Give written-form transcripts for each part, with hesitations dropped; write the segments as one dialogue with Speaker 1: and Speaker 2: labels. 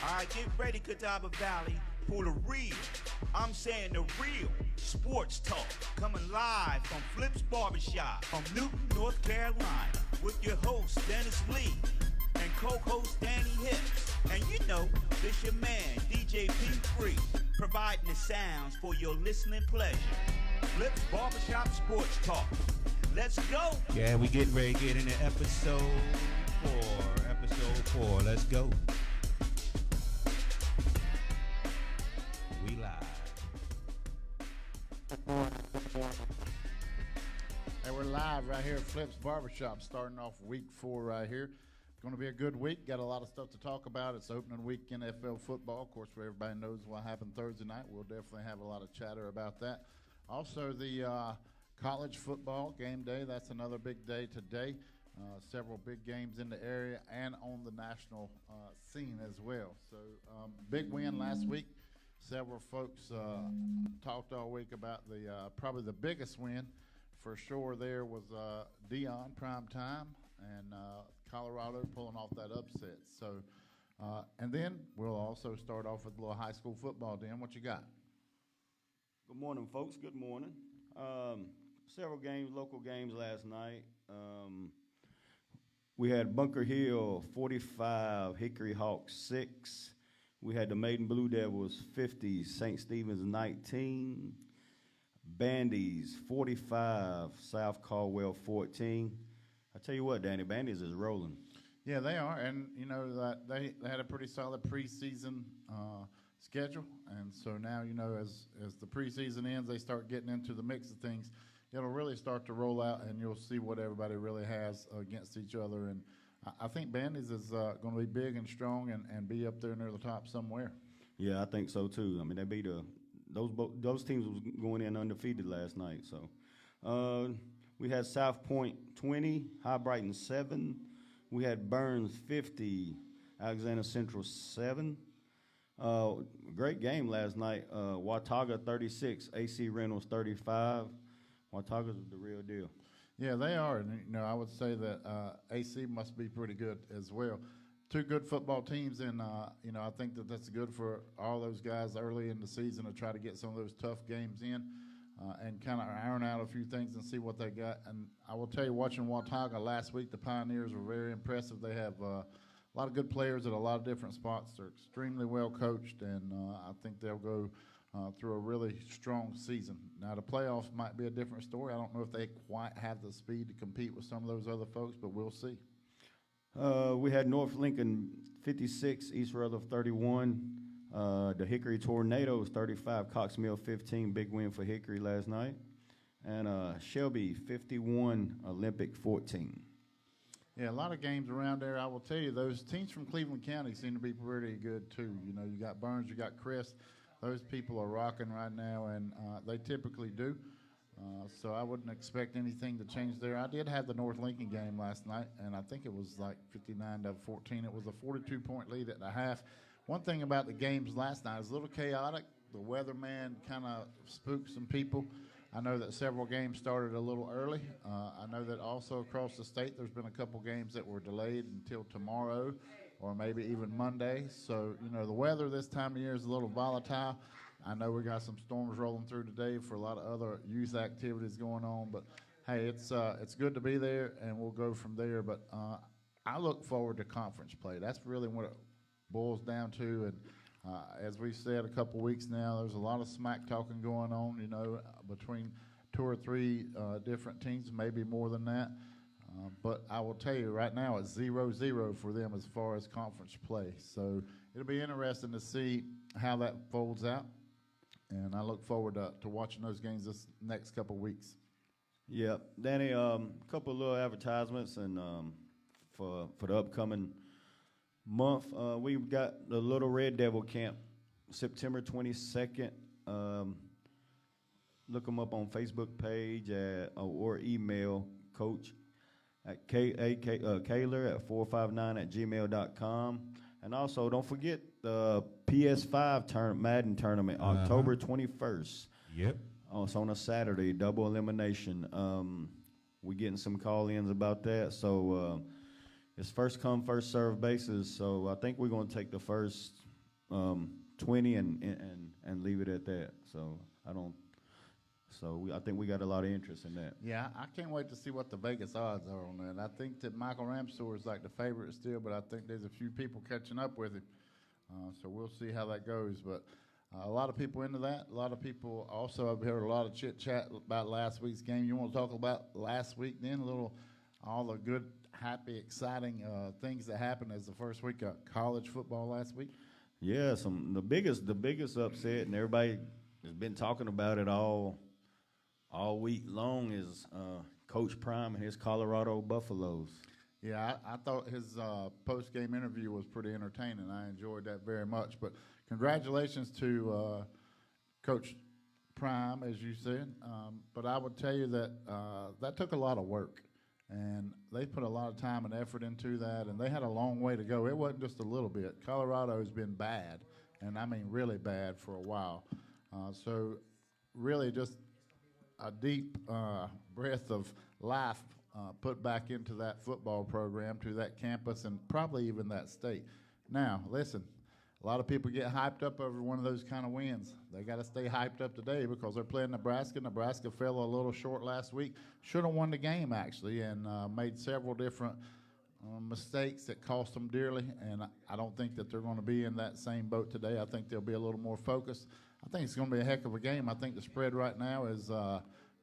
Speaker 1: Alright, get ready, Catawba Valley, for the real. I'm saying the real sports talk. Coming live from Flip's Barbershop from Newton, North Carolina, with your host, Dennis Lee, and co-host Danny Hips. And you know, this your man, DJ P3, providing the sounds for your listening pleasure. Flip's Barbershop Sports Talk. Let's go.
Speaker 2: Yeah, we getting ready to get into episode 4. Let's go. We live.
Speaker 3: Hey, we're live right here at Flip's Barbershop, starting off week 4 right here. Going to be a good week. Got a lot of stuff to talk about. It's opening week NFL football. Of course, where everybody knows what happened Thursday night. We'll definitely have a lot of chatter about that. Also, the college football game day. That's another big day today. Several big games in the area and on the national scene as well. So, big win last week. Several folks talked all week about the probably the biggest win for sure. There was Dion prime time and Colorado pulling off that upset. So, and then we'll also start off with a little high school football. Dan, what you got?
Speaker 4: Good morning, folks. Good morning. Several games, local games last night. We had Bunker Hill 45, Hickory Hawks 6. We had the Maiden Blue Devils 50, St. Stephen's 19. Bandies 45, South Caldwell 14. I tell you what, Danny, Bandies is rolling.
Speaker 3: Yeah, they are, and you know that they had a pretty solid preseason schedule, and so now as the preseason ends, they start getting into the mix of things. It'll really start to roll out, and you'll see what everybody really has against each other. And I think Bandies is going to be big and strong and be up there near the top somewhere.
Speaker 4: Yeah, I think so too. I mean, they beat those teams was going in undefeated last night. So we had South Point 20, High Brighton 7. We had Burns 50, Alexander Central 7. Great game last night. Watauga 36, AC Reynolds 35. Watauga's the real deal.
Speaker 3: Yeah, they are, and I would say that AC must be pretty good as well. Two good football teams, and I think that's good for all those guys early in the season to try to get some of those tough games in and kind of iron out a few things and see what they got. And I will tell you, watching Watauga last week, the Pioneers were very impressive. They have a lot of good players at a lot of different spots. They're extremely well coached, and I think they'll go through a really strong season. Now, the playoffs might be a different story. I don't know if they quite have the speed to compete with some of those other folks, but we'll see.
Speaker 4: We had North Lincoln 56, East Rutherford 31. The Hickory Tornadoes 35, Cox Mill 15. Big win for Hickory last night. And Shelby 51, Olympic 14.
Speaker 3: Yeah, a lot of games around there. I will tell you, those teams from Cleveland County seem to be pretty good, too. You got Burns, you got Chris. Those people are rocking right now, and they typically do. So I wouldn't expect anything to change there. I did have the North Lincoln game last night, and I think it was like 59-14. It was a 42-point lead at the half. One thing about the games last night is a little chaotic. The weatherman kind of spooked some people. I know that several games started a little early. I know that also across the state there's been a couple games that were delayed until tomorrow or maybe even Monday. So, the weather this time of year is a little volatile. I know we got some storms rolling through today for a lot of other youth activities going on. But, hey, it's good to be there, and we'll go from there. But I look forward to conference play. That's really what it boils down to. And as we've said a couple weeks now, there's a lot of smack talking going on, between 2 or 3 different teams, maybe more than that. But I will tell you right now, it's 0-0 for them as far as conference play. So it'll be interesting to see how that folds out. And I look forward to watching those games this next couple weeks.
Speaker 4: Yeah, Danny, a couple of little advertisements and for the upcoming month. We've got the Little Red Devil Camp, September 22nd. Look them up on Facebook page or email Coach at Kaler at 459@gmail.com. And also, don't forget the PS5 Madden tournament, October 21st.
Speaker 2: Yep.
Speaker 4: It's on a Saturday, double elimination. We're getting some call-ins about that. So it's first come, first served basis. So I think we're going to take the first 20 and leave it at that. So I don't. So I think we got a lot of interest in that.
Speaker 3: Yeah, I can't wait to see what the Vegas odds are on that. I think that Michael Ramsor is like the favorite still, but I think there's a few people catching up with him. So we'll see how that goes. But a lot of people into that. A lot of people also, I've heard a lot of chit chat about last week's game. You want to talk about last week then? All the good, happy, exciting things that happened as the first week of college football last week?
Speaker 4: Yeah, the biggest upset, and everybody has been talking about it all week long, is Coach Prime and his Colorado Buffaloes.
Speaker 3: Yeah, I thought his post-game interview was pretty entertaining. I enjoyed that very much. But congratulations to Coach Prime, as you said. But I would tell you that that took a lot of work. And they put a lot of time and effort into that, and they had a long way to go. It wasn't just a little bit. Colorado's been bad, and I mean really bad for a while. So really just a deep breath of life put back into that football program, to that campus, and probably even that state. Now, listen, a lot of people get hyped up over one of those kind of wins. They got to stay hyped up today because they're playing Nebraska. Nebraska fell a little short last week. Should have won the game, actually, and made several different mistakes that cost them dearly. And I don't think that they're going to be in that same boat today. I think they'll be a little more focused. I think it's going to be a heck of a game. I think the spread right now is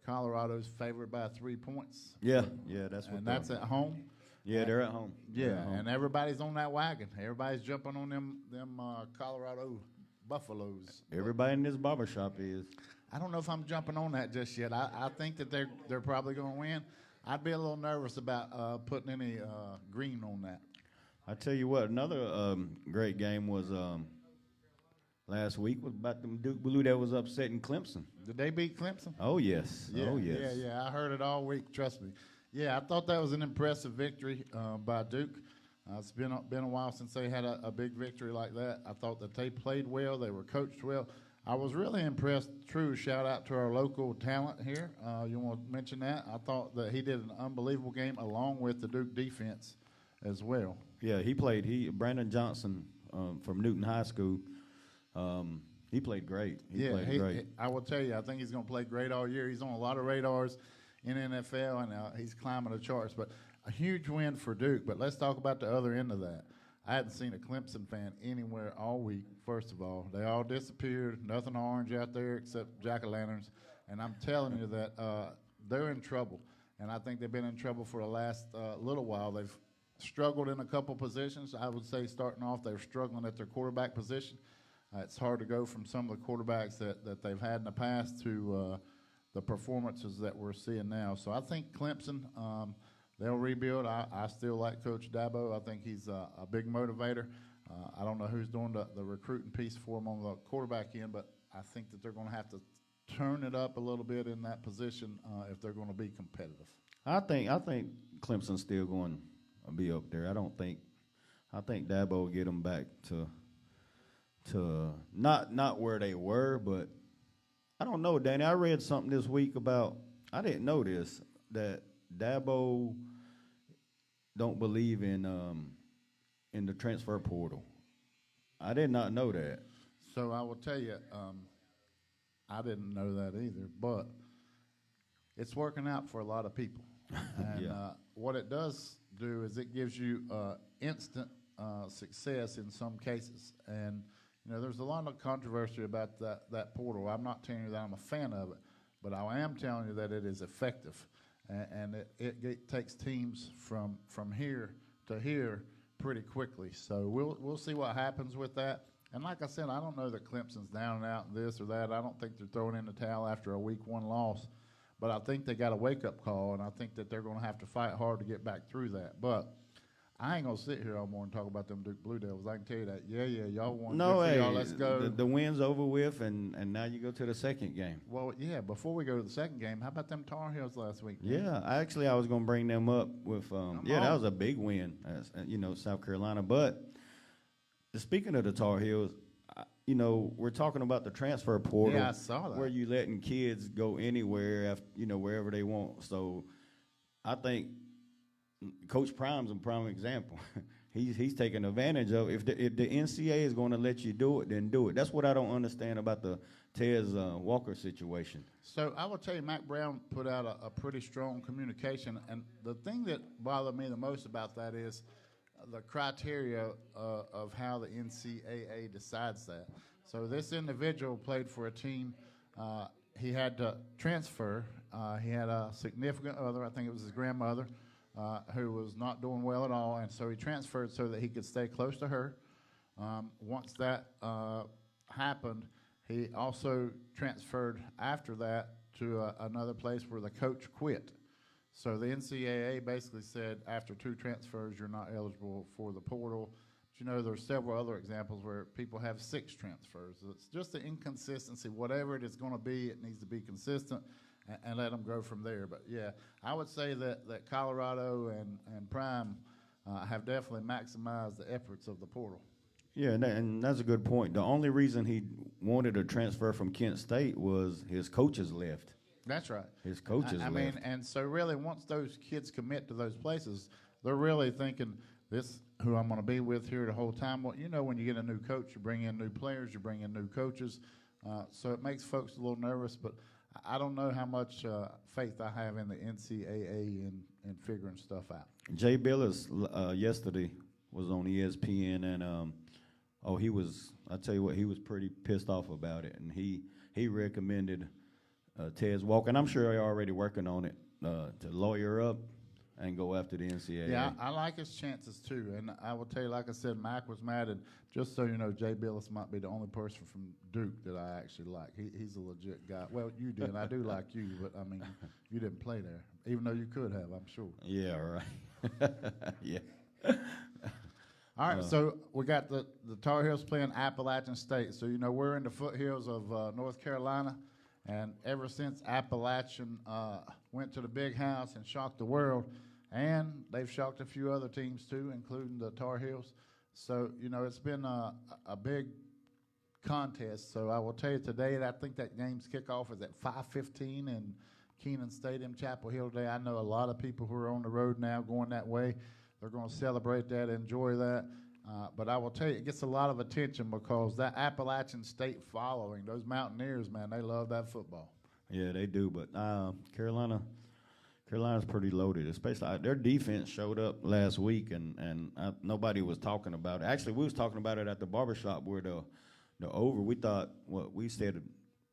Speaker 3: Colorado's favored by 3 points.
Speaker 4: Yeah, that's what.
Speaker 3: And that's at home.
Speaker 4: Yeah, they're at home.
Speaker 3: Yeah,
Speaker 4: at home.
Speaker 3: and everybody's on that wagon. Everybody's jumping on them Colorado Buffaloes.
Speaker 4: Everybody in this barbershop is.
Speaker 3: I don't know if I'm jumping on that just yet. I think that they're probably going to win. I'd be a little nervous about putting any green on that.
Speaker 4: I tell you what, another great game was last week was about them Duke Blue that was upsetting Clemson.
Speaker 3: Did they beat Clemson?
Speaker 4: Oh yes.
Speaker 3: Yeah,
Speaker 4: oh yes.
Speaker 3: Yeah. I heard it all week. Trust me. Yeah, I thought that was an impressive victory by Duke. It's been a while since they had a big victory like that. I thought that they played well. They were coached well. I was really impressed. True, shout out to our local talent here. You want to mention that? I thought that he did an unbelievable game along with the Duke defense as well.
Speaker 4: Yeah, he played. Brandon Johnson from Newton High School. He played great. He played great.
Speaker 3: I will tell you, I think he's going to play great all year. He's on a lot of radars in NFL, and he's climbing the charts. But a huge win for Duke. But let's talk about the other end of that. I hadn't seen a Clemson fan anywhere all week, first of all. They all disappeared. Nothing orange out there except jack-o'-lanterns. And I'm telling you that they're in trouble. And I think they've been in trouble for the last little while. They've struggled in a couple positions. I would say starting off, they're struggling at their quarterback position. It's hard to go from some of the quarterbacks that they've had in the past to the performances that we're seeing now. So I think Clemson, they'll rebuild. I still like Coach Dabo. I think he's a big motivator. I don't know who's doing the recruiting piece for him on the quarterback end, but I think that they're going to have to turn it up a little bit in that position if they're going to be competitive.
Speaker 4: I think Clemson's still going to be up there. I think Dabo will get them back to not where they were, but I don't know, Danny. I read something this week about, I didn't know this, that Dabo don't believe in the transfer portal. I did not know that.
Speaker 3: So I will tell you, I didn't know that either, but it's working out for a lot of people. And
Speaker 4: Yeah.
Speaker 3: What it does do is it gives you instant success in some cases. And there's a lot of controversy about that portal. I'm not telling you that I'm a fan of it, but I am telling you that it is effective, and it takes teams from here to here pretty quickly. So we'll see what happens with that. And like I said, I don't know that Clemson's down and out in this or that. I don't think they're throwing in the towel after a week one loss, but I think they got a wake-up call, and I think that they're going to have to fight hard to get back through that. But I ain't gonna sit here all morning and talk about them Duke Blue Devils. I can tell you that. Yeah, y'all want
Speaker 4: No,
Speaker 3: good for
Speaker 4: hey,
Speaker 3: y'all. Let's go.
Speaker 4: The win's over with, and now you go to the second game.
Speaker 3: Well, yeah. Before we go to the second game, how about them Tar Heels last week? Man?
Speaker 4: Yeah, I was gonna bring them up with. That was a big win, South Carolina. But speaking of the Tar Heels, we're talking about the transfer portal.
Speaker 3: Yeah, I saw that.
Speaker 4: Where you letting kids go anywhere, wherever they want. So I think Coach Prime's a prime example. he's taking advantage of. If the NCAA is going to let you do it, then do it. That's what I don't understand about the Tez Walker situation.
Speaker 3: So I will tell you, Mac Brown put out a pretty strong communication, and the thing that bothered me the most about that is the criteria of how the NCAA decides that. So this individual played for a team. He had to transfer. He had a significant other, I think it was his grandmother, who was not doing well at all, and so he transferred so that he could stay close to her. Once that happened, he also transferred after that to another place where the coach quit. So the NCAA basically said after 2 transfers, you're not eligible for the portal. But you know, there's several other examples where people have 6 transfers. It's just the inconsistency. Whatever it is going to be, it needs to be consistent and let them go from there. But, yeah, I would say that Colorado and Prime have definitely maximized the efforts of the portal.
Speaker 4: Yeah, and that's a good point. The only reason he wanted to transfer from Kent State was his coaches left.
Speaker 3: That's right.
Speaker 4: His coaches
Speaker 3: I
Speaker 4: left.
Speaker 3: mean, and so really once those kids commit to those places, they're really thinking, this who I'm going to be with here the whole time. Well, you know, when you get a new coach, you bring in new players, you bring in new coaches. So it makes folks a little nervous, but I don't know how much faith I have in the NCAA in figuring stuff out. Jay
Speaker 4: Billis yesterday was on ESPN, and I tell you what, he was pretty pissed off about it, and he recommended Tez Walker, and I'm sure they're already working on it to lawyer up and go after the NCAA.
Speaker 3: Yeah, I like his chances too, and I will tell you, like I said, Mac was mad, and just so you know, Jay Billis might be the only person from Duke that I actually like. He's a legit guy. Well, you did, and I do like you, but I mean, you didn't play there, even though you could have, I'm sure.
Speaker 4: Yeah, right. Yeah.
Speaker 3: All right, so we got the Tar Heels playing Appalachian State. So, you know, we're in the foothills of North Carolina, and ever since Appalachian went to the big house and shocked the world, and they've shocked a few other teams too, including the Tar Heels. So, you know, it's been a big contest. So I will tell you today, I think that game's kickoff is at 5:15 in Keenan Stadium, Chapel Hill today. I know a lot of people who are on the road now going that way. They're going to celebrate that, enjoy that. But I will tell you, it gets a lot of attention because that Appalachian State following, those Mountaineers, man, they love that football.
Speaker 4: Yeah, they do. But Carolina's pretty loaded, especially their defense showed up last week, and nobody was talking about it. Actually, we was talking about it at the barbershop where the over, we thought, we said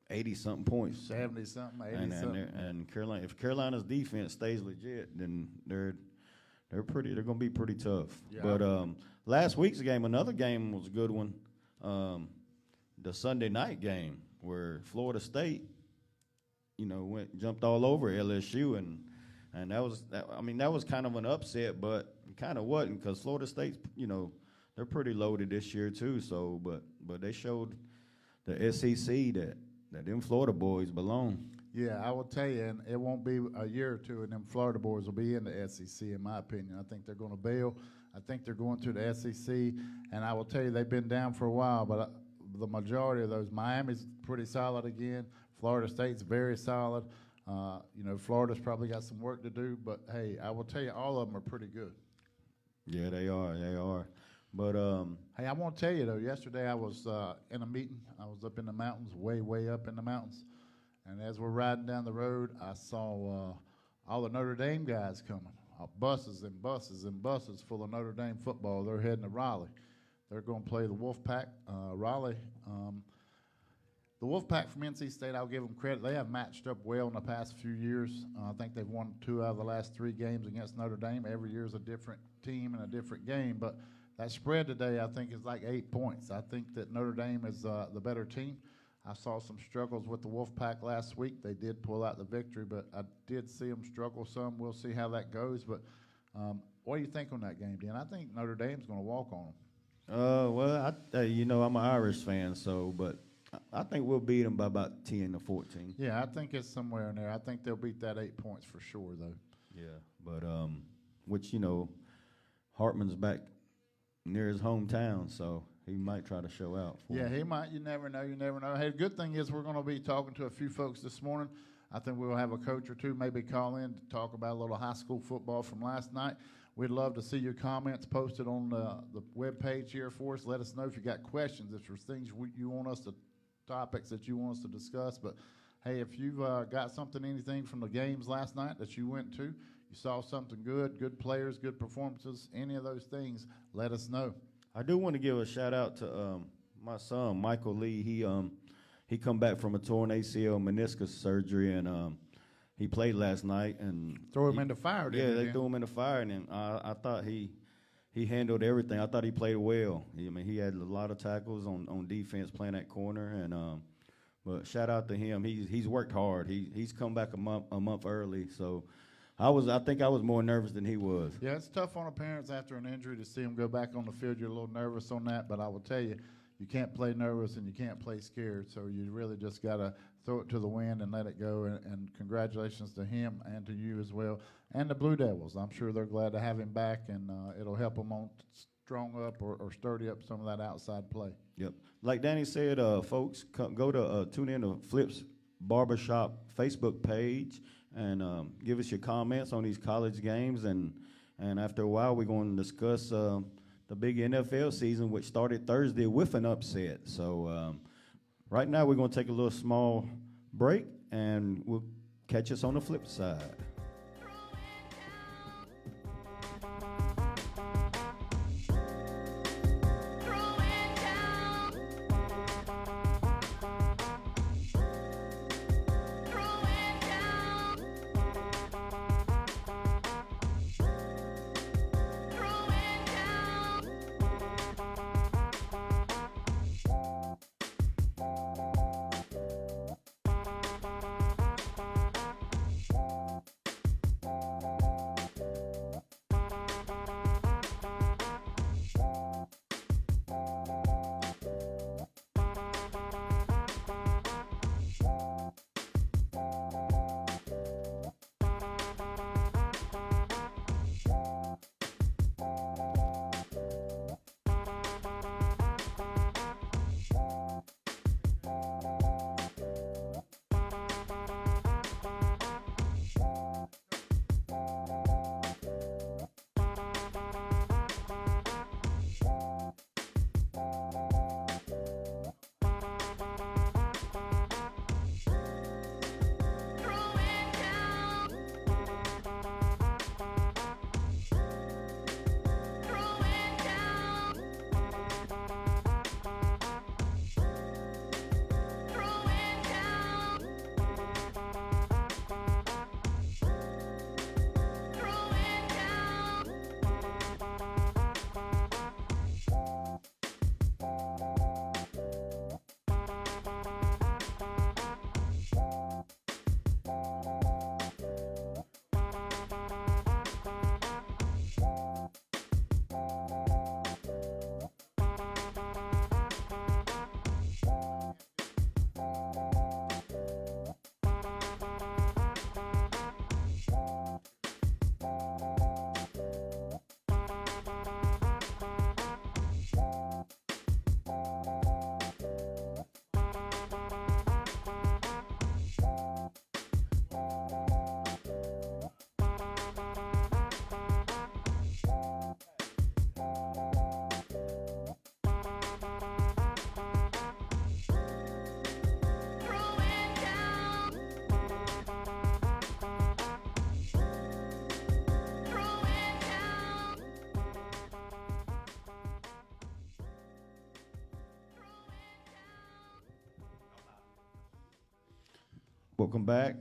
Speaker 4: 80-something points.
Speaker 3: 70-something, 80-something.
Speaker 4: And Carolina, if Carolina's defense stays legit, then they're going to be pretty tough. Yeah. But last week's game, another game was a good one. The Sunday night game where Florida State, jumped all over LSU, and that was kind of an upset, but kind of wasn't because Florida State's, they're pretty loaded this year too. So, but they showed the SEC that them Florida boys belong.
Speaker 3: Yeah, I will tell you, and it won't be a year or two, and them Florida boys will be in the SEC, in my opinion. I think they're going to bail. I think they're going to the SEC, and I will tell you, they've been down for a while, but the majority of those, Miami's pretty solid again. Florida State's very solid. Florida's probably got some work to do, but, hey, I will tell you, all of them are pretty good.
Speaker 4: Yeah, they are. But
Speaker 3: hey, I want to tell you, though, yesterday I was in a meeting. I was up in the mountains, way up in the mountains. And as we're riding down the road, I saw all the Notre Dame guys coming, buses and buses and buses full of Notre Dame football. They're heading to Raleigh. They're going to play the Wolfpack. Raleigh, the Wolfpack from NC State, I'll give them credit. They have matched up well in the past few years. I think they've won 2 out of the last 3 games against Notre Dame. Every year is a different team and a different game. But that spread today, I think, is like 8 points. I think that Notre Dame is the better team. I saw some struggles with the Wolfpack last week. They did pull out the victory, but I did see them struggle some. We'll see how that goes. But what do you think on that game, Dan? I think Notre Dame's going to walk on them.
Speaker 4: Well, I'm an Irish fan, but I think we'll beat them by about 10 to 14.
Speaker 3: Yeah, I think it's somewhere in there. I think they'll beat that 8 points for sure, though.
Speaker 4: Yeah, but which Hartman's back near his hometown, so he might try to show out for him.
Speaker 3: He might. You never know. Hey, the good thing is we're going to be talking to a few folks this morning. I think we'll have a coach or two maybe call in to talk about a little high school football from last night. We'd love to see your comments posted on the webpage here for us. Let us know if you got questions, if there's things you want us to, topics that you want us to discuss. But hey, if you've got something, anything from the games last night that you went to, you saw something good players, good performances, any of those things, let us know.
Speaker 4: I do want to give a shout out to my son Michael Lee. He come back from a torn ACL meniscus surgery, and he played last night. And
Speaker 3: Throw him in the fire.
Speaker 4: Yeah, they threw him in the fire, and I thought he handled everything. I thought he played well. He had a lot of tackles on defense playing that corner, and but shout out to him. He's worked hard. He's come back a month early, so. I think I was more nervous than he was.
Speaker 3: Yeah, it's tough on the parents after an injury to see them go back on the field. You're a little nervous on that, but I will tell you, you can't play nervous and you can't play scared. So you really just got to throw it to the wind and let it go. And congratulations to him and to you as well. And the Blue Devils. I'm sure they're glad to have him back, and it'll help them on strong up or sturdy up some of that outside play.
Speaker 4: Yep. Like Danny said, folks, go to tune in to Flip's Barbershop Facebook page. And give us your comments on these college games, and after a while we're going to discuss the big NFL season, which started Thursday with an upset. So right now we're going to take a little small break, and we'll catch us on the flip side.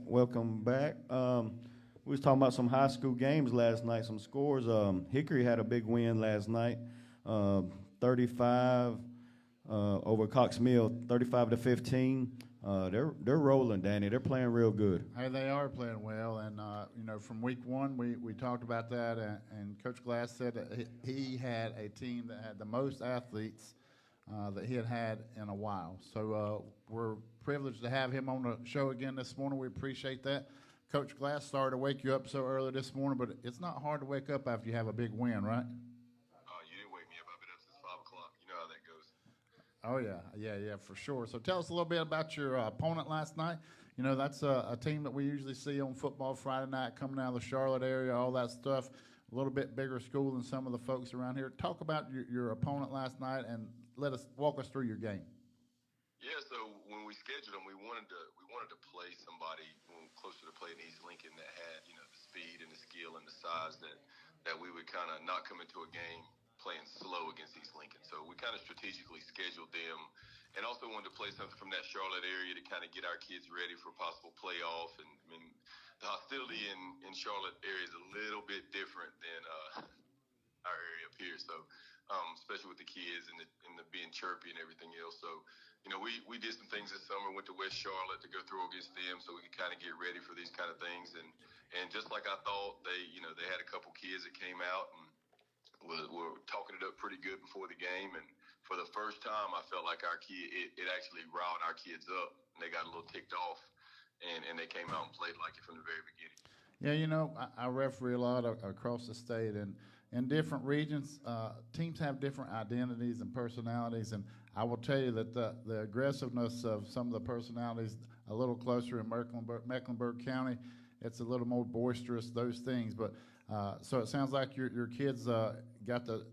Speaker 4: Welcome back. We was talking about some high school games last night, some scores. Hickory had a big win last night, 35 over Cox Mill, 35-15. They're rolling, Danny. They're playing real good.
Speaker 3: Hey, they are playing well, and from week one we talked about that, and Coach Glass said that he had a team that had the most athletes that he had had in a while. So we're privileged to have him on the show again this morning. We appreciate that. Coach Glass, sorry to wake you up so early this morning, but it's not hard to wake up after you have a big win, right?
Speaker 5: You didn't wake me up. I've been up since 5 o'clock. You know how that goes.
Speaker 3: Oh, yeah, for sure. So tell us a little bit about your opponent last night. You know, that's a team that we usually see on Football Friday night coming out of the Charlotte area, all that stuff. a little bit bigger school than some of the folks around here. Talk about your opponent last night and walk us through your game.
Speaker 5: Yeah, so when we scheduled them, we wanted to play somebody closer to playing East Lincoln that had, you know, the speed and the skill and the size that we would kind of not come into a game playing slow against East Lincoln. So we kind of strategically scheduled them, and also wanted to play something from that Charlotte area to kind of get our kids ready for possible playoff. And I mean, the hostility in Charlotte area is a little bit different than our area up here. So, especially with the kids and the being chirpy and everything else. So, you know, we did some things this summer. Went to West Charlotte to go through against them, so we could kind of get ready for these kind of things. And just like I thought, they had a couple kids that came out and were talking it up pretty good before the game. And for the first time, I felt like it actually riled our kids up. And they got a little ticked off, and they came out and played like it from the very beginning.
Speaker 3: Yeah, you know, I referee a lot across the state, and in different regions, teams have different identities and personalities, and I will tell you that the aggressiveness of some of the personalities a little closer in Mecklenburg County, it's a little more boisterous, those things. But so it sounds like your kids got to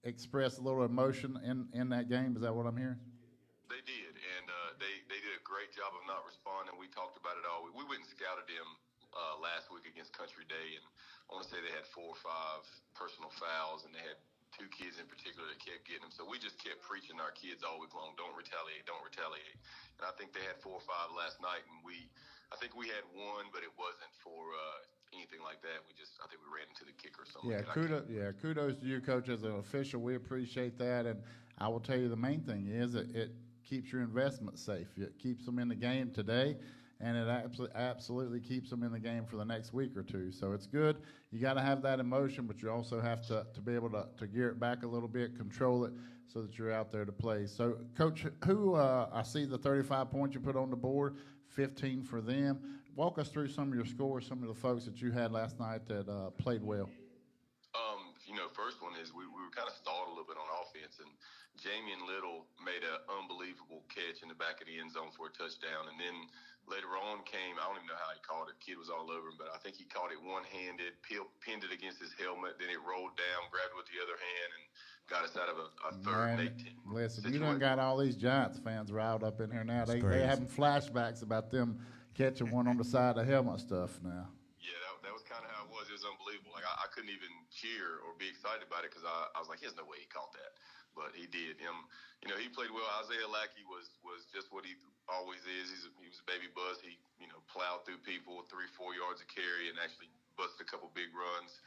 Speaker 3: express a little emotion in that game. Is that what I'm hearing?
Speaker 5: They did, and they did a great job of not responding. We talked about it all. We went and scouted them last week against Country Day, and I want to say they had 4 or 5 personal fouls, and they had 2 kids in particular that kept getting them. So we just kept preaching our kids all week long, don't retaliate, don't retaliate. And I think they had 4 or 5 last night, and I think we had 1, but it wasn't for anything like that. I think we ran into the kicker or something.
Speaker 3: Kudos to you, Coach, as an official. We appreciate that, and I will tell you the main thing is it keeps your investment safe. It keeps them in the game today, and it absolutely keeps them in the game for the next week or two. So it's good. You got to have that emotion, but you also have to be able to gear it back a little bit, control it, so that you're out there to play. So, Coach, I see the 35 points you put on the board, 15 for them. Walk us through some of your scores, some of the folks that you had last night that played well.
Speaker 5: First one is we were kind of stalled a little bit on offense, and Jamian Little made an unbelievable catch in the back of the end zone for a touchdown. And then later on came, I don't even know how he caught it. Kid was all over him, but I think he caught it one-handed, pinned it against his helmet, then it rolled down, grabbed it with the other hand, and got us out of a 3rd and 18.
Speaker 3: Listen, you done got all these Giants fans riled up in here now. They having flashbacks about them catching one on the side of the helmet stuff now.
Speaker 5: Yeah, that was kind of how it was. It was unbelievable. Like I couldn't even cheer or be excited about it because I was like, there's no way he caught that. But he did. He played well. Isaiah Lackey was just what he always is. He was a baby buzz. He, plowed through people 3-4 yards of carry and actually busted a couple big runs.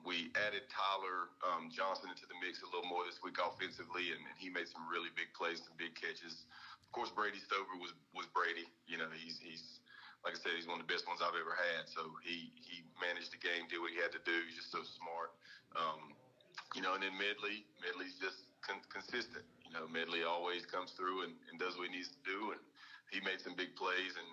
Speaker 5: We added Tyler Johnson into the mix a little more this week offensively, and he made some really big plays, some big catches. Of course, Brady Stover was Brady. He's like I said, he's one of the best ones I've ever had. So he managed the game, did what he had to do. He's just so smart. And then Medley's just consistent. Medley always comes through and does what he needs to do, and he made some big plays. And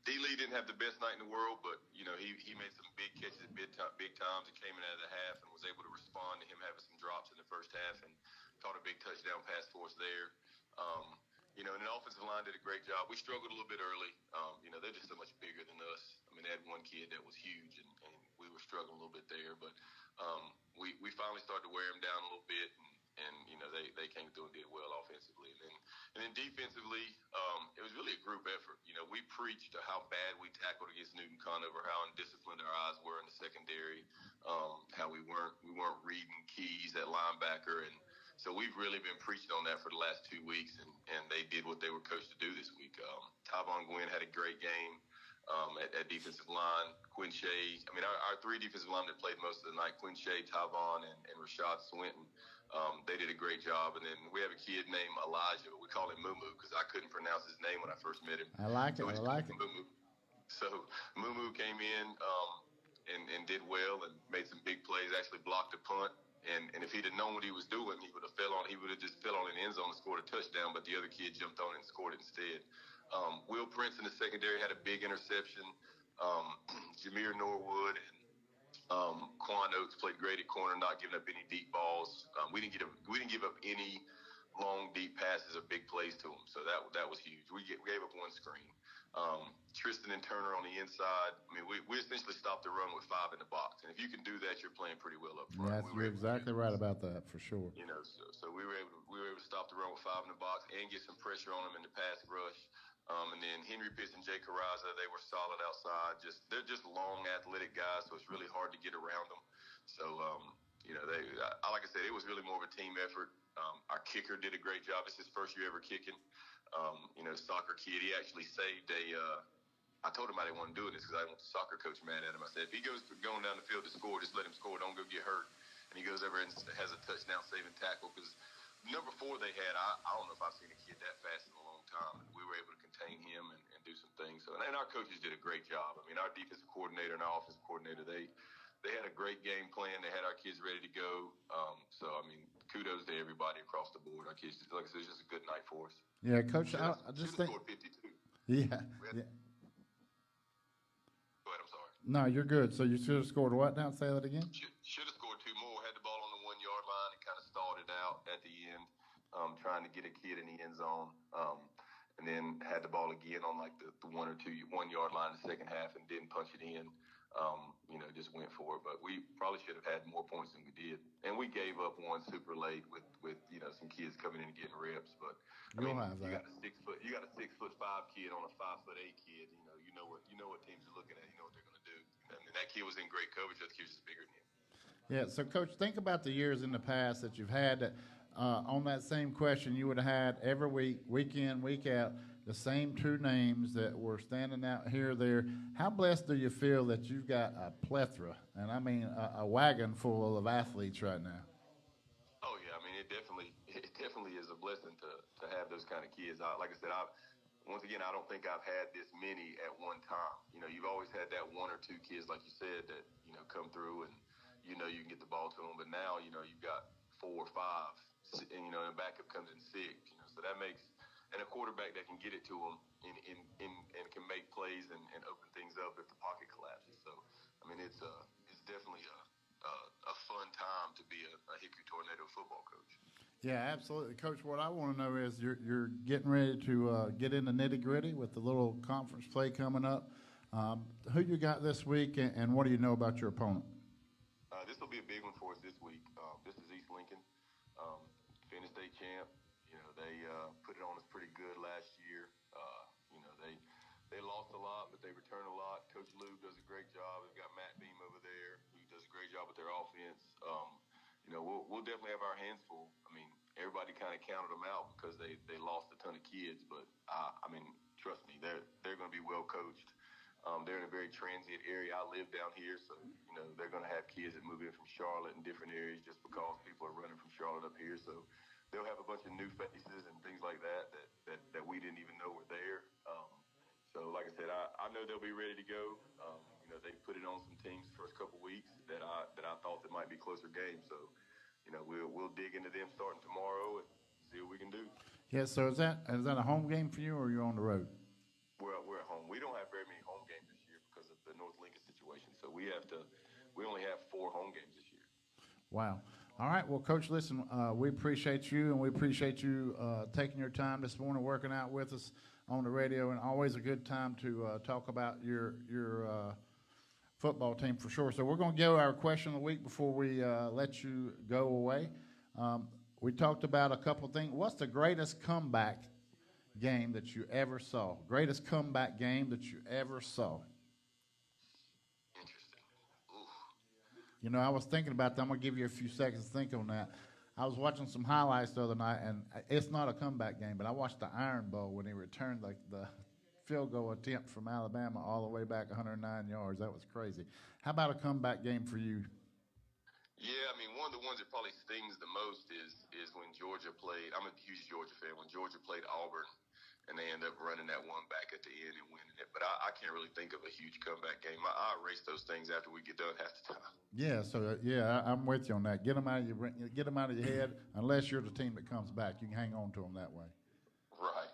Speaker 5: D-Lee didn't have the best night in the world, but he made some big catches at big times. He came in out of the half and was able to respond to him having some drops in the first half and caught a big touchdown pass for us there. And the offensive line did a great job. We struggled a little bit early. They're just so much bigger than us. I mean, they had one kid that was huge, and we were struggling a little bit there. But we finally started to wear them down a little bit, and they came through and did well offensively. And then defensively, it was really a group effort. We preached to how bad we tackled against Newton Conover, how undisciplined our eyes were in the secondary, how we weren't reading keys at linebacker, and so we've really been preaching on that for the last 2 weeks, and they did what they were coached to do this week. Tyvon Gwynn had a great game at defensive line. Quinn Shea, our 3 defensive linemen that played most of the night, Quinn Shea, Tyvon, and Rashad Swinton, they did a great job. And then we have a kid named Elijah, but we call him Moo Moo because I couldn't pronounce his name when I first met him.
Speaker 3: I like it.
Speaker 5: Moo Moo. So Moo Moo came in and did well and made some big plays, actually blocked a punt. And if he'd have known what he was doing, he would have just fell on an end zone and scored a touchdown, but the other kid jumped on it and scored it instead. Will Prince in the secondary had a big interception. Jameer Norwood and Quan Oates played great at corner, not giving up any deep balls. We didn't give up any long, deep passes or big plays to them, so that was huge. We gave up 1 screen. Tristan and Turner on the inside. I mean, we essentially stopped the run with 5 in the box. And if you can do that, you're playing pretty well up front.
Speaker 3: Yeah, you're exactly right about that, for sure.
Speaker 5: You know, so we were able to stop the run with 5 in the box and get some pressure on them in the pass rush. And then Henry Pitts and Jay Carrazza, they were solid outside. They're just long, athletic guys, so it's really hard to get around them. So, you know, like I said, it was really more of a team effort. Our kicker did a great job. It's his first year ever kicking. You know, soccer kid. He actually saved I told him I didn't want to do this because I didn't want the soccer coach mad at him. I said, if he goes going down the field to score, just let him score. Don't go get hurt. And he goes over and has a touchdown saving tackle because number 4 they had, I don't know if I've seen a kid that fast in a long time. And we were able to contain him and do some things. So, and our coaches did a great job. I mean, our defensive coordinator and our offensive coordinator, they had a great game plan. They had our kids ready to go. So, I mean, kudos to everybody across the board. Our kids, like I said, it's just a good night for us.
Speaker 3: Yeah, Coach, I just think.
Speaker 5: Scored 52.
Speaker 3: Yeah.
Speaker 5: Go ahead, I'm sorry.
Speaker 3: No, you're good. So you should have scored what now? Say that again.
Speaker 5: Should have scored 2 more. Had the ball on the 1-yard line and kind of stalled it out at the end, trying to get a kid in the end zone. And then had the ball again on like the 1 or 2 1-yard line in the second half and didn't punch it in. You know, just went for it. But we probably should have had more points than we did. And we gave up one super late with you know, some kids coming in and getting reps. But I mean, you got a 6'5" kid on a 5'8" kid. You know what teams are looking at. You know what they're going to do. I mean, that kid was in great coverage. That kid was just bigger than him.
Speaker 3: Yeah. So, Coach, think about the years in the past that you've had that, on that same question you would have had every week, week in, week out, the same 2 names that were standing out here or there. How blessed do you feel that you've got a plethora, and I mean a wagon full of athletes right now?
Speaker 5: Oh yeah, I mean it definitely is a blessing to have those kind of kids. Like I said, once again, I don't think I've had this many at one time. You know, you've always had that 1 or 2 kids, like you said, that you know come through and you know you can get the ball to them. But now you know you've got 4 or 5, and you know the backup comes in 6. You know, so that makes. And a quarterback that can get it to them and can make plays and open things up if the pocket collapses. So, I mean, it's definitely a fun time to be a Hickory Tornado football coach.
Speaker 3: Yeah, absolutely. Coach, what I want to know is you're getting ready to get in the nitty-gritty with the little conference play coming up. Who you got this week, and what do you know about your opponent?
Speaker 5: This will be a big one for us this week. This is East Lincoln, Finish State champ. You know, they put it on us pretty good last year. You know, they lost a lot, but they returned a lot. Coach Lou does a great job. We've got Matt Beam over there. He does a great job with their offense. You know, we'll definitely have our hands full. I mean, everybody kind of counted them out because they lost a ton of kids. But, I mean, trust me, they're going to be well coached. They're in a very transient area. I live down here, so, you know, they're going to have kids that move in from Charlotte and different areas just because people are running from Charlotte up here. So they'll have a bunch of new faces and things like that we didn't even know were there. So, like I said, I know they'll be ready to go. You know, they put it on some teams the first couple weeks that I thought that might be closer games. So, you know, we'll dig into them starting tomorrow and see what we can do.
Speaker 3: Yeah. So is that a home game for you, or are you on the road?
Speaker 5: We're at home. We don't have very many home games this year because of the North Lincoln situation. So we only have 4 home games this year.
Speaker 3: Wow. All right. Well, Coach, listen, we appreciate you, and we appreciate you taking your time this morning, working out with us on the radio, and always a good time to talk about your football team for sure. So we're going to give our question of the week before we let you go away. We talked about a couple of things. What's the greatest comeback game that you ever saw? Greatest comeback game that you ever saw?
Speaker 5: Interesting. Ooh.
Speaker 3: You know, I was thinking about that. I'm going to give you a few seconds to think on that. I was watching some highlights the other night, and it's not a comeback game, but I watched the Iron Bowl when he returned the field goal attempt from Alabama all the way back 109 yards. That was crazy. How about a comeback game for you?
Speaker 5: Yeah, I mean, one of the ones that probably stings the most is when Georgia played. I'm a huge Georgia fan. When Georgia played Auburn, and they end up running that one back at the end and winning it. But I can't really think of a huge comeback game. I erase those things after we get done half the time. Yeah,
Speaker 3: so I'm with you on that. Get them out of your head. Unless you're the team that comes back, you can hang on to them that way.
Speaker 5: Right.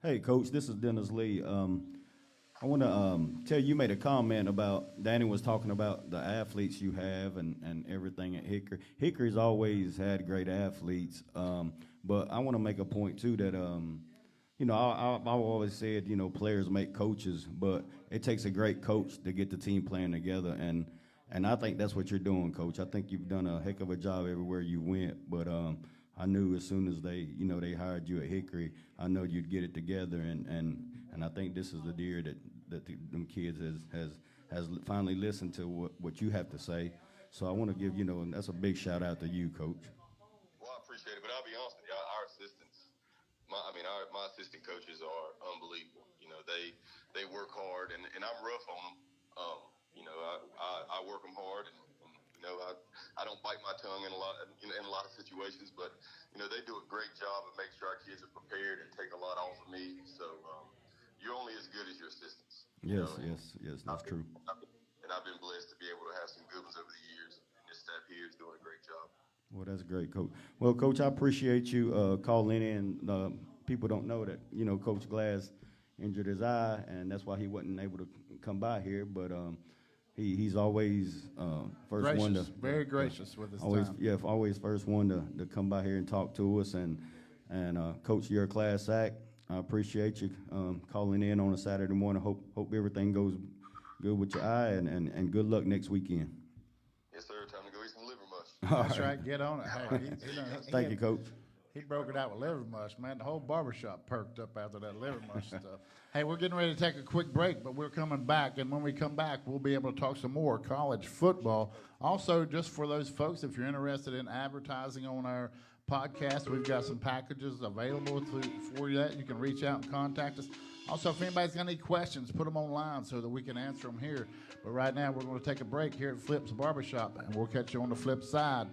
Speaker 4: Hey, Coach, this is Dennis Lee. I want to tell you made a comment about, Danny was talking about the athletes you have and everything at Hickory. Hickory's always had great athletes, but I want to make a point, too, that I've always said, players make coaches, but it takes a great coach to get the team playing together, and I think that's what you're doing, Coach. I think you've done a heck of a job everywhere you went, but I knew as soon as they hired you at Hickory, I know you'd get it together, and I think this is the year that them kids has finally listened to what you have to say. So I want to give, and that's a big shout out to you, Coach.
Speaker 5: Well, I appreciate it, but I'll be honest with you, our assistants, my assistant coaches are unbelievable. They work hard, and I'm rough on them. I work them hard, and I don't bite my tongue in a lot of situations, but they do a great job of making sure our kids are prepared and take a lot off of me. So you're only as good as your assistants.
Speaker 4: Yes, that's true.
Speaker 5: And I've been blessed to be able to have some good ones over the years, and this staff here is doing a great job.
Speaker 4: Well, that's great, Coach. Well, Coach, I appreciate you calling in. People don't know that, Coach Glass injured his eye, and that's why he wasn't able to come by here. But he's always first
Speaker 3: gracious,
Speaker 4: one to
Speaker 3: very gracious with his
Speaker 4: always,
Speaker 3: time.
Speaker 4: Yeah, always first one to come by here and talk to us. And Coach, you're a class act. I appreciate you calling in on a Saturday morning. Hope everything goes good with your eye, and good luck next weekend.
Speaker 5: Yes, sir. Time to go eat some liver mush.
Speaker 3: That's right. Get on it. Hey,
Speaker 4: Thank you, Coach.
Speaker 3: He broke it out with liver mush, man. The whole barbershop perked up after that liver mush stuff. Hey, we're getting ready to take a quick break, but we're coming back. And when we come back, we'll be able to talk some more college football. Also, just for those folks, if you're interested in advertising on our podcast, we've got some packages available for you that you can reach out and contact us. Also, if anybody's got any questions, put them online so that we can answer them here. But right now, we're going to take a break here at Flip's Barbershop, and we'll catch you on the flip side.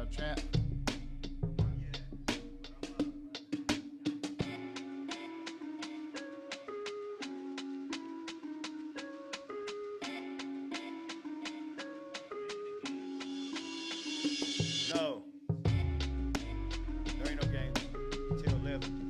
Speaker 3: Chat.
Speaker 4: No. There ain't no game till 11.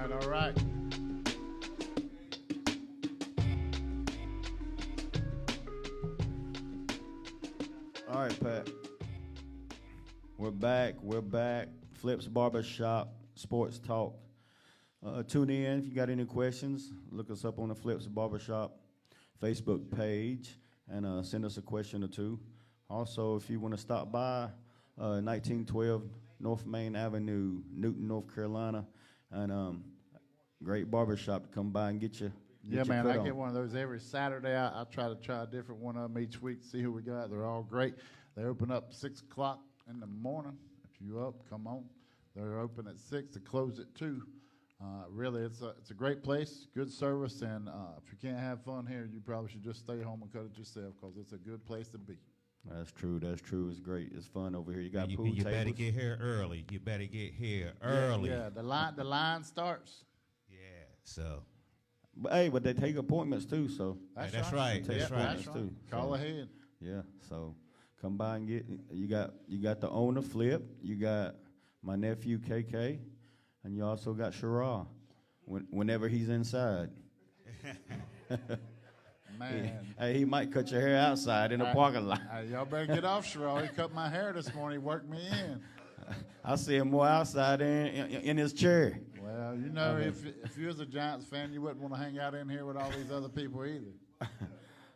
Speaker 4: All right. All right, Pat. We're back. Flip's Barbershop, Sports Talk. Tune in if you got any questions. Look us up on the Flip's Barbershop Facebook page. and send us a question or two. Also, if you want to stop by 1912 North Main Avenue, Newton, North Carolina, and great barbershop to come by and get you.
Speaker 3: Yeah, man, I get one of those every Saturday. I try a different one of them each week, see who we got. They're all great. They open up 6 o'clock in the morning. If you up, come on. They're open at 6. They close at 2. Really, it's a great place, good service, and if you can't have fun here, you probably should just stay home and cut it yourself because it's a good place to be.
Speaker 4: That's true. That's true. It's great. It's fun over here. You got pool
Speaker 2: you
Speaker 4: tables.
Speaker 2: better get here early. You better get here early.
Speaker 3: Yeah, the line starts.
Speaker 2: Yeah, so.
Speaker 4: But they take appointments too. So
Speaker 2: That's right.
Speaker 4: Take
Speaker 2: That's
Speaker 4: appointments
Speaker 2: right.
Speaker 4: too.
Speaker 3: Call
Speaker 4: So,
Speaker 3: ahead.
Speaker 4: Yeah. So come by and get. You got the owner Flip. You got my nephew KK, and you also got Sherrod. Whenever he's inside.
Speaker 3: Man.
Speaker 4: Hey, he might cut your hair outside in the parking lot.
Speaker 3: Y'all better get off, Sherrod. He cut my hair this morning. He worked me in.
Speaker 4: I see him more outside in his chair.
Speaker 3: Well, you know, if you was a Giants fan, you wouldn't want to hang out in here with all these other people either.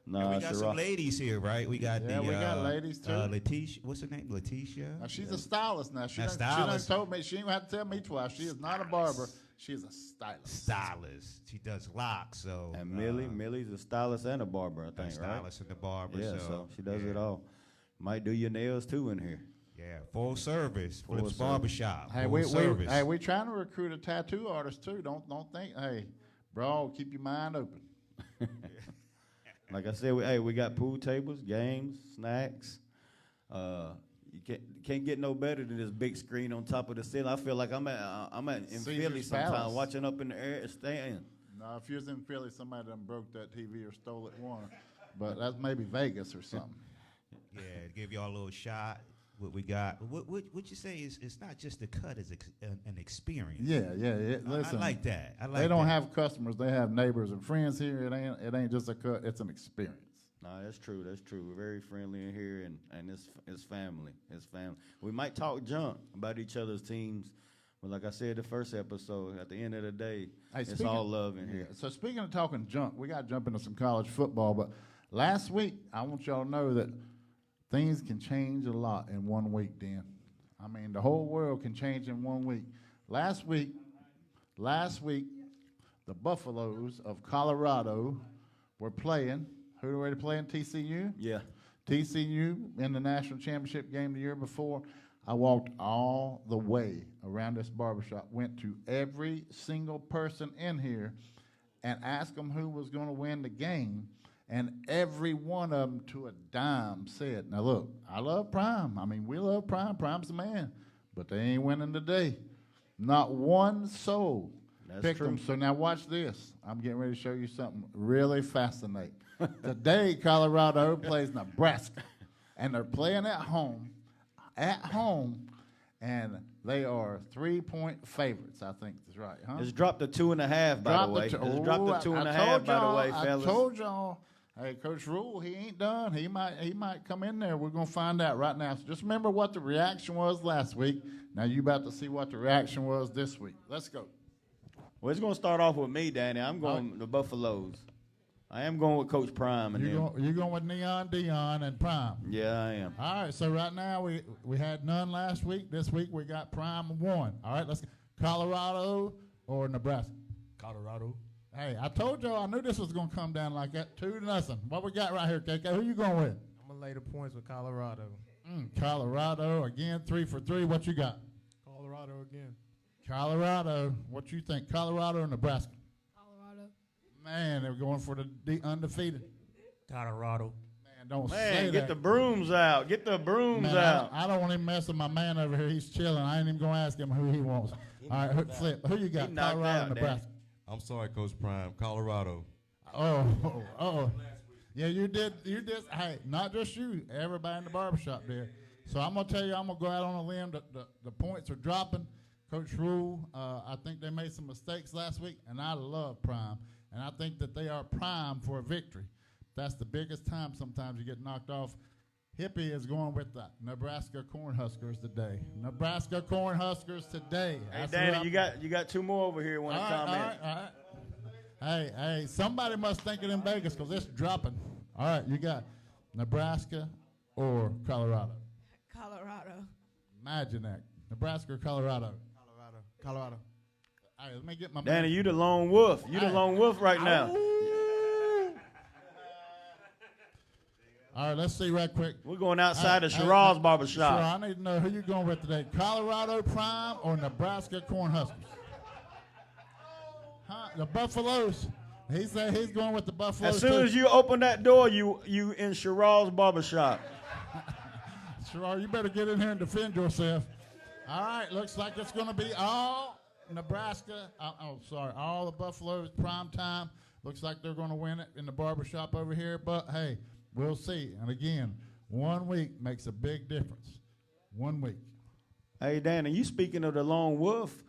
Speaker 4: No,
Speaker 2: we got some ladies here, right? We got
Speaker 3: we got ladies too.
Speaker 2: Letitia, what's her name? Letitia.
Speaker 3: Now, she's a stylist now. She
Speaker 2: A
Speaker 3: done
Speaker 2: stylist.
Speaker 3: told me she ain't have to tell me twice. She is not a barber. She is a stylist.
Speaker 2: Stylist. She does locks. So
Speaker 4: And Millie's a stylist and a barber, I think, right?
Speaker 2: Stylist and the barber.
Speaker 4: Yeah, so she does it all. Might do your nails too in here.
Speaker 2: Yeah, full service.
Speaker 4: Full
Speaker 2: Flips
Speaker 4: service.
Speaker 2: Barbershop.
Speaker 3: Hey,
Speaker 2: full service.
Speaker 3: we trying to recruit a tattoo artist too. Don't think. Hey, bro, keep your mind open.
Speaker 4: Like I said, we got pool tables, games, snacks. You can't get no better than this big screen on top of the ceiling. I feel like I'm in
Speaker 3: Caesar's
Speaker 4: Philly sometimes,
Speaker 3: Palace.
Speaker 4: watching up in the air, staying.
Speaker 3: No, if you was in Philly, somebody done broke that TV or stole it one. But that's maybe Vegas or something.
Speaker 2: Yeah, to give y'all a little shot. What we got? What you say is it's not just a cut; it's an experience.
Speaker 3: Yeah. Listen,
Speaker 2: I like that. I like.
Speaker 3: they don't
Speaker 2: that.
Speaker 3: have customers; they have neighbors and friends here. It ain't just a cut; it's an experience.
Speaker 4: No, that's true. That's true. We're very friendly in here, and it's family. It's family. We might talk junk about each other's teams, but like I said the first episode, at the end of the day, it's all love in here.
Speaker 3: So speaking of talking junk, we got to jump into some college football. But last week, I want y'all to know that things can change a lot in 1 week, Dan. I mean, the whole world can change in 1 week. Last week, the Buffaloes of Colorado were playing. Who were they playing? TCU?
Speaker 4: Yeah.
Speaker 3: TCU in the national championship game the year before. I walked all the way around this barbershop, went to every single person in here and asked them who was going to win the game. And every one of them to a dime said, now look, I love Prime. I mean, we love Prime. Prime's the man. But they ain't winning today. Not one soul picked them. So now watch this. I'm getting ready to show you something really fascinating. Today, Colorado plays Nebraska. And they're playing at home, and they are 3-point favorites, I think that's right, huh?
Speaker 4: It's dropped to 2.5, by the way. It's dropped to 2.5, by the way, fellas.
Speaker 3: I told y'all. Hey, Coach Rule, he ain't done. He might come in there. We're going to find out right now. So just remember what the reaction was last week. Now you about to see what the reaction was this week. Let's go.
Speaker 4: Well, it's going to start off with me, Danny. I'm going the Buffaloes. I am going with Coach Prime. And
Speaker 3: You're going with Neon Dion and Prime.
Speaker 4: Yeah, I am.
Speaker 3: All right, so right now we had none last week. This week we got Prime 1. All right, let's go. Colorado or Nebraska?
Speaker 6: Colorado.
Speaker 3: Hey, I told y'all I knew this was going to come down like that. 2-0. What we got right here, KK? Who you going with?
Speaker 6: I'm going to lay the points with Colorado.
Speaker 3: Colorado, again, 3 for 3. What you got?
Speaker 6: Colorado again.
Speaker 3: Colorado. What you think, Colorado or Nebraska?
Speaker 7: Colorado.
Speaker 3: Man, they're going for the undefeated.
Speaker 6: Colorado.
Speaker 3: Man, don't say
Speaker 4: Man,
Speaker 3: that.
Speaker 4: get the brooms out. Get the brooms
Speaker 3: Man,
Speaker 4: out.
Speaker 3: I don't want him messing with my man over here. He's chilling. I ain't even going to ask him who he wants. All right, Flip. Who you got,
Speaker 4: He knocked
Speaker 3: Colorado
Speaker 4: out,
Speaker 3: or Nebraska?
Speaker 8: I'm sorry, Coach Prime. Colorado.
Speaker 3: Oh. Yeah, you did. Hey, not just you. Everybody in the barbershop did. So I'm going to tell you, I'm going to go out on a limb. The points are dropping. Coach Rule, I think they made some mistakes last week, and I love Prime. And I think that they are primed for a victory. That's the biggest time sometimes you get knocked off. Hippie is going with the Nebraska Cornhuskers today. Nebraska Cornhuskers today.
Speaker 4: Hey, Danny, you got 2 more over here want to comment.
Speaker 3: All right. Hey, somebody must think it in Vegas because it's dropping. All right, you got Nebraska or Colorado?
Speaker 7: Colorado.
Speaker 3: Imagine that. Nebraska or Colorado?
Speaker 6: Colorado.
Speaker 3: All right, let me get my
Speaker 4: Danny,
Speaker 3: man.
Speaker 4: you the lone wolf. You the
Speaker 3: Hey.
Speaker 4: lone wolf right now.
Speaker 3: All right, let's see right quick.
Speaker 4: We're going outside of
Speaker 3: Hey,
Speaker 4: Sherrod's
Speaker 3: hey,
Speaker 4: Barbershop.
Speaker 3: Sure, I need to know who you going with today, Colorado Prime or Nebraska Cornhuskers? Huh? The Buffaloes. He said he's going with the Buffaloes.
Speaker 4: As soon as you open that door, you in Sherrod's Barbershop.
Speaker 3: Sherrod, you better get in here and defend yourself. All right, looks like it's going to be all Nebraska. All the Buffaloes prime time. Looks like they're going to win it in the Barbershop over here. But, hey, we'll see. And, again, 1 week makes a big difference. 1 week.
Speaker 4: Hey, Danny, you speaking of the lone wolf,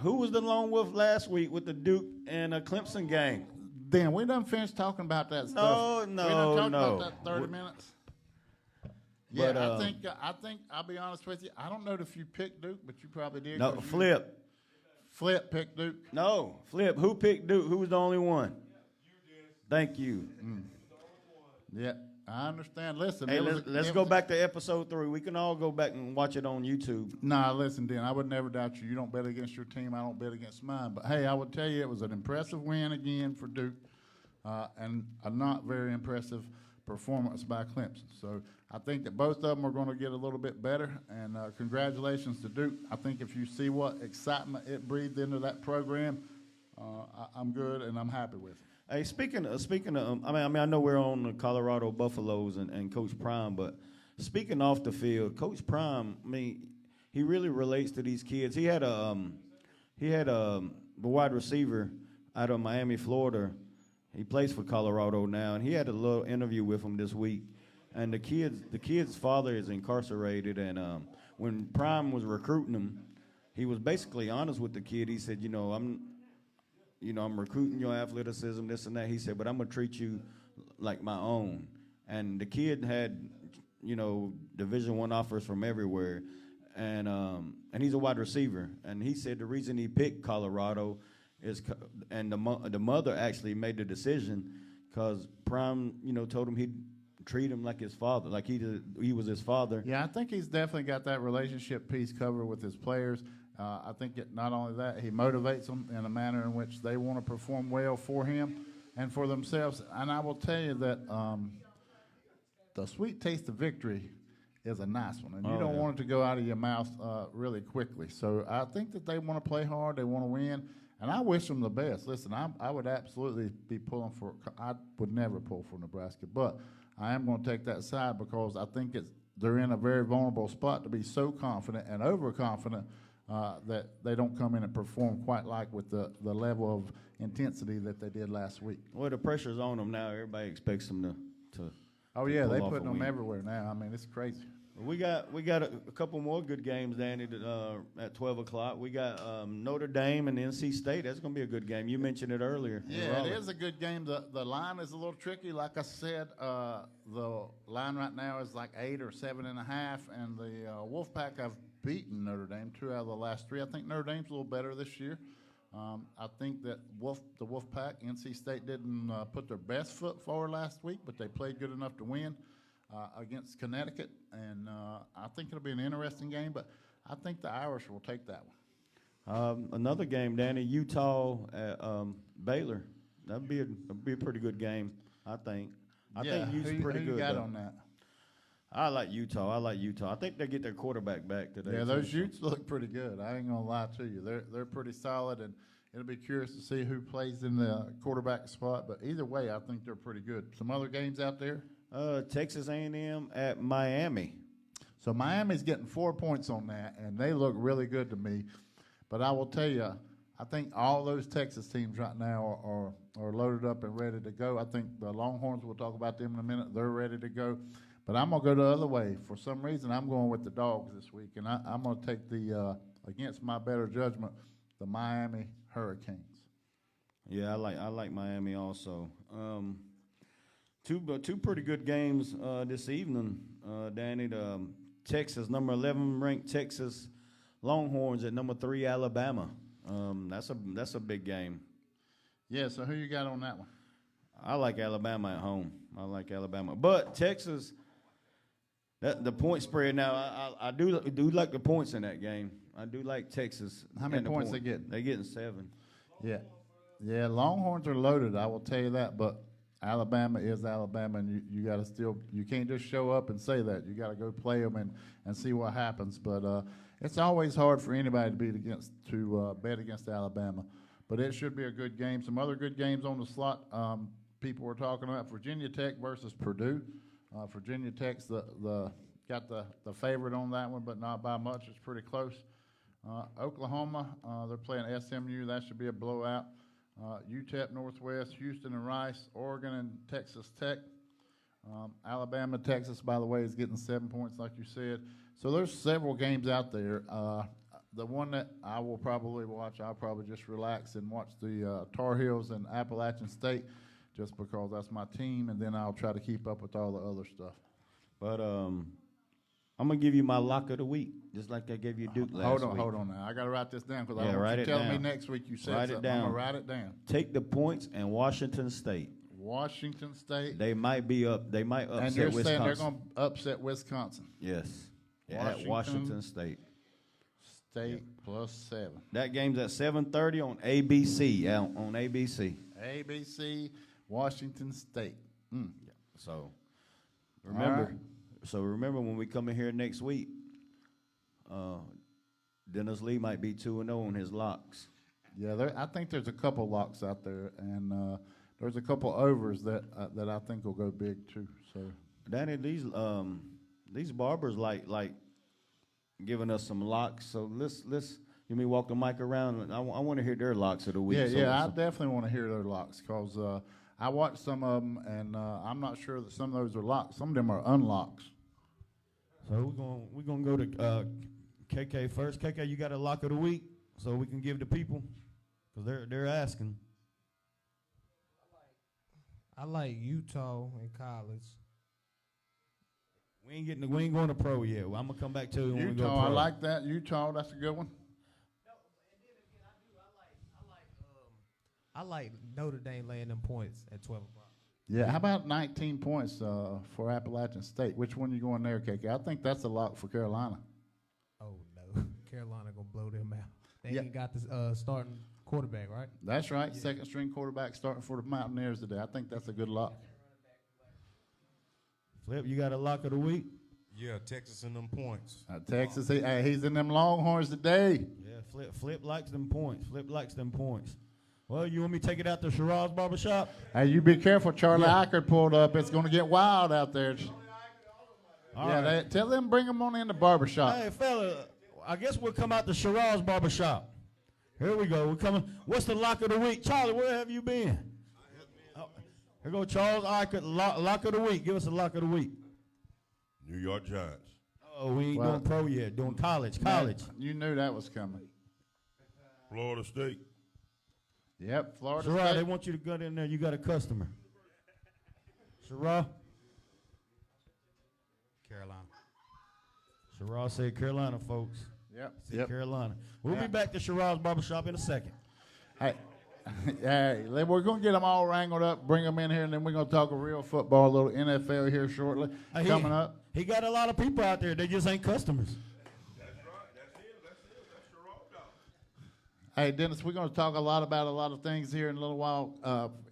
Speaker 4: who was the lone wolf last week with the Duke and Clemson game?
Speaker 3: Dan, we done finished talking about that stuff. We done talked about that 30 minutes. Yeah,
Speaker 4: But,
Speaker 3: I think I'll be honest with you. I don't know if you picked Duke, but you probably did.
Speaker 4: No,
Speaker 3: 'cause you-
Speaker 4: Flip.
Speaker 3: Flip picked Duke.
Speaker 4: No, Flip. Who picked Duke? Who was the only one? Thank you.
Speaker 3: Yeah, I understand. Listen,
Speaker 4: Hey, let's go back to episode 3. We can all go back and watch it on YouTube.
Speaker 3: Nah, listen, Dan, I would never doubt you. You don't bet against your team. I don't bet against mine. But, hey, I would tell you it was an impressive win again for Duke and a not very impressive performance by Clemson. So I think that both of them are going to get a little bit better. And congratulations to Duke. I think if you see what excitement it breathed into that program, I'm good and I'm happy with it.
Speaker 4: Hey, speaking of, I know we're on the Colorado Buffaloes and Coach Prime, but speaking off the field, Coach Prime, I mean, he really relates to these kids. He had a wide receiver out of Miami, Florida. He plays for Colorado now, and he had a little interview with him this week. And the kid's father is incarcerated, and when Prime was recruiting him, he was basically honest with the kid. He said, I'm recruiting your athleticism, this and that. He said, but I'm going to treat you like my own. And the kid had, Division I offers from everywhere. And he's a wide receiver. And he said the reason he picked Colorado is, and the mother actually made the decision because Prime, told him he'd treat him like his father, like he was his father.
Speaker 3: Yeah, I think he's definitely got that relationship piece covered with his players. I think that not only that, he motivates them in a manner in which they want to perform well for him and for themselves. And I will tell you that the sweet taste of victory is a nice one, and you don't want it to go out of your mouth really quickly. So I think that they want to play hard, they want to win, and I wish them the best. Listen, I would absolutely be pulling for – I would never pull for Nebraska, but I am going to take that side because I think they're in a very vulnerable spot to be so confident and overconfident that they don't come in and perform quite like with the level of intensity that they did last week.
Speaker 4: Well, the pressure's on them now. Everybody expects them to
Speaker 3: Oh, yeah,
Speaker 4: pull
Speaker 3: they
Speaker 4: off
Speaker 3: putting
Speaker 4: a
Speaker 3: them
Speaker 4: win.
Speaker 3: everywhere now. I mean, it's crazy.
Speaker 4: We got a couple more good games, Danny, at 12 o'clock. We got Notre Dame and NC State. That's going to be a good game. You mentioned it earlier.
Speaker 3: Yeah, it is a good game. The line is a little tricky. Like I said, the line right now is like 8 or 7.5, and the Wolfpack have beaten Notre Dame 2 out of the last 3. I think Notre Dame's a little better this year. I think that the Wolfpack, NC State didn't put their best foot forward last week, but they played good enough to win against Connecticut, and I think it'll be an interesting game, but I think the Irish will take that one.
Speaker 4: Another game, Danny, Utah at Baylor. That'd be a pretty good game, I think. I think Utah's pretty
Speaker 3: who
Speaker 4: good.
Speaker 3: you got
Speaker 4: though.
Speaker 3: on that?
Speaker 4: I like Utah. I think they get their quarterback back today.
Speaker 3: Yeah,
Speaker 4: too,
Speaker 3: those
Speaker 4: so.
Speaker 3: Utes look pretty good. I ain't gonna lie to you. They're pretty solid, and it'll be curious to see who plays in the quarterback spot. But either way, I think they're pretty good. Some other games out there.
Speaker 4: Texas A&M at Miami.
Speaker 3: So Miami's getting 4 points on that, and they look really good to me. But I will tell you, I think all those Texas teams right now are loaded up and ready to go. I think the Longhorns, we'll talk about them in a minute, they're ready to go. But I'm going to go the other way. For some reason, I'm going with the Dogs this week, and I'm going to take the, against my better judgment, the Miami Hurricanes.
Speaker 4: Yeah, I like Miami also. Two pretty good games this evening, Danny. The Texas, number 11 ranked Texas Longhorns at number 3 Alabama. That's a big game.
Speaker 3: Yeah, so who you got on that one?
Speaker 4: I like Alabama at home. I like Alabama, but Texas. The point spread now. I do like the points in that game. I do like Texas.
Speaker 3: How many points they getting?
Speaker 4: They're getting 7.
Speaker 3: Yeah. Longhorns are loaded. I will tell you that. But Alabama is Alabama, and you got to you can't just show up and say that. You got to go play them and see what happens. But it's always hard for anybody to bet against Alabama. But it should be a good game. Some other good games on the slot. People were talking about Virginia Tech versus Purdue. Virginia Tech's got the favorite on that one, but not by much. It's pretty close. Oklahoma, they're playing SMU. That should be a blowout. UTEP Northwest, Houston and Rice, Oregon and Texas Tech. Alabama, Texas, by the way, is getting 7 points, like you said. So there's several games out there. The one that I will probably watch, I'll probably just relax and watch the Tar Heels and Appalachian State, just because that's my team, and then I'll try to keep up with all the other stuff.
Speaker 4: But I'm gonna give you my lock of the week, just like I gave you Duke last week.
Speaker 3: Hold on now. I gotta write this down because I don't
Speaker 4: write
Speaker 3: want you
Speaker 4: it
Speaker 3: telling me
Speaker 4: down.
Speaker 3: next week you said
Speaker 4: Write it
Speaker 3: something. I'm
Speaker 4: down.
Speaker 3: gonna write it down.
Speaker 4: Take the points and Washington State.
Speaker 3: Washington State.
Speaker 4: They might be up. They might upset
Speaker 3: And you're
Speaker 4: Wisconsin.
Speaker 3: saying they're gonna upset Wisconsin.
Speaker 4: Yes. At Washington State.
Speaker 3: State plus 7.
Speaker 4: That game's at 7:30 on ABC. On ABC.
Speaker 3: ABC, Washington State.
Speaker 4: So remember.
Speaker 3: All right.
Speaker 4: So remember when we come in here next week, Dennis Lee might be 2-0 on his locks.
Speaker 3: Yeah, I think there's a couple locks out there, and there's a couple overs that I think will go big too. So,
Speaker 4: Danny, these barbers like giving us some locks. So let's let me walk the mic around. I want to hear their locks of the week.
Speaker 3: I definitely want to hear their locks because I watched some of them, and I'm not sure that some of those are locks. Some of them are unlocks.
Speaker 4: So we're gonna go to KK first. KK, you got a lock of the week, so we can give the people, because they're asking.
Speaker 6: I like Utah in college.
Speaker 4: We ain't going to pro yet. I'm gonna come back to you when we go pro.
Speaker 3: Utah, I like that. Utah, that's a good one.
Speaker 6: I like Notre Dame laying them points at 12 o'clock.
Speaker 3: Yeah, how about 19 points for Appalachian State? Which one you going there, KK? I think that's a lock for Carolina.
Speaker 6: Oh, no. Carolina going to blow them out. They
Speaker 3: Yeah.
Speaker 6: ain't got the starting quarterback, right?
Speaker 3: That's right. Yeah. Second string quarterback starting for the Mountaineers today. I think that's a good lock.
Speaker 4: Flip, you got a lock of the week?
Speaker 8: Yeah, Texas and them points.
Speaker 3: Texas, he's in them Longhorns today.
Speaker 4: Yeah, Flip likes them points. Flip likes them points. Well, you want me to take it out to Shiraz's Barbershop?
Speaker 3: Hey, you be careful. Charlie Eichert pulled up. It's going to get wild out there.
Speaker 4: All right.
Speaker 3: Tell them bring them on in the barbershop.
Speaker 4: Hey, fella, I guess we'll come out to Shiraz's Barbershop. Here we go. We're coming. What's the lock of the week? Charlie, where have you been? Here go Charles Eichert, lock of the week. Give us a lock of the week.
Speaker 8: New York Giants.
Speaker 4: Oh, we ain't doing pro yet. Doing college.
Speaker 3: Man, you knew that was coming.
Speaker 8: Florida State.
Speaker 3: Yep, Florida
Speaker 4: Shiraz,
Speaker 3: State.
Speaker 4: they want you to get in there. You got a customer. Shiraz?
Speaker 7: Carolina.
Speaker 4: Shiraz said Carolina, folks.
Speaker 3: Yep.
Speaker 4: Carolina. We'll be back to Shiraz's Barbershop in a second.
Speaker 3: Hey, we're going to get them all wrangled up, bring them in here, and then we're going to talk a real football, a little NFL here shortly. Coming up.
Speaker 4: He got a lot of people out there. They just ain't customers.
Speaker 8: That's right. That's Shiraz dog.
Speaker 3: Hey, Dennis, we're going to talk about a lot of things here in a little while,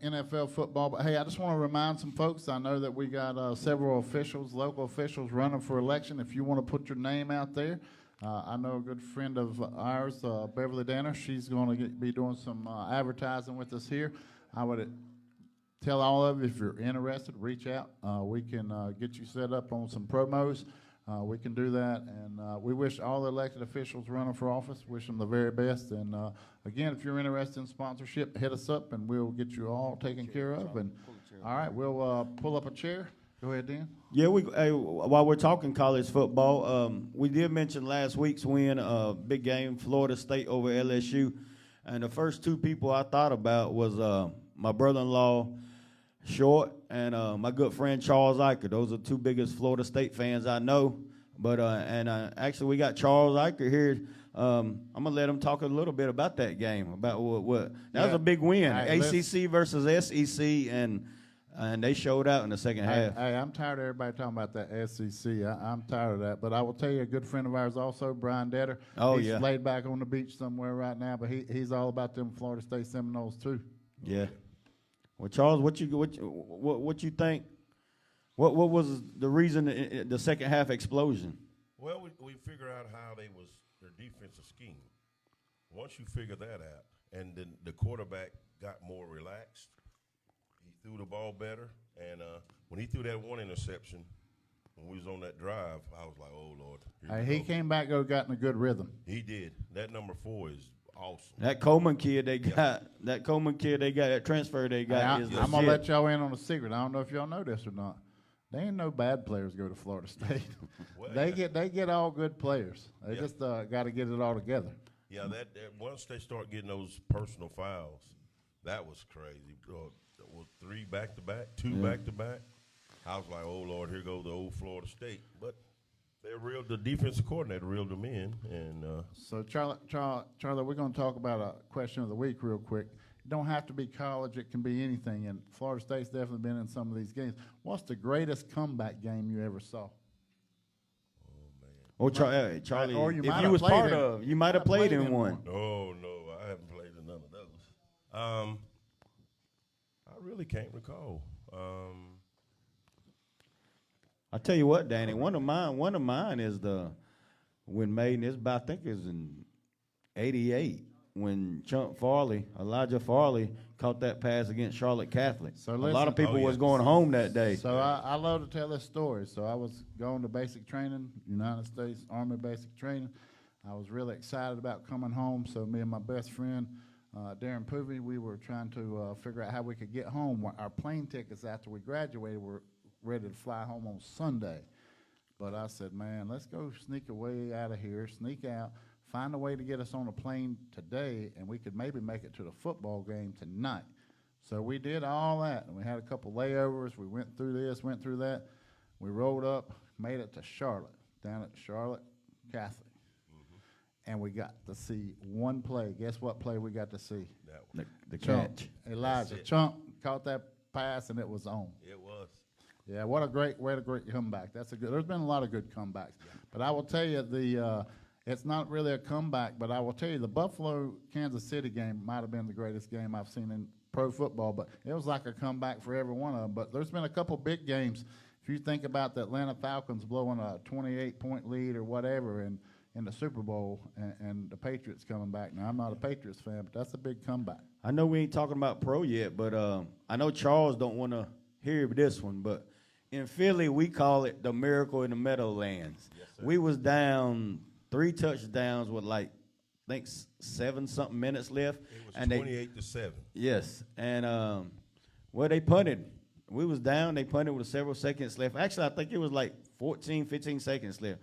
Speaker 3: NFL football. But, hey, I just want to remind some folks, I know that we got several officials, local officials running for election. If you want to put your name out there, I know a good friend of ours, Beverly Danner. She's going to be doing some advertising with us here. I would tell all of you, if you're interested, reach out. We can get you set up on some promos. We can do that. And we wish all the elected officials running for office, wish them the very best. And, again, if you're interested in sponsorship, hit us up, and we'll get you all taken care of. And all right, we'll pull up a chair. Go ahead, Dan.
Speaker 4: Yeah, while we're talking college football, we did mention last week's win, big game, Florida State over LSU. And the first two people I thought about was my brother-in-law, Short, and my good friend Charles Eichert. Those are two biggest Florida State fans I know. But actually, we got Charles Eichert here. I'm gonna let him talk a little bit about that game. About what that was a big win.
Speaker 3: Right,
Speaker 4: ACC versus SEC, and and they showed out in the second half.
Speaker 3: Hey, I'm tired of everybody talking about that SEC. I'm tired of that. But I will tell you, a good friend of ours also, Brian Detter.
Speaker 4: Oh,
Speaker 3: he's
Speaker 4: yeah.
Speaker 3: laid back on the beach somewhere right now, but he's all about them Florida State Seminoles too.
Speaker 4: Yeah. Well, Charles, what you think? What was the reason the second half explosion?
Speaker 8: Well, we figured out how their defensive scheme. Once you figure that out, and then the quarterback got more relaxed, he threw the ball better, and when he threw that one interception, when we was on that drive, I was like, oh, Lord.
Speaker 3: He came back, got in a good rhythm.
Speaker 8: He did. That number 4 is awesome.
Speaker 4: That Coleman kid they got, that transfer they got is
Speaker 3: I'm going to let y'all in on a secret. I don't know if y'all know this or not. There ain't no bad players go to Florida State.
Speaker 8: Well,
Speaker 3: they get all good players. They just got to get it all together.
Speaker 8: Yeah, that once they start getting those personal fouls, that was crazy. Was 3 back-to-back, 2 back-to-back. I was like, oh, Lord, here goes the old Florida State. But the defensive coordinator reeled them in. And
Speaker 3: So, Charlie, we're going to talk about a question of the week real quick. It don't have to be college. It can be anything. And Florida State's definitely been in some of these games. What's the greatest comeback game you ever saw?
Speaker 4: Oh, Charlie,
Speaker 3: Or you
Speaker 4: if
Speaker 3: might
Speaker 4: you
Speaker 3: have
Speaker 4: was
Speaker 3: played
Speaker 4: part
Speaker 3: in-
Speaker 4: of, you might have played in one.
Speaker 8: no, I haven't played in none of those. I really can't recall.
Speaker 4: I tell you what, Danny, one of mine is when I think it was in '88 when Elijah Farley caught that pass against Charlotte Catholic.
Speaker 3: So
Speaker 4: a lot of
Speaker 3: listen-
Speaker 4: people was going home that day.
Speaker 3: So I love to tell this story. So I was going to basic training, United States Army basic training. I was really excited about coming home. So me and my best friend, Darren Poovey, we were trying to figure out how we could get home. Our plane tickets after we graduated were ready to fly home on Sunday. But I said, man, let's go sneak away out of here, sneak out, find a way to get us on a plane today, and we could maybe make it to the football game tonight. So we did all that, and we had a couple layovers. We went through this, went through that. We rolled up, made it to Charlotte, down at Charlotte Catholic. And we got to see one play. Guess what play we got to see?
Speaker 4: The
Speaker 3: Chunk.
Speaker 4: catch.
Speaker 3: Elijah Chunk caught that pass, and it was on.
Speaker 8: It was.
Speaker 3: Yeah, what a great comeback. That's a good. There's been a lot of good comebacks, but I will tell you it's not really a comeback. But I will tell you the Buffalo Kansas City game might have been the greatest game I've seen in pro football. But it was like a comeback for every one of them. But there's been a couple big games. If you think about the Atlanta Falcons blowing a 28-point lead or whatever, in the Super Bowl, and the Patriots coming back. Now I'm not a Patriots fan, but that's a big comeback.
Speaker 4: I know we ain't talking about pro yet, but I know Charles don't want to hear this one, but in Philly, we call it the miracle in the Meadowlands.
Speaker 8: Yes, sir.
Speaker 4: We was down 3 touchdowns with I think 7-something minutes left.
Speaker 8: It was
Speaker 4: and
Speaker 8: 28-7.
Speaker 4: Yes, and they punted. We was down. They punted with several seconds left. Actually, I think it was 15 seconds left.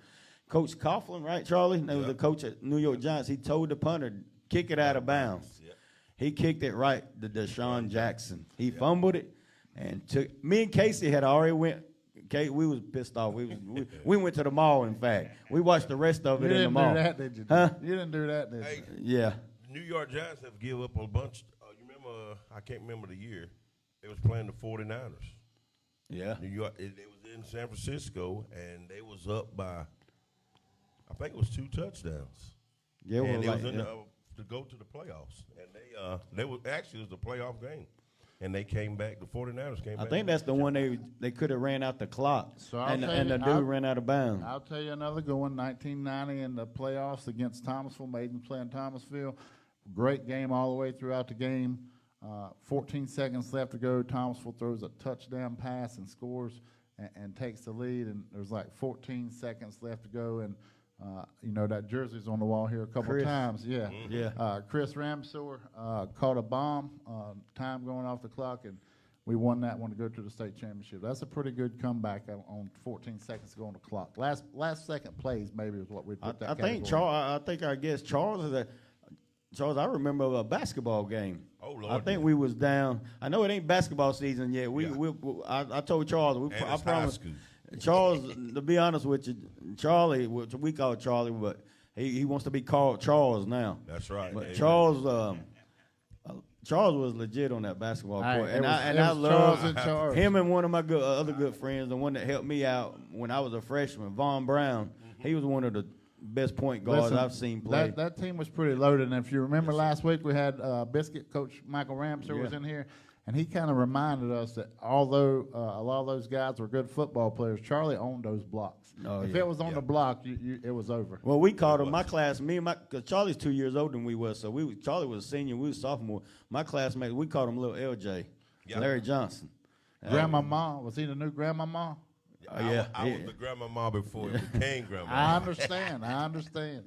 Speaker 4: Coach Coughlin, right, Charlie? That was the coach at New York Giants. He told the punter, kick it out of bounds.
Speaker 8: Yep.
Speaker 4: He kicked it right to Deshaun Jackson. He fumbled it, and me and Casey had already went. We was pissed off. We went to the mall. In fact, we watched the rest of it in the mall.
Speaker 3: You didn't do that, did you?
Speaker 4: Huh?
Speaker 3: You didn't do that, did you?
Speaker 8: Hey,
Speaker 4: Yeah.
Speaker 8: New York Giants have give up on a bunch. You remember? I can't remember the year. They was playing the 49ers.
Speaker 4: Yeah.
Speaker 8: New York. It was in San Francisco, and they was up by, I think it was 2 touchdowns.
Speaker 4: Yeah,
Speaker 8: and it was in to go to the playoffs, and they was actually it was a playoff game, and they came back. The 49ers came back.
Speaker 4: I think that's the one they could have ran out the clock,
Speaker 3: So
Speaker 4: and the dude ran out of bounds.
Speaker 3: I'll tell you another good one. 1990 in the playoffs against Thomasville. Maiden playing Thomasville. Great game all the way throughout the game. 14 seconds left to go. Thomasville throws a touchdown pass and scores and takes the lead. And there's 14 seconds left to go. And that jersey's on the wall here a couple times. Yeah.
Speaker 8: Mm-hmm.
Speaker 4: Yeah.
Speaker 3: Chris Ramseur caught a bomb. Time going off the clock, and we won that one to go to the state championship. That's a pretty good comeback on 14 seconds to go on the clock. Last second plays maybe is what we put that.
Speaker 4: I think Charles. I think our guest Charles is Charles. I remember a basketball game.
Speaker 8: Oh Lord!
Speaker 4: I think we was down. I know it ain't basketball season yet. I told Charles. I promise. Charles, to be honest with you, Charlie, which we call Charlie, but he wants to be called Charles now.
Speaker 8: That's right.
Speaker 4: But
Speaker 8: Amen.
Speaker 4: Charles, Charles was legit on that basketball
Speaker 3: Hey,
Speaker 4: court,
Speaker 3: it
Speaker 4: and
Speaker 3: was-
Speaker 4: I
Speaker 3: it was
Speaker 4: love
Speaker 3: Charles in charge.
Speaker 4: him and one of my other good friends, the one that helped me out when I was a freshman, Von Brown. He was one of the best point guards
Speaker 3: Listen,
Speaker 4: I've seen play.
Speaker 3: That team was pretty loaded, and if you remember last week, we had Biscuit coach Michael Ramser was
Speaker 4: Yeah.
Speaker 3: in here, and he kind of reminded us that although a lot of those guys were good football players, Charlie owned those blocks.
Speaker 4: Oh,
Speaker 3: if
Speaker 4: yeah.
Speaker 3: it was on the block, it was over.
Speaker 4: Well, we called him, my class, because Charlie's 2 years older than we was, so Charlie was a senior, we was sophomore. My classmates, we called him Little LJ,
Speaker 8: Yeah.
Speaker 4: Larry Johnson.
Speaker 3: Grandmama, was he the new grandmama?
Speaker 4: Yeah,
Speaker 8: I was the grandmama before it became grandma.
Speaker 3: I understand.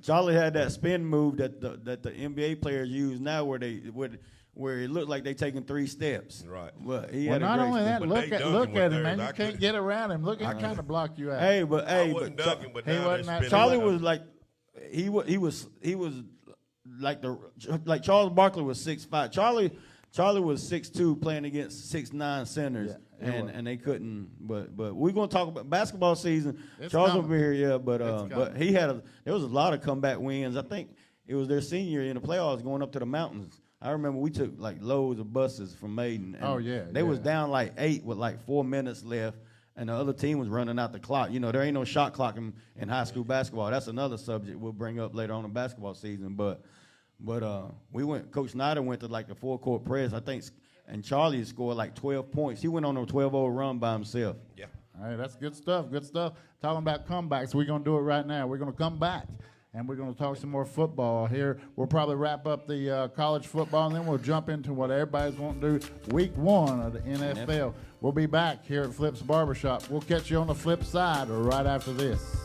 Speaker 4: Charlie had that spin move that the NBA players use now, where it looked like they taking 3 steps.
Speaker 8: Right.
Speaker 4: Well, he
Speaker 3: Well,
Speaker 4: had a
Speaker 3: not
Speaker 4: great
Speaker 3: only
Speaker 4: spin.
Speaker 3: that,
Speaker 8: But
Speaker 3: look
Speaker 8: they
Speaker 3: at
Speaker 8: dunking with
Speaker 3: him,
Speaker 8: theirs.
Speaker 3: man. You
Speaker 8: I
Speaker 3: can't
Speaker 8: couldn't-
Speaker 3: get around him. Look, he kind of blocked you out.
Speaker 4: Hey, but
Speaker 8: I wasn't dunking, but
Speaker 3: he
Speaker 8: now
Speaker 3: wasn't
Speaker 8: they're
Speaker 3: that-
Speaker 8: spinning
Speaker 4: Charlie
Speaker 8: like
Speaker 4: was like he was like Charles Barkley was 6'5". Charlie was 6'2", playing against 6'9" centers,
Speaker 3: Yeah, he was.
Speaker 4: and they couldn't. But we're gonna talk about basketball season.
Speaker 3: It's
Speaker 4: Charles
Speaker 3: coming.
Speaker 4: over here, yeah.
Speaker 3: It's
Speaker 4: But
Speaker 3: coming.
Speaker 4: he there was a lot of comeback wins. I think it was their senior year in the playoffs, going up to the mountains. I remember we took like loads of buses from Maiden. And
Speaker 3: Oh, yeah,
Speaker 4: they was
Speaker 3: yeah.
Speaker 4: down like 8 with like 4 minutes left. And the other team was running out the clock. You know, there ain't no shot clock in high school basketball. That's another subject we'll bring up later on in basketball season. But we went. Coach Snyder went to like the 4-court press, I think, and Charlie scored like 12 points. He went on a 12-0 run by himself.
Speaker 8: Yeah.
Speaker 3: All right, that's good stuff. Good stuff. Talking about comebacks, we're going to do it right now. We're going to come back, and we're going to talk some more football here. We'll probably wrap up the college football, and then we'll jump into what everybody's wanting to do, week 1 of the NFL. We'll be back here at Flip's Barbershop. We'll catch you on the flip side right after this.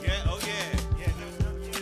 Speaker 2: Yeah, oh yeah. Yeah, no, yeah.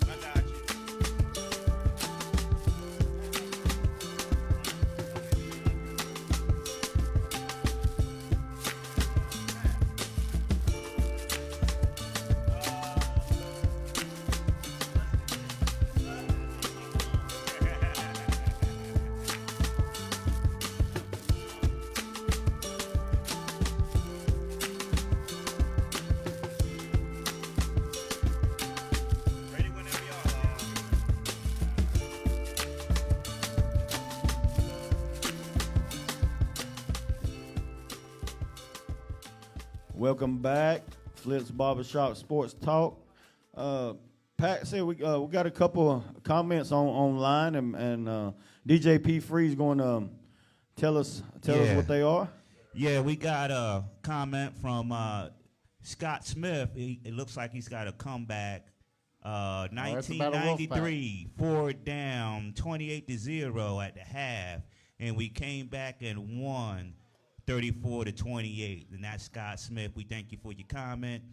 Speaker 2: I got you. Ready whenever y'all are.
Speaker 4: Welcome back, Flip's Barbershop Sports Talk. Pat said we got a couple of comments online, and DJ P. Free's going to tell us
Speaker 2: Yeah.
Speaker 4: what they are.
Speaker 2: Yeah, we got a comment from Scott Smith. It looks like he's got a comeback.
Speaker 3: that's about a
Speaker 2: 1993, 4 down, 28-0 at the half, and we came back and won 34-28. And that's Scott Smith. We thank you for your comment.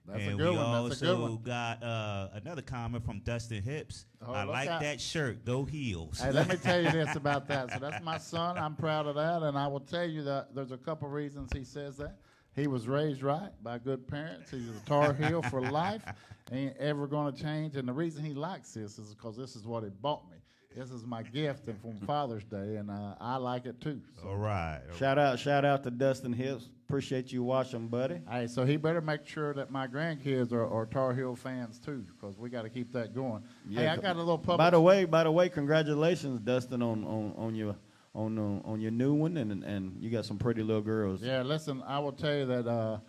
Speaker 3: That's a
Speaker 2: and
Speaker 3: good
Speaker 2: we
Speaker 3: one. That's a good
Speaker 2: also
Speaker 3: one.
Speaker 2: got another comment from Dustin Hips.
Speaker 3: Oh,
Speaker 2: I
Speaker 3: look
Speaker 2: like
Speaker 3: out.
Speaker 2: that shirt. Go Heels.
Speaker 3: Hey, let me tell you this about that. So that's my son. I'm proud of that, and I will tell you that there's a couple reasons he says that. He was raised right by good parents. He's a Tar Heel for life. Ain't ever going to change. And the reason he likes this is because this is what he bought me. This is my gift and from Father's Day, and I like it too. So.
Speaker 2: All right.
Speaker 4: Shout out to Dustin Hips. Appreciate you watching, buddy.
Speaker 3: Hey, so he better make sure that my grandkids are Tar Heel fans too, because we got to keep that going.
Speaker 4: Yeah,
Speaker 3: Hey, I got a little public.
Speaker 4: By the way, congratulations, Dustin, on your new one, and you got some pretty little girls.
Speaker 3: Yeah, listen, I will tell you that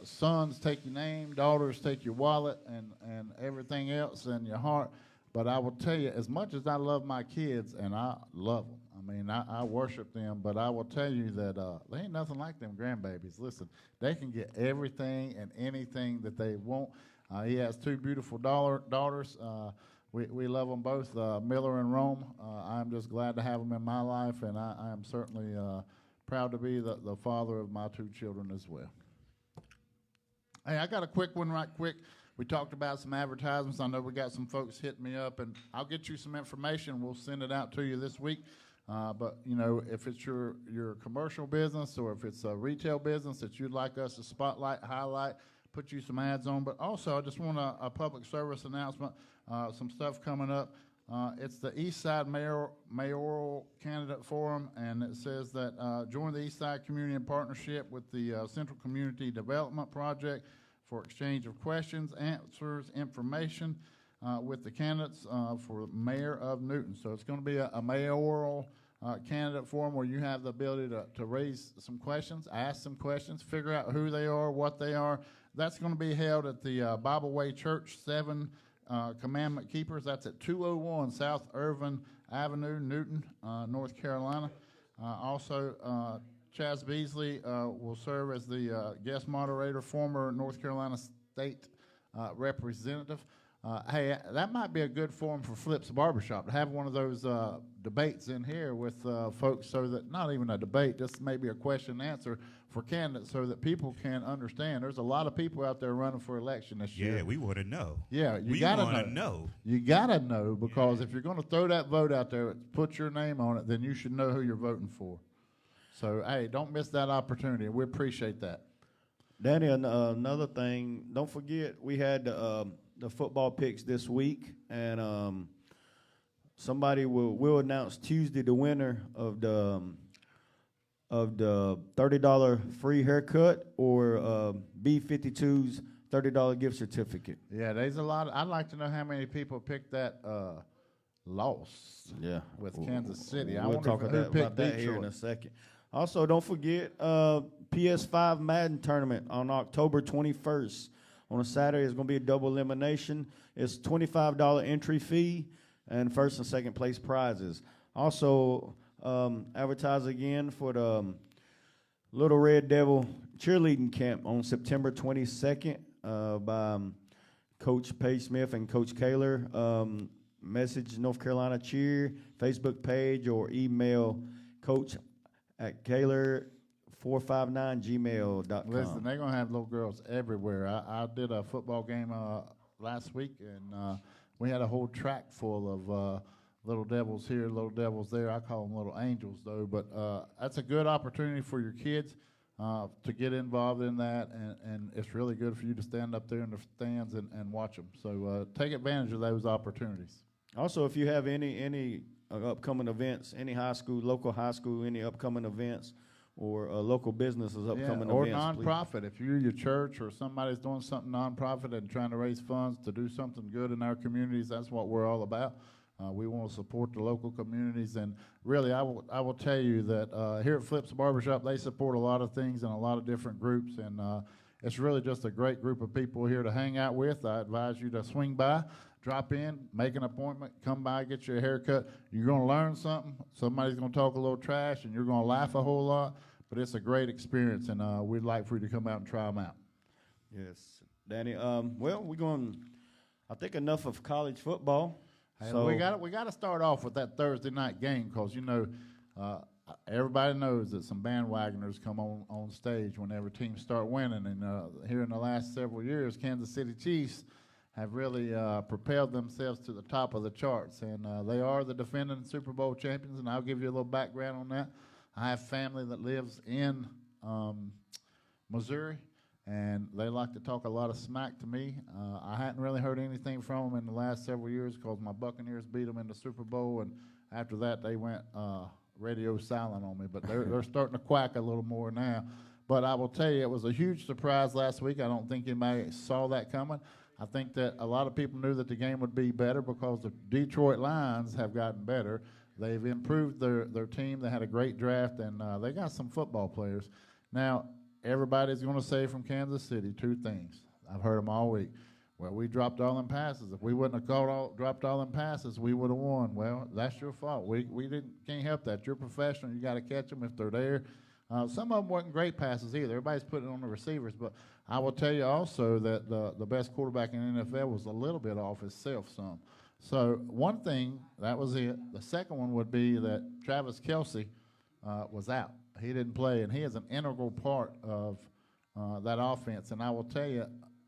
Speaker 3: sons take your name, daughters take your wallet, and everything else, and your heart. But I will tell you, as much as I love my kids, and I love them, I mean, I worship them, but I will tell you that they ain't nothing like them grandbabies. Listen, they can get everything and anything that they want. He has two beautiful daughters. We love them both, Miller and Rome. I'm just glad to have them in my life, and I am certainly proud to be the father of my two children as well. Hey, I got a quick one right quick. We talked about some advertisements. I know we got some folks hitting me up, and I'll get you some information. We'll send it out to you this week. But, you know, if it's your commercial business or if it's a retail business that you'd like us to spotlight, highlight, put you some ads on. But also, I just want a public service announcement, some stuff coming up. It's the East Side Mayoral Candidate Forum, and it says that join the East Side Community in partnership with the Central Community Development Project for exchange of questions, answers, information with the candidates for mayor of Newton. So it's going to be a mayoral candidate forum where you have the ability to raise some questions, ask some questions, figure out who they are, what they are. That's going to be held at the Bible Way Church 7 Commandment Keepers. That's at 201 South Irvin Avenue, Newton, North Carolina. Also, Chaz Beasley will serve as the guest moderator, former North Carolina State representative. Hey, that might be a good forum for Flip's Barbershop, to have one of those debates in here with folks, so that, not even a debate, just maybe a question and answer for candidates so that people can understand. There's a lot of people out there running for election this year.
Speaker 2: Yeah, we want to know.
Speaker 3: Yeah,
Speaker 2: we want to know.
Speaker 3: You got to know, because if you're going to throw that vote out there, put your name on it, then you should know who you're voting for. So, hey, don't miss that opportunity. We appreciate that.
Speaker 4: Danny, another thing, don't forget we had the football picks this week, and somebody will announce Tuesday the winner of the $30 free haircut or B52's $30 gift certificate.
Speaker 3: Yeah, there's a lot. I'd like to know how many people picked that loss.
Speaker 4: Yeah,
Speaker 3: with Kansas City. I
Speaker 4: We'll
Speaker 3: wonder
Speaker 4: talk
Speaker 3: who
Speaker 4: about
Speaker 3: picked
Speaker 4: that here in
Speaker 3: Detroit.
Speaker 4: a second. Also, don't forget PS5 Madden tournament on October 21st. On a Saturday, it's going to be a double elimination. It's $25 entry fee and first and second place prizes. Also, advertise again for the Little Red Devil cheerleading camp on September 22nd by Coach Paige Smith and Coach Kaler. Message North Carolina Cheer Facebook page or email coach at Kaler459gmail.com.
Speaker 3: Listen, they're going to have little girls everywhere. I did a football game last week, and we had a whole track full of little devils here, little devils there. I call them little angels, though. But that's a good opportunity for your kids to get involved in that, and it's really good for you to stand up there in the stands and watch them. So take advantage of those opportunities.
Speaker 4: Also, if you have any upcoming events, any local high school, any upcoming events, or local businesses upcoming
Speaker 3: or
Speaker 4: events,
Speaker 3: nonprofit. If you're your church or somebody's doing something nonprofit and trying to raise funds to do something good in our communities, that's what we're all about. We want to support the local communities, and really, I will tell you that here at Flip's Barbershop, they support a lot of things and a lot of different groups, and it's really just a great group of people here to hang out with. I advise you to swing by, drop in, make an appointment, come by, get your haircut. You're going to learn something. Somebody's going to talk a little trash, and you're going to laugh a whole lot, but it's a great experience, and we'd like for you to come out and try them out.
Speaker 4: Yes, Danny. Well, we're going. I think enough of college football.
Speaker 3: Hey,
Speaker 4: So
Speaker 3: we got to start off with that Thursday night game, because Everybody knows that some bandwagoners come on stage whenever teams start winning. And here in the last several years, Kansas City Chiefs have really propelled themselves to the top of the charts. And they are the defending Super Bowl champions, and I'll give you a little background on that. I have family that lives in Missouri, and they like to talk a lot of smack to me. I hadn't really heard anything from them in the last several years because my Buccaneers beat them in the Super Bowl, and after that they went radio silent on me. But they're starting to quack a little more now. But I will tell you, it was a huge surprise last week. I don't think anybody saw that coming. I think that a lot of people knew that the game would be better because the Detroit Lions have gotten better. They've improved their team. They had a great draft, and they got some football players. Now, everybody's going to say from Kansas City two things. I've heard them all week. Well, we dropped all them passes. If we wouldn't have dropped all them passes, we would have won. Well, that's your fault. We can't help that. You're professional. You got to catch them if they're there. Some of them weren't great passes either. Everybody's putting it on the receivers. But I will tell you also that the best quarterback in the NFL was a little bit off himself some. So one thing, that was it. The second one would be that Travis Kelce was out. He didn't play, and he is an integral part of that offense. And I will tell you,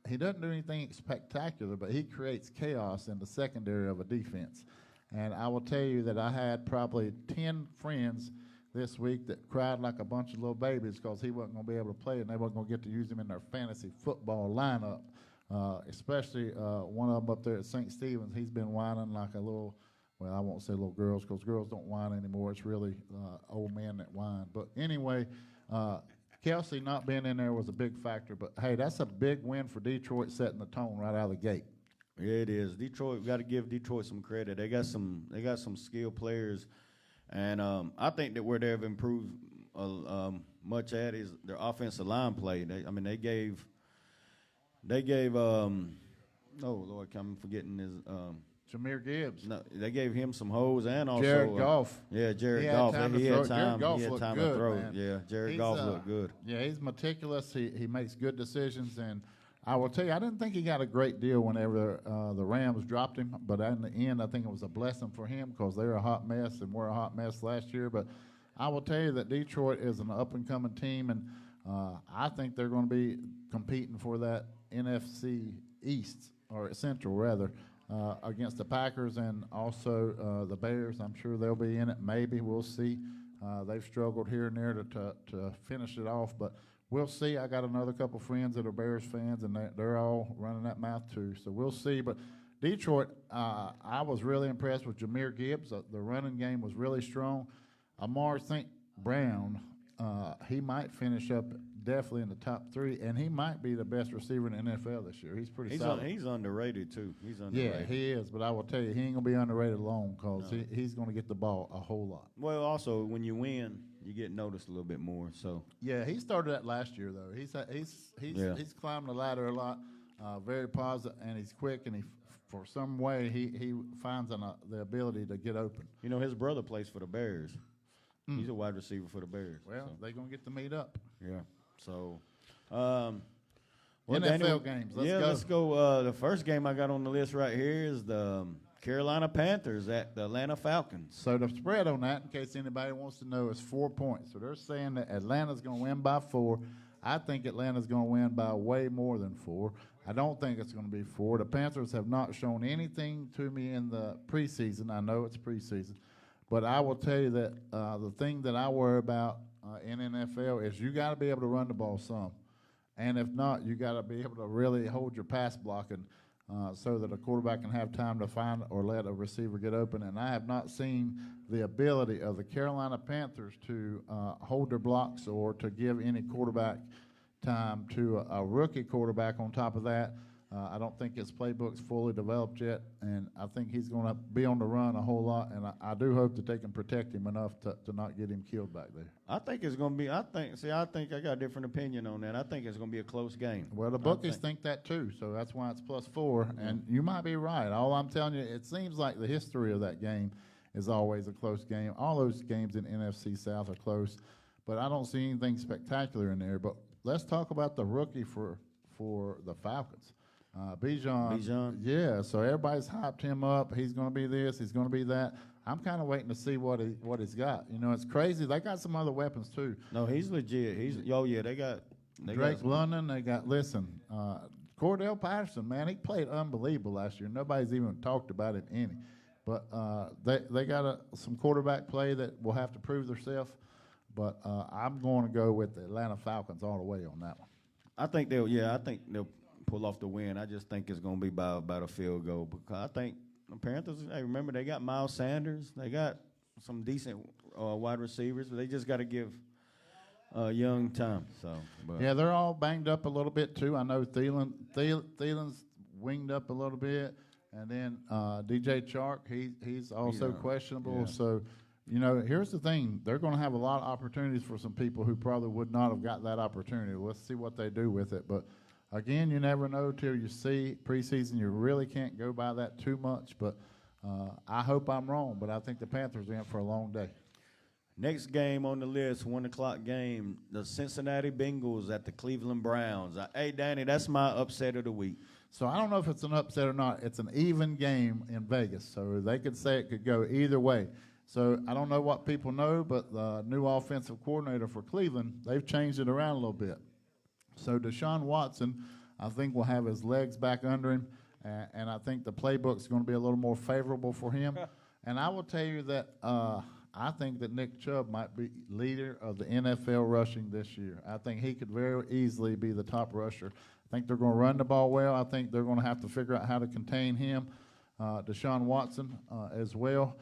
Speaker 3: he doesn't do anything spectacular, but he creates chaos in the secondary of a defense. And I will tell you that I had probably 10 friends this week that cried like a bunch of little babies because he wasn't going to be able to play, and they weren't going to get to use him in their fantasy football lineup. Especially one of them up there at St. Stephen's. He's been whining like a little, well, I won't say little girls because girls don't whine anymore. It's really old men that whine. But anyway, Kelce not being in there was a big factor. But, hey, that's a big win for Detroit, setting the tone right out of the gate.
Speaker 4: Yeah, it is. Detroit, we got to give Detroit some credit. They got some skilled players, and I think that where they've improved much at is their offensive line play. They gave oh Lord, I'm forgetting his
Speaker 3: Jahmyr Gibbs.
Speaker 4: No, they gave him some hoes and also
Speaker 3: Jared Goff.
Speaker 4: Yeah, Jared Goff. He had time to throw. Man. Yeah, Jared Goff looked good.
Speaker 3: Yeah, he's meticulous. He makes good decisions, and I will tell you, I didn't think he got a great deal whenever the Rams dropped him, but in the end, I think it was a blessing for him because they're a hot mess, and we're a hot mess last year. But I will tell you that Detroit is an up-and-coming team, and I think they're going to be competing for that NFC East, or Central rather, against the Packers and also the Bears. I'm sure they'll be in it. Maybe we'll see. They've struggled here and there to finish it off, but we'll see. I got another couple friends that are Bears fans, and they're all running that mouth too. So we'll see. But Detroit, I was really impressed with Jahmyr Gibbs. The running game was really strong. Amar St. Brown, he might finish up definitely in the top 3, and he might be the best receiver in the NFL this year. He's pretty solid.
Speaker 4: He's underrated, too. He's underrated.
Speaker 3: Yeah, he is, but I will tell you, he ain't going to be underrated long because he's going to get the ball a whole lot.
Speaker 4: Well, also, when you win, you get noticed a little bit more. So
Speaker 3: yeah, he started that last year, though. He's climbed the ladder a lot, very positive, and he's quick, and for some way he finds the ability to get open.
Speaker 4: You know, his brother plays for the Bears. He's a wide receiver for the Bears.
Speaker 3: Well, they're going to get to meet up.
Speaker 4: Yeah. So,
Speaker 3: NFL
Speaker 4: Daniel,
Speaker 3: games.
Speaker 4: Let's go. The first game I got on the list right here is the Carolina Panthers at the Atlanta Falcons.
Speaker 3: So the spread on that, in case anybody wants to know, is 4 points. So they're saying that Atlanta's going to win by 4. I think Atlanta's going to win by way more than 4. I don't think it's going to be 4. The Panthers have not shown anything to me in the preseason. I know it's preseason. But I will tell you that the thing that I worry about in NFL is you got to be able to run the ball some. And if not, you got to be able to really hold your pass blocking so that a quarterback can have time to find or let a receiver get open. And I have not seen the ability of the Carolina Panthers to hold their blocks or to give any quarterback time to a rookie quarterback on top of that. I don't think his playbook's fully developed yet, and I think he's going to be on the run a whole lot, and I do hope that they can protect him enough to not get him killed back there.
Speaker 4: I think it's going to be – I think I got a different opinion on that. I think it's going to be a close game.
Speaker 3: Well, the bookies think that too, so that's why it's +4, and you might be right. All I'm telling you, it seems like the history of that game is always a close game. All those games in NFC South are close, but I don't see anything spectacular in there. But let's talk about the rookie for the Falcons. Bijan.
Speaker 4: Bijan.
Speaker 3: Yeah, so everybody's hyped him up. He's going to be this. He's going to be that. I'm kind of waiting to see what he's got. You know, it's crazy. They got some other weapons too.
Speaker 4: No, he's legit. They got
Speaker 3: Drake London. They got Cordell Patterson. Man, he played unbelievable last year. Nobody's even talked about it any. But they got some quarterback play that will have to prove themselves. But I'm going to go with the Atlanta Falcons all the way on that one.
Speaker 4: I think they'll pull off the win. I just think it's going to be by about a field goal because I think the Panthers. Hey, remember they got Miles Sanders. They got some decent wide receivers, but they just got to give Young time. So
Speaker 3: yeah, they're all banged up a little bit too. I know Thielen's winged up a little bit, and then DJ Chark, he's also questionable. Yeah. So, you know, here's the thing: they're going to have a lot of opportunities for some people who probably would not have got that opportunity. Let's see what they do with it. But again, you never know till you see preseason. You really can't go by that too much. But I hope I'm wrong. But I think the Panthers are in for a long day.
Speaker 4: Next game on the list, 1 o'clock game, the Cincinnati Bengals at the Cleveland Browns. Hey, Danny, that's my upset of the week.
Speaker 3: So I don't know if it's an upset or not. It's an even game in Vegas, so they could say it could go either way. So I don't know what people know, but the new offensive coordinator for Cleveland, they've changed it around a little bit. So Deshaun Watson, I think, will have his legs back under him, and I think the playbook's going to be a little more favorable for him. And I will tell you that I think that Nick Chubb might be leader of the NFL rushing this year. I think he could very easily be the top rusher. I think they're going to run the ball well. I think they're going to have to figure out how to contain him. Deshaun Watson as well.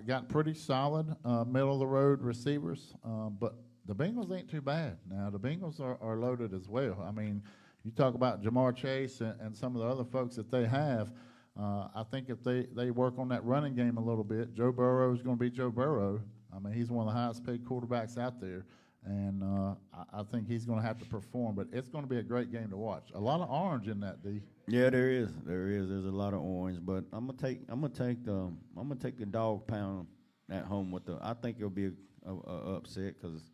Speaker 3: Got pretty solid middle-of-the-road receivers, but the Bengals ain't too bad. Now, the Bengals are loaded as well. I mean, you talk about Jamar Chase and some of the other folks that they have. I think if they work on that running game a little bit, Joe Burrow is going to be Joe Burrow. I mean, he's one of the highest-paid quarterbacks out there, and I think he's going to have to perform. But it's going to be a great game to watch. A lot of orange in that, D.
Speaker 4: Yeah, there is. There's a lot of orange, but I'm gonna take the dog pound at home with I think it'll be a upset because,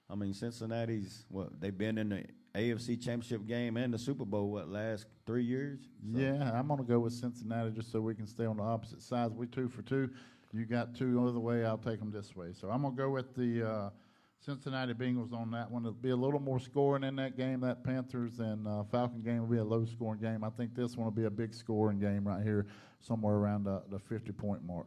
Speaker 4: I mean, Cincinnati's they've been in the AFC Championship game and the Super Bowl last 3 years. So.
Speaker 3: Yeah, I'm gonna go with Cincinnati just so we can stay on the opposite sides. We 2 for 2. You got 2 other way. I'll take them this way. So I'm gonna go with the Cincinnati Bengals on that one. It'll be a little more scoring in that game. That Panthers and Falcon game will be a low-scoring game. I think this one will be a big scoring game right here, somewhere around the 50-point mark.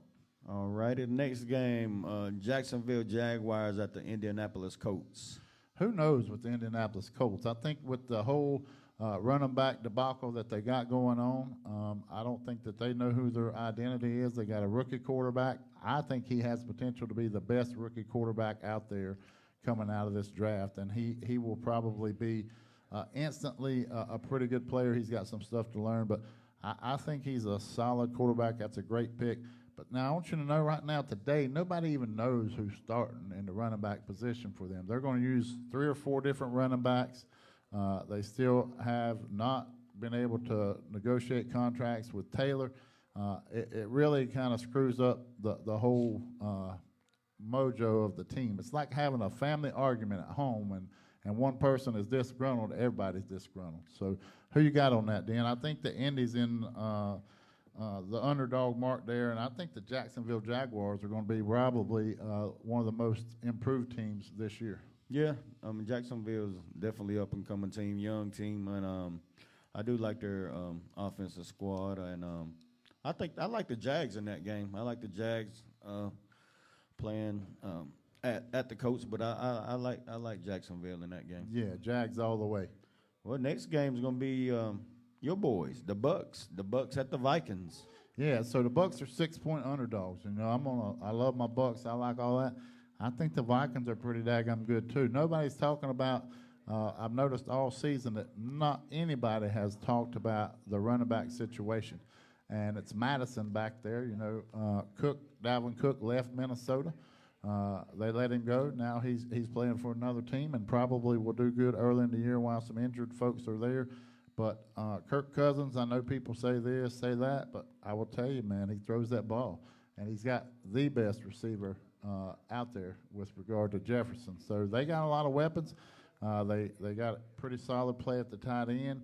Speaker 4: All right, the next game, Jacksonville Jaguars at the Indianapolis Colts.
Speaker 3: Who knows with the Indianapolis Colts? I think with the whole running back debacle that they got going on, I don't think that they know who their identity is. They got a rookie quarterback. I think he has potential to be the best rookie quarterback out there coming out of this draft, and he will probably be instantly a pretty good player. He's got some stuff to learn, but I think he's a solid quarterback. That's a great pick. But now I want you to know right now today, nobody even knows who's starting in the running back position for them. They're going to use 3 or 4 different running backs. They still have not been able to negotiate contracts with Taylor. It really kind of screws up the whole mojo of the team. It's like having a family argument at home, and one person is disgruntled, everybody's disgruntled. So who you got on that, Dan? I think the Indy's in the underdog mark there, and I think the Jacksonville Jaguars are going to be probably one of the most improved teams this year.
Speaker 4: Yeah, Jacksonville's definitely up-and-coming team, young team, and I do like their offensive squad, and I like the Jags in that game. I like the Jags playing at the Colts, but I like Jacksonville in that game.
Speaker 3: Yeah, Jags all the way.
Speaker 4: Well, next game is going to be your boys, the Bucks. The Bucks at the Vikings.
Speaker 3: Yeah, so the Bucks are 6-point underdogs. You know, I love my Bucks. I like all that. I think the Vikings are pretty daggum good too. Nobody's talking about. I've noticed all season that not anybody has talked about the running back situation, and it's Madison back there. You know, Dalvin Cook left Minnesota. They let him go. Now he's playing for another team and probably will do good early in the year while some injured folks are there. But Kirk Cousins, I know people say this, say that, but I will tell you, man, he throws that ball, and he's got the best receiver out there with regard to Jefferson. So they got a lot of weapons. They got a pretty solid play at the tight end.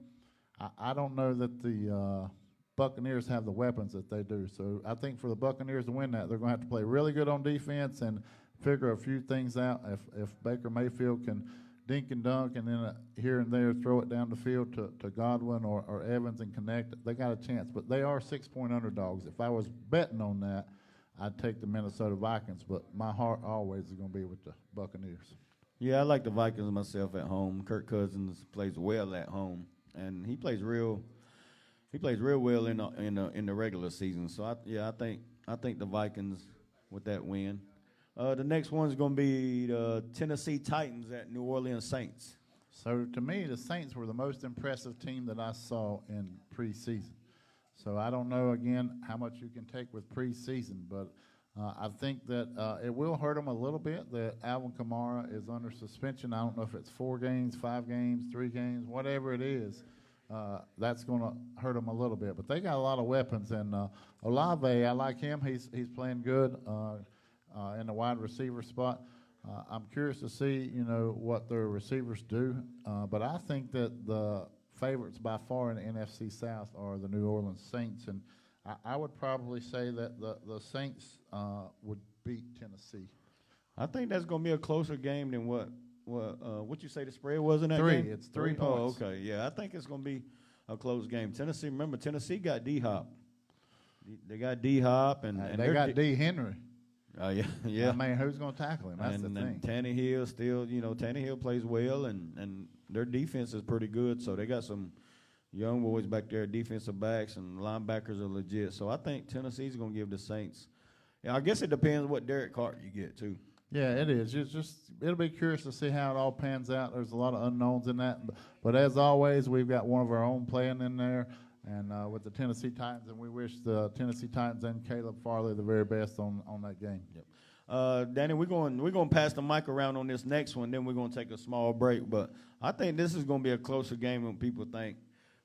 Speaker 3: I don't know that the Buccaneers have the weapons that they do. So I think for the Buccaneers to win that, they're going to have to play really good on defense and figure a few things out. If Baker Mayfield can dink and dunk and then here and there throw it down the field to Godwin or Evans and connect, they got a chance. But they are 6-point underdogs. If I was betting on that, I'd take the Minnesota Vikings. But my heart always is going to be with the Buccaneers.
Speaker 4: Yeah, I like the Vikings myself at home. Kirk Cousins plays well at home, and he plays real well in the regular season. So I think the Vikings with that win. The next one's going to be the Tennessee Titans at New Orleans Saints.
Speaker 3: So to me, the Saints were the most impressive team that I saw in preseason. So I don't know, again, how much you can take with preseason, but I think that it will hurt them a little bit that Alvin Kamara is under suspension. I don't know if it's 4 games, 5 games, 3 games, whatever it is. That's going to hurt them a little bit. But they got a lot of weapons. And Olave, I like him. He's playing good in the wide receiver spot. I'm curious to see, what their receivers do. But I think that the favorites by far in the NFC South are the New Orleans Saints. And I would probably say that the Saints would beat Tennessee.
Speaker 4: I think that's going to be a closer game than what you say the spread was in that
Speaker 3: 3.
Speaker 4: game?
Speaker 3: It's 3 points.
Speaker 4: Oh, okay. Yeah, I think it's going to be a close game. Tennessee got D-Hop. They got D-Hop. And
Speaker 3: they got D. Henry.
Speaker 4: Oh, yeah.
Speaker 3: I mean, who's going to tackle him? That's the thing.
Speaker 4: And Tannehill still, Tannehill plays well, and their defense is pretty good. So they got some young boys back there, defensive backs, and linebackers are legit. So I think Tennessee's going to give the Saints. Yeah, I guess it depends what Derek Carr you get, too.
Speaker 3: Yeah, it is. It'll be curious to see how it all pans out. There's a lot of unknowns in that. But as always, we've got one of our own playing in there. And with the Tennessee Titans, and we wish the Tennessee Titans and Caleb Farley the very best on that game.
Speaker 4: Yep. Danny, we're going to pass the mic around on this next one. Then we're going to take a small break. But I think this is going to be a closer game than people think.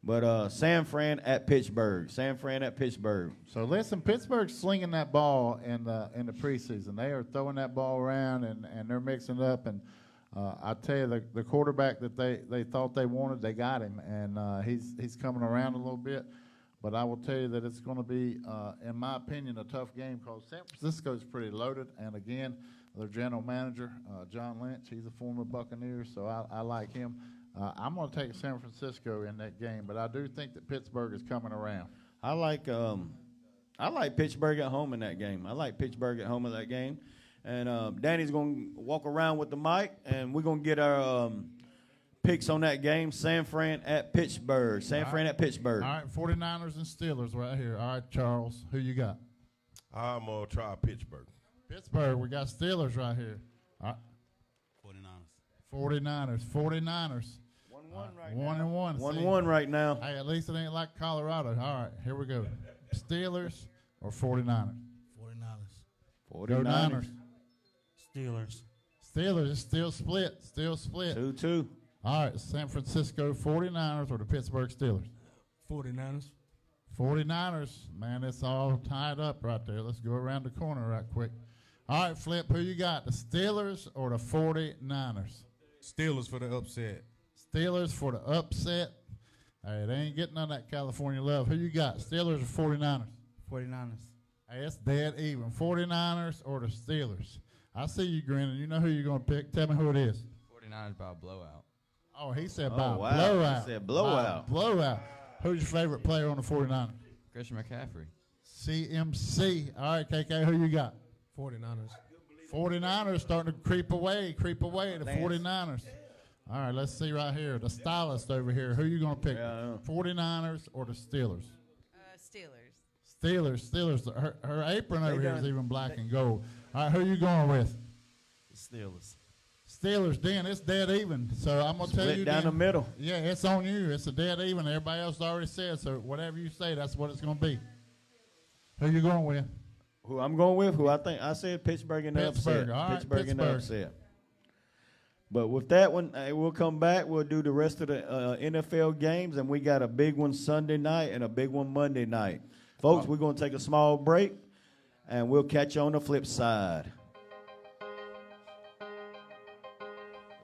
Speaker 4: But San Fran at Pittsburgh.
Speaker 3: So listen, Pittsburgh's slinging that ball in the preseason. They are throwing that ball around and they're mixing it up. And I tell you, the quarterback that they thought they wanted, they got him, and he's coming around a little bit. But I will tell you that it's going to be, in my opinion, a tough game because San Francisco's pretty loaded. And again, their general manager, John Lynch, he's a former Buccaneer, so I like him. I'm going to take San Francisco in that game, but I do think that Pittsburgh is coming around.
Speaker 4: I like Pittsburgh at home in that game. And Danny's going to walk around with the mic, and we're going to get our picks on that game. San Fran at Pittsburgh. All right,
Speaker 3: 49ers and Steelers right here. All right, Charles, who you got?
Speaker 8: I'm going to try Pittsburgh.
Speaker 3: We got Steelers right here. All right. 49ers.
Speaker 4: 1-1 right now.
Speaker 3: Hey, at least it ain't like Colorado. All right, here we go. Steelers or 49ers?
Speaker 4: 49ers.
Speaker 3: Steelers is still split.
Speaker 4: 2-2.
Speaker 3: All right, San Francisco 49ers or the Pittsburgh Steelers? 49ers. Man, it's all tied up right there. Let's go around the corner right quick. All right, Flip, who you got, the Steelers or the 49ers?
Speaker 6: Steelers for the upset.
Speaker 3: Hey, they ain't getting none of that California love. Who you got, Steelers or 49ers?
Speaker 7: 49ers.
Speaker 3: Hey, it's dead even. 49ers or the Steelers? I see you grinning. You know who you're going to pick. Tell me who it is.
Speaker 7: 49ers by a blowout.
Speaker 3: Oh, he said by a
Speaker 4: wow.
Speaker 3: blowout.
Speaker 4: He said blowout.
Speaker 3: Who's your favorite player on the 49ers?
Speaker 7: Christian McCaffrey.
Speaker 3: CMC. All right, KK, who you got?
Speaker 6: 49ers.
Speaker 3: Starting to creep away, the 49ers. All right, let's see right here. The stylist over here. Who you going to pick? 49ers or the Steelers? Steelers. Her apron over here is even black and gold. All right, who you going with? Steelers, Dan, it's dead even. So I'm going to tell you.
Speaker 4: Split down the middle.
Speaker 3: Yeah, it's on you. It's a dead even. Everybody else already said. So whatever you say, that's what it's going to be. Who you going with?
Speaker 4: Who I'm going with? Who I think I said Pittsburgh in the upset.
Speaker 3: All right,
Speaker 4: Pittsburgh in the upset. But with that one, we'll come back. We'll do the rest of the NFL games, and we got a big one Sunday night and a big one Monday night. Folks, we're going to take a small break, and we'll catch you on the flip side.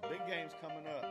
Speaker 4: Big game's coming up.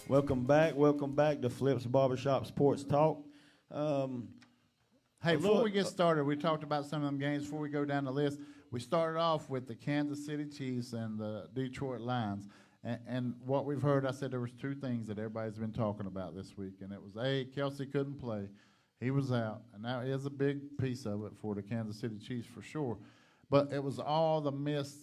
Speaker 4: Welcome back to Flips Barbershop Sports Talk.
Speaker 3: Hey, before we get started, we talked about some of them games. Before we go down the list, we started off with the Kansas City Chiefs and the Detroit Lions. And what we've heard, I said there was two things that everybody's been talking about this week, and it was, Kelsey couldn't play. He was out, and that is a big piece of it for the Kansas City Chiefs for sure. But it was all the missed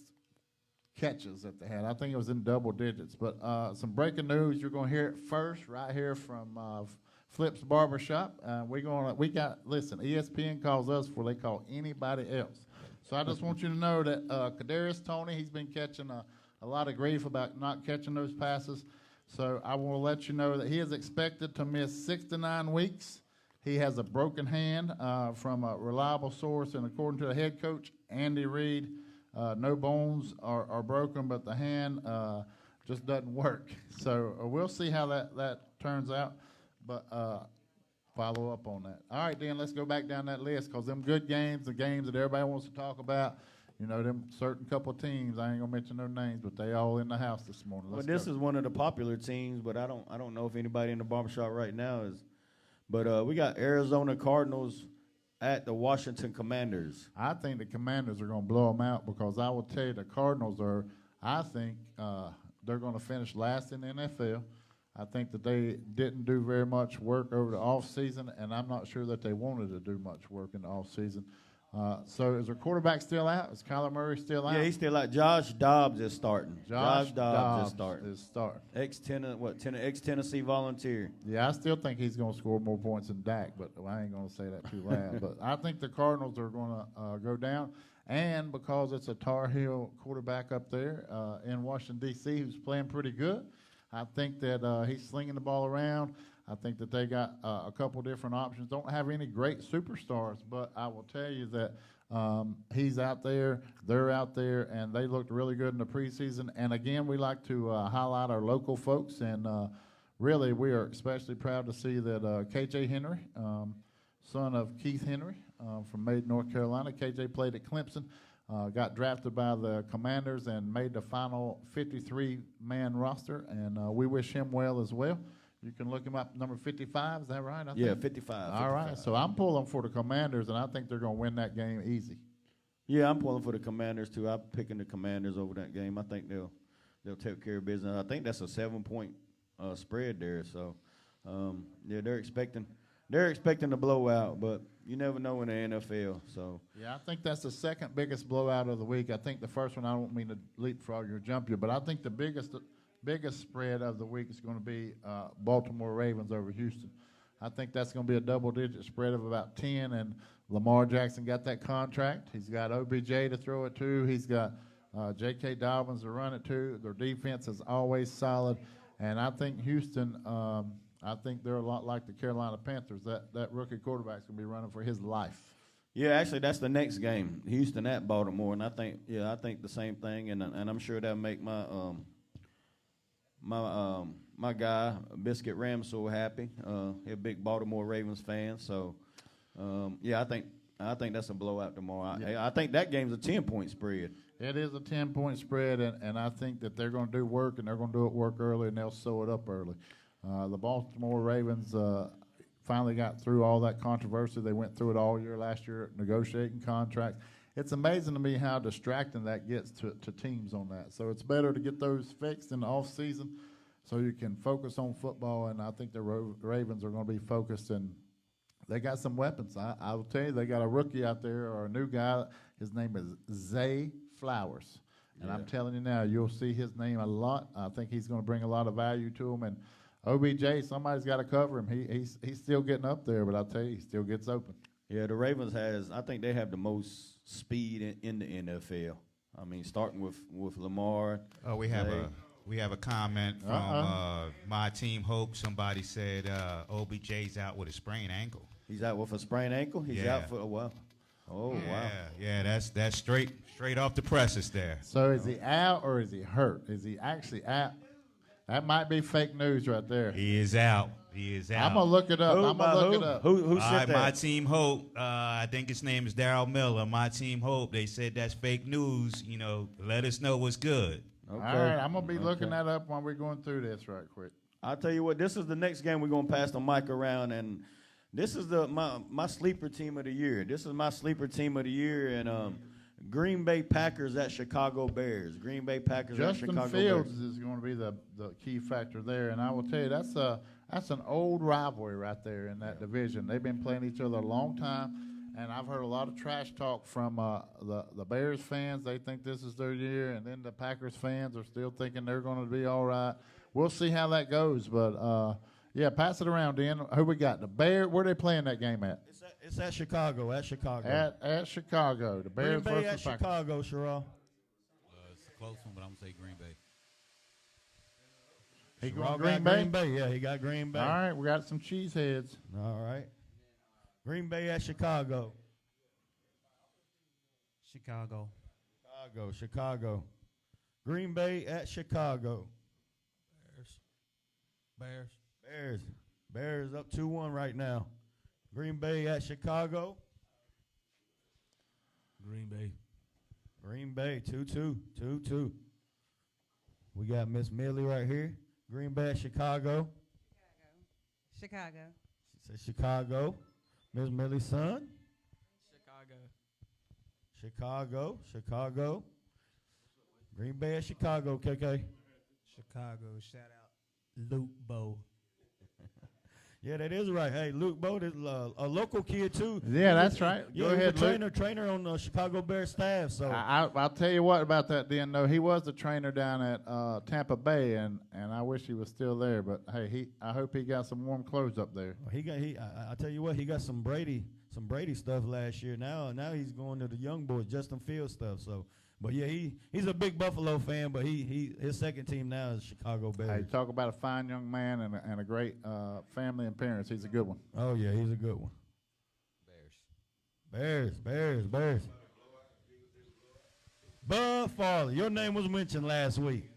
Speaker 3: catches that they had. I think it was in double digits. But some breaking news, you're going to hear it first right here from Flips Barbershop. Listen, ESPN calls us before they call anybody else. So I just want you to know that Kadarius Toney, he's been catching a lot of grief about not catching those passes. So I will let you know that he is expected to miss 6 to 9 weeks. He has a broken hand from a reliable source, and according to the head coach, Andy Reid, no bones are broken, but the hand just doesn't work. So we'll see how that turns out, but follow up on that. All right, then, let's go back down that list, because them good games, the games that everybody wants to talk about, you know, them certain couple teams, I ain't going to mention no names, but they all in the house this morning.
Speaker 4: This is one of the popular teams, but I don't know if anybody in the barbershop right now is. But we got Arizona Cardinals at the Washington Commanders.
Speaker 3: I think the Commanders are going to blow them out, because I will tell you the Cardinals I think they're going to finish last in the NFL. I think that they didn't do very much work over the offseason, and I'm not sure that they wanted to do much work in the offseason. So is their quarterback still out? Is Kyler Murray still out?
Speaker 4: Yeah, he's still out. Josh Dobbs is starting.
Speaker 3: Josh Dobbs
Speaker 4: is starting. Ex-Tennessee Volunteer.
Speaker 3: Yeah, I still think he's going to score more points than Dak, but I ain't going to say that too loud. But I think the Cardinals are going to go down, and because it's a Tar Heel quarterback up there in Washington, D.C., who's playing pretty good, I think that he's slinging the ball around. I think that they got a couple different options. Don't have any great superstars, but I will tell you that he's out there, they're out there, and they looked really good in the preseason. And, again, we like to highlight our local folks, and really we are especially proud to see that K.J. Henry, son of Keith Henry from Maiden, North Carolina. K.J. played at Clemson, got drafted by the Commanders, and made the final 53-man roster, and we wish him well as well. You can look him up, number 55, is that right?
Speaker 4: Yeah, 55.
Speaker 3: All right, so I'm pulling for the Commanders, and I think they're going to win that game easy.
Speaker 4: Yeah, I'm pulling for the Commanders, too. I'm picking the Commanders over that game. I think they'll take care of business. I think that's a 7-point spread there. So, yeah, they're expecting a blowout, but you never know in the NFL. So
Speaker 3: yeah, I think that's the second biggest blowout of the week. I think the first one, I don't mean to leapfrog you or jump you, but I think the biggest spread of the week is going to be Baltimore Ravens over Houston. I think that's going to be a double-digit spread of about 10, and Lamar Jackson got that contract. He's got OBJ to throw it to. He's got J.K. Dobbins to run it to. Their defense is always solid, and I think Houston, I think they're a lot like the Carolina Panthers. That rookie quarterback's going to be running for his life.
Speaker 4: Yeah, actually, that's the next game, Houston at Baltimore, and I think the same thing, and I'm sure that'll make my guy Biscuit Ramsell happy. He's a big Baltimore Ravens fan, so yeah, I think that's a blowout tomorrow. I think that game's a 10-point spread.
Speaker 3: It is a 10-point spread, and I think that they're going to do work, and they're going to do it work early, and they'll sew it up early. The Baltimore Ravens finally got through all that controversy. They went through it all year last year, negotiating contracts. It's amazing to me how distracting that gets to teams on that. So it's better to get those fixed in the offseason so you can focus on football, and I think the Ravens are going to be focused, and they got some weapons. I will tell you, they got a rookie out there, or a new guy. His name is Zay Flowers. And I'm telling you now, you'll see his name a lot. I think he's going to bring a lot of value to him. And OBJ, somebody's got to cover him. He's still getting up there, but I'll tell you, he still gets open.
Speaker 4: Yeah, the Ravens I think they have the most speed in the NFL. I mean, starting with Lamar.
Speaker 2: Oh, we have a comment from My Team Hope. Somebody said OBJ's out with a sprained ankle.
Speaker 4: He's out with a sprained ankle? He's out for a while. Oh, wow.
Speaker 2: Yeah, that's straight off the presses there.
Speaker 3: So is he out or is he hurt? Is he actually out? That might be fake news right there.
Speaker 2: He is out. I'm
Speaker 3: going to look it up.
Speaker 4: Who said that?
Speaker 2: My Team Hope. I think his name is Darryl Miller. My Team Hope. They said that's fake news. Let us know what's good.
Speaker 3: Okay. All right, I'm going to be looking that up while we're going through this right quick.
Speaker 4: I'll tell you what, this is the next game we're going to pass the mic around, and this is my sleeper team of the year. This is my sleeper team of the year, and Green Bay Packers at Chicago Bears. Green Bay Packers at Chicago
Speaker 3: Justin Fields
Speaker 4: Bears.
Speaker 3: is going to be the key factor there, and I will tell you that's an old rivalry right there in that division. They've been playing each other a long time, and I've heard a lot of trash talk from the Bears fans. They think this is their year, and then the Packers fans are still thinking they're going to be all right. We'll see how that goes, but yeah, pass it around, Dan. Who we got? The Bears. Where they playing that game at?
Speaker 4: It's at Chicago. At Chicago.
Speaker 3: At Chicago. The Bears
Speaker 4: Green Bay
Speaker 3: versus
Speaker 4: at
Speaker 3: Packers.
Speaker 4: Chicago, Sherrod.
Speaker 9: It's a close one, but I'm going to say Green Bay.
Speaker 3: He
Speaker 4: Sherrod
Speaker 3: going
Speaker 4: got
Speaker 3: Green Bay?
Speaker 4: Yeah, he got Green Bay.
Speaker 3: All right, we got some cheeseheads.
Speaker 4: All right. Green Bay at Chicago.
Speaker 9: Chicago.
Speaker 4: Chicago. Green Bay at Chicago. Bears up 2-1 right now. Green Bay at Chicago.
Speaker 6: Green Bay.
Speaker 4: Green Bay 2-2. We got Miss Millie right here. Green Bay at Chicago.
Speaker 10: Chicago.
Speaker 4: She said Chicago. Miss Millie's son. Chicago. Green Bay at Chicago, KK.
Speaker 6: Chicago. Shout out Luke Bowe.
Speaker 4: Yeah, that is right. Hey, Luke Bowe is a local kid too.
Speaker 3: Yeah, that's right.
Speaker 4: Yeah,
Speaker 3: Go ahead,
Speaker 4: he's a
Speaker 3: Luke.
Speaker 4: trainer on the Chicago Bears staff. So
Speaker 3: I'll tell you what about that, Dan. Though he was the trainer down at Tampa Bay, and I wish he was still there. But hey, I hope he got some warm clothes up there.
Speaker 4: I tell you what, he got some Brady stuff last year. Now he's going to the young boys, Justin Fields stuff. So, but yeah, he's a big Buffalo fan, but his second team now is Chicago Bears.
Speaker 3: Hey, talk about a fine young man and a great family and parents. He's a good one.
Speaker 4: Oh yeah, he's a good one. Bears. Bud Farley, your name was mentioned last week.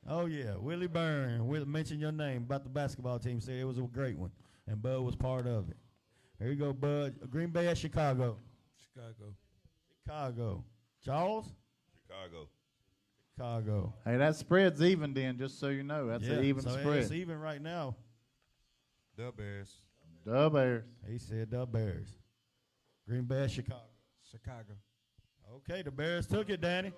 Speaker 4: Oh yeah, Willie Byrne mentioned your name about the basketball team. Said it was a great one, and Bud was part of it. There you go, Bud. Green Bay at Chicago. Chicago. Charles. Chicago.
Speaker 3: Hey, that spread's even, then, just so you know. That's an even spread.
Speaker 4: It's even right now.
Speaker 2: The Bears.
Speaker 3: The Bears.
Speaker 4: He said the Bears. Green Bay at Chicago. Okay, the Bears took it, Danny.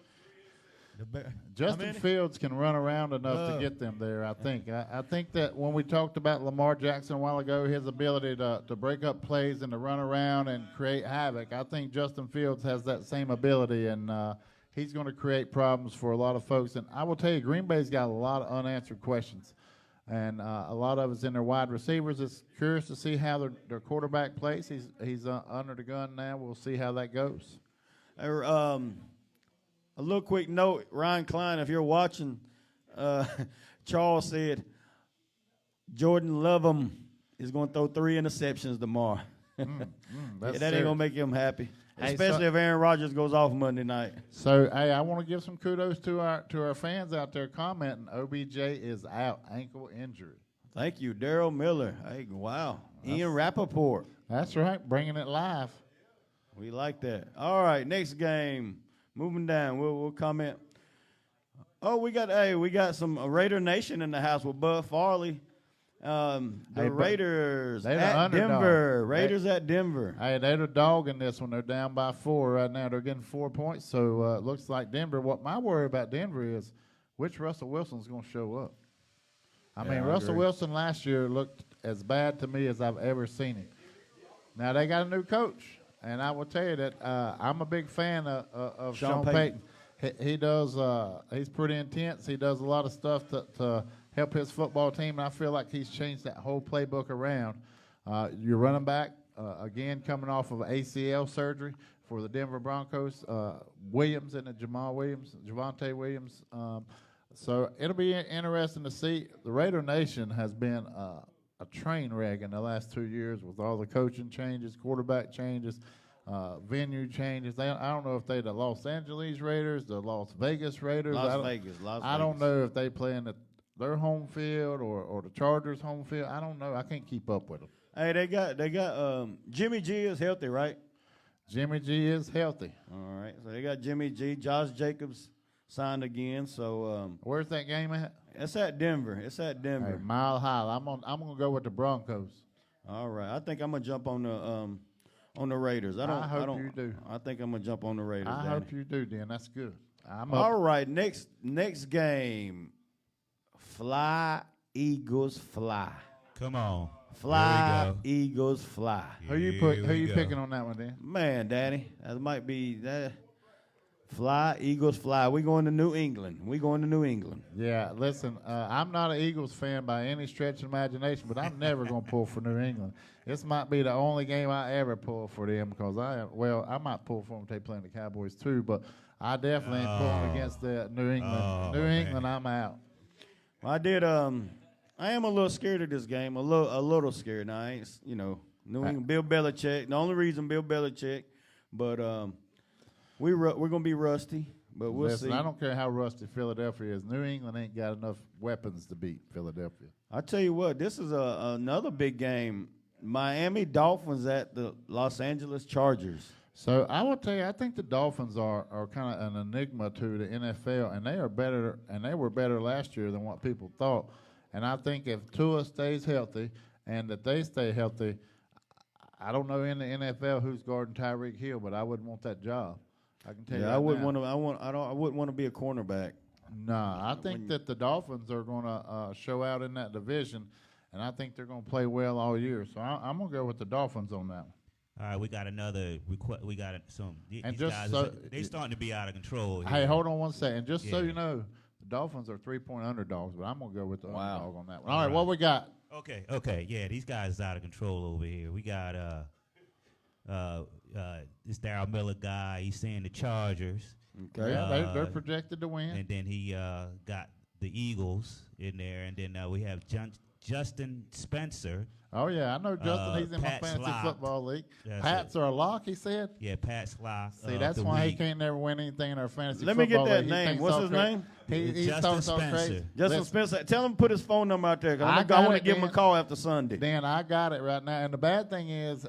Speaker 3: Justin Fields can run around enough to get them there, I think. I think that when we talked about Lamar Jackson a while ago, his ability to break up plays and to run around and create havoc, I think Justin Fields has that same ability, and he's going to create problems for a lot of folks. And I will tell you, Green Bay's got a lot of unanswered questions, and a lot of it's in their wide receivers. It's curious to see how their quarterback plays. He's under the gun now. We'll see how that goes.
Speaker 4: A little quick note, Ryan Klein, if you're watching, Charles said Jordan Lovem is going to throw 3 interceptions tomorrow. That ain't going to make him happy, especially if Aaron Rodgers goes off Monday night.
Speaker 3: So, hey, I want to give some kudos to our fans out there commenting. OBJ is out, ankle injury.
Speaker 4: Thank you, Daryl Miller. Hey, wow. Ian Rappaport.
Speaker 3: That's right, bringing it live.
Speaker 4: We like that. All right, next game. Moving down, we'll comment. Oh, we got some Raider Nation in the house with Bud Farley. Raiders at Denver. Raiders at Denver.
Speaker 3: Hey, they're the dog in this one. They're down by 4 right now. They're getting 4 points, so it looks like Denver. What my worry about Denver is which Russell Wilson's going to show up. I mean, Russell Wilson last year looked as bad to me as I've ever seen him. Now, they got a new coach. And I will tell you that I'm a big fan of Sean Payton. He does. He's pretty intense. He does a lot of stuff to help his football team. And I feel like he's changed that whole playbook around. Your running back, again, coming off of ACL surgery for the Denver Broncos, Williams and Javonte Williams. So it'll be interesting to see. The Raider Nation has been a train wreck in the last 2 years with all the coaching changes, quarterback changes, venue changes. I don't know if they're the Los Angeles Raiders, the Las Vegas Raiders.
Speaker 4: Las Vegas.
Speaker 3: I don't know if they play in their home field or the Chargers' home field. I don't know. I can't keep up with them.
Speaker 4: Hey, they got Jimmy G is healthy, right?
Speaker 3: Jimmy G is healthy.
Speaker 4: All right. So they got Jimmy G, Josh Jacobs signed again. So
Speaker 3: where's that game at?
Speaker 4: It's at Denver. It's at Denver.
Speaker 3: Hey, Mile High. I'm gonna go with the Broncos.
Speaker 4: All right. I think I'm gonna jump on the Raiders. I
Speaker 3: hope you do.
Speaker 4: I think I'm gonna jump on the Raiders.
Speaker 3: I
Speaker 4: Danny.
Speaker 3: hope you do, Dan. That's good. I'm up.
Speaker 4: All right. Next game. Fly, Eagles, fly.
Speaker 2: Come on.
Speaker 4: Fly,
Speaker 2: There we go.
Speaker 4: Eagles, fly.
Speaker 3: Who you picking on that one, Dan?
Speaker 4: Man, Daddy, that might be that. Fly, Eagles, fly. We going to New England.
Speaker 3: Yeah, listen, I'm not an Eagles fan by any stretch of imagination, but I'm never going to pull for New England. This might be the only game I ever pull for them because I might pull for them if they play the Cowboys too, but I definitely ain't pulling against the New England. New England, I'm out.
Speaker 4: Well, I am a little scared of this game. A little scared. Now, I ain't, New England, Bill Belichick. The only reason Bill Belichick, but we're gonna be rusty. But we'll see.
Speaker 3: I don't care how rusty Philadelphia is. New England ain't got enough weapons to beat Philadelphia.
Speaker 4: I tell you what, this is another big game. Miami Dolphins at the Los Angeles Chargers.
Speaker 3: So I will tell you, I think the Dolphins are kind of an enigma to the NFL, and they are better, and they were better last year than what people thought. And I think if Tua stays healthy and that they stay healthy, I don't know in the NFL who's guarding Tyreek Hill, but I wouldn't want that job. I can tell you.
Speaker 4: I wouldn't want to. I wouldn't want to be a cornerback.
Speaker 3: Nah, I think that the Dolphins are going to show out in that division, and I think they're going to play well all year. So I'm going to go with the Dolphins on that one.
Speaker 2: All right, we got another request. We got some. These
Speaker 3: just
Speaker 2: guys,
Speaker 3: so-
Speaker 2: they starting to be out of control.
Speaker 3: Hey,
Speaker 2: here.
Speaker 3: hold on one second. Just so
Speaker 2: Yeah.
Speaker 3: you know, the Dolphins are 3-point underdogs, but I'm going to go with the underdog on that one.
Speaker 2: All
Speaker 3: All right, what we got?
Speaker 2: Okay, yeah, these guys is out of control over here. We got this Darryl Miller guy. He's saying the Chargers.
Speaker 4: Okay.
Speaker 3: Yeah, they're projected to win.
Speaker 2: And then he got the Eagles in there, and then we have Justin Spencer.
Speaker 3: Oh, yeah, I know Justin. He's in my
Speaker 2: Pat's
Speaker 3: fantasy
Speaker 2: locked.
Speaker 3: football league.
Speaker 2: That's
Speaker 3: Pats are a lock, he said.
Speaker 2: Yeah, Pat's locked.
Speaker 3: See, that's why he can't never win anything in our fantasy
Speaker 4: Let me
Speaker 3: football
Speaker 4: get that
Speaker 3: league. He
Speaker 4: name.
Speaker 3: thinks
Speaker 4: What's
Speaker 3: all
Speaker 4: his
Speaker 3: cra-
Speaker 4: name?
Speaker 3: He's
Speaker 2: Justin
Speaker 3: talking so
Speaker 2: Spencer.
Speaker 3: crazy.
Speaker 4: Justin
Speaker 3: Listen,
Speaker 4: Spencer. Tell him to put his phone number out there.
Speaker 3: I
Speaker 4: I
Speaker 3: got
Speaker 4: want
Speaker 3: it,
Speaker 4: to give him a
Speaker 3: Dan.
Speaker 4: call after Sunday.
Speaker 3: Dan, I got it right now. And the bad thing is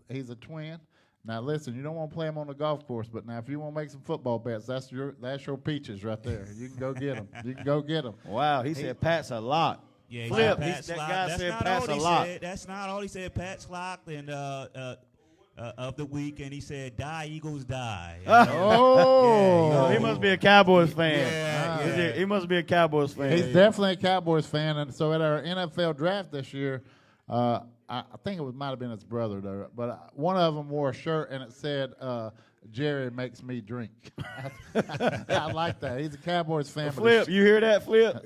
Speaker 3: he's a twin. Now, listen, you don't want to play him on the golf course, but now if you want to make some football bets, that's your peaches right there. You can go get them.
Speaker 4: Wow, he said Pat's a lot.
Speaker 2: Yeah, he
Speaker 4: Flip.
Speaker 2: said Pat's
Speaker 4: That
Speaker 2: locked.
Speaker 4: guy
Speaker 2: That's
Speaker 4: said
Speaker 2: not
Speaker 4: Pat's
Speaker 2: all
Speaker 4: a
Speaker 2: he
Speaker 4: lot.
Speaker 2: said. That's not all he said. Pat's locked, and of the week, and he said, "Die Eagles, die."
Speaker 3: Oh,
Speaker 4: He must be a Cowboys fan.
Speaker 2: Yeah.
Speaker 4: He must be a Cowboys fan.
Speaker 3: He's definitely a Cowboys fan, and so at our NFL draft this year, I think it might have been his brother though, but one of them wore a shirt and it said, "Jerry makes me drink." I like that. He's a Cowboys fan. but
Speaker 4: Flip, you hear that, Flip?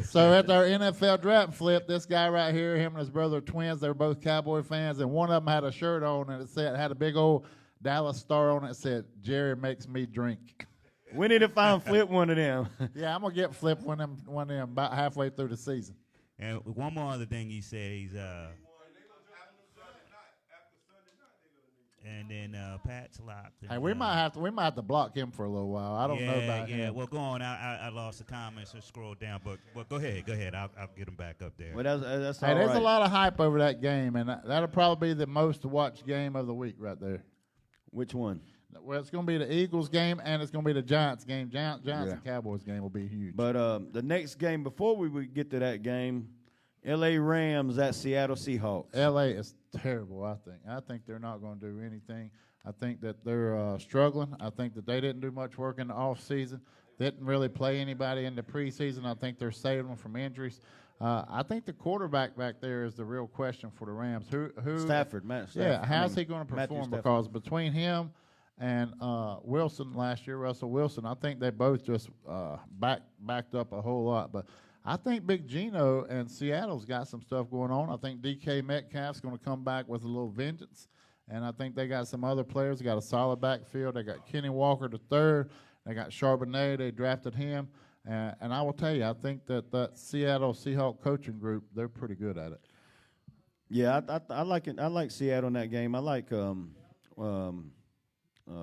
Speaker 3: So at our NFL draft, Flip, this guy right here, him and his brother are twins. They were both Cowboy fans, and one of them had a shirt on and it had a big old Dallas star on it. It said, "Jerry makes me drink."
Speaker 4: We need to find Flip one of them.
Speaker 3: Yeah, I'm gonna get Flip one of them about halfway through the season.
Speaker 2: And one more other thing he said, he's and then Pat's locked. And,
Speaker 3: Hey, we might have to block him for a little while. I don't know about him.
Speaker 2: Yeah, well, go on. I lost the comments and scroll down, but go ahead. I'll get him back up there.
Speaker 4: Well, that's
Speaker 3: Hey,
Speaker 4: all
Speaker 3: there's
Speaker 4: right.
Speaker 3: a lot of hype over that game, and that'll probably be the most watched game of the week right there.
Speaker 4: Which one?
Speaker 3: Well, it's going to be the Eagles game, and it's going to be the Giants game. Giants and Cowboys game will be huge.
Speaker 4: But the next game, before we would get to that game, L.A. Rams at Seattle Seahawks.
Speaker 3: L.A. is terrible, I think. I think they're not going to do anything. I think that they're struggling. I think that they didn't do much work in the offseason. Didn't really play anybody in the preseason. I think they're saving them from injuries. I think the quarterback back there is the real question for the Rams. Who?
Speaker 4: Stafford, Matt Stafford.
Speaker 3: Yeah, how's he going to
Speaker 4: Matthew
Speaker 3: perform?
Speaker 4: Stafford.
Speaker 3: Because between him and Wilson last year, Russell Wilson, I think they both just backed up a whole lot. But I think Big Gino and Seattle's got some stuff going on. I think DK Metcalf's going to come back with a little vengeance. And I think they got some other players. They got a solid backfield. They got Kenny Walker the third. They got Charbonnet. They drafted him. And I will tell you, I think that Seattle Seahawk coaching group, they're pretty good at it.
Speaker 4: Yeah, I like it. I like Seattle in that game. I like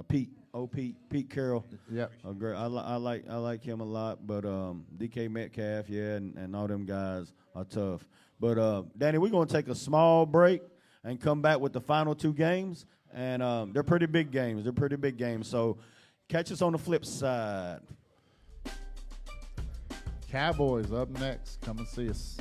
Speaker 4: Pete Carroll.
Speaker 3: Yep.
Speaker 4: I like him a lot. But DK Metcalf, and all them guys are tough. But Danny, we're gonna take a small break and come back with the final two games. And they're pretty big games. So catch us on the flip side.
Speaker 3: Cowboys up next. Come and see us.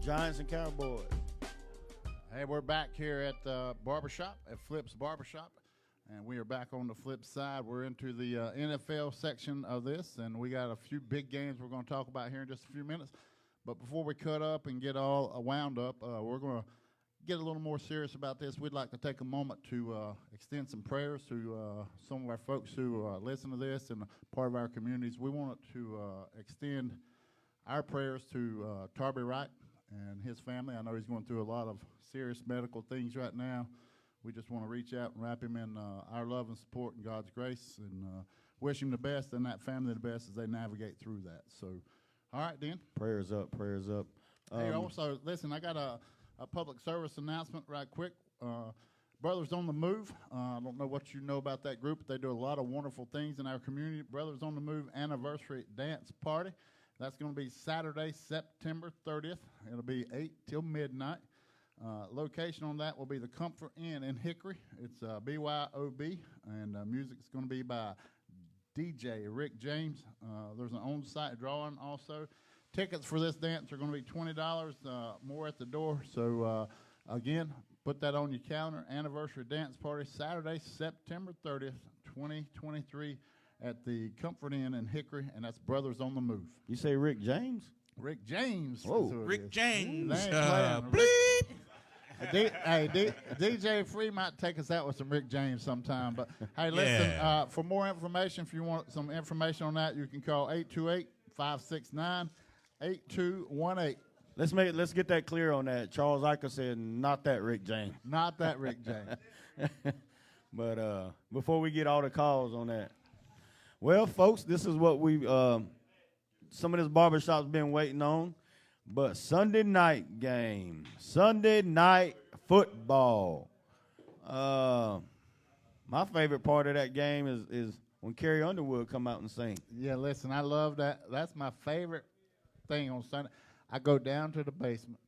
Speaker 4: Giants and Cowboys.
Speaker 3: Hey, we're back here at Barbershop, at Flip's Barbershop, and we are back on the flip side. We're into the NFL section of this, and we got a few big games we're going to talk about here in just a few minutes. But before we cut up and get all wound up, we're going to get a little more serious about this. We'd like to take a moment to extend some prayers to some of our folks who listen to this and part of our communities. We want to extend our prayers to Tarby Wright and his family. I know he's going through a lot of serious medical things right now. We just want to reach out and wrap him in our love and support and God's grace, and wish him the best and that family the best as they navigate through that. So, all right, Dan.
Speaker 4: Prayers up, prayers up.
Speaker 3: Hey, also, listen, I got a public service announcement right quick. Brothers on the Move. I don't know what you know about that group, but they do a lot of wonderful things in our community. Brothers on the Move Anniversary Dance Party. That's going to be Saturday, September 30th. It'll be 8 till midnight. Location on that will be the Comfort Inn in Hickory. It's BYOB, and music's going to be by DJ Rick James. There's an on-site drawing also. Tickets for this dance are going to be $20, more at the door. So, again, put that on your calendar. Anniversary Dance Party, Saturday, September 30th, 2023. At the Comfort Inn in Hickory, and that's Brothers on the Move.
Speaker 4: You say Rick James?
Speaker 3: Rick James.
Speaker 4: Whoa.
Speaker 2: Rick James.
Speaker 3: Bleep. DJ Free might take us out with some Rick James sometime. But, hey, listen, for more information, if you want some information on that, you can call 828-569-8218.
Speaker 4: Let's get that clear on that. Charles Eicher said, not that Rick James.
Speaker 3: Not that Rick James.
Speaker 4: But before we get all the calls on that, well, folks, this is what we some of this barbershop's been waiting on. But Sunday night game, Sunday night football. My favorite part of that game is when Carrie Underwood come out and sing.
Speaker 3: Yeah, listen, I love that. That's my favorite thing on Sunday. I go down to the basement,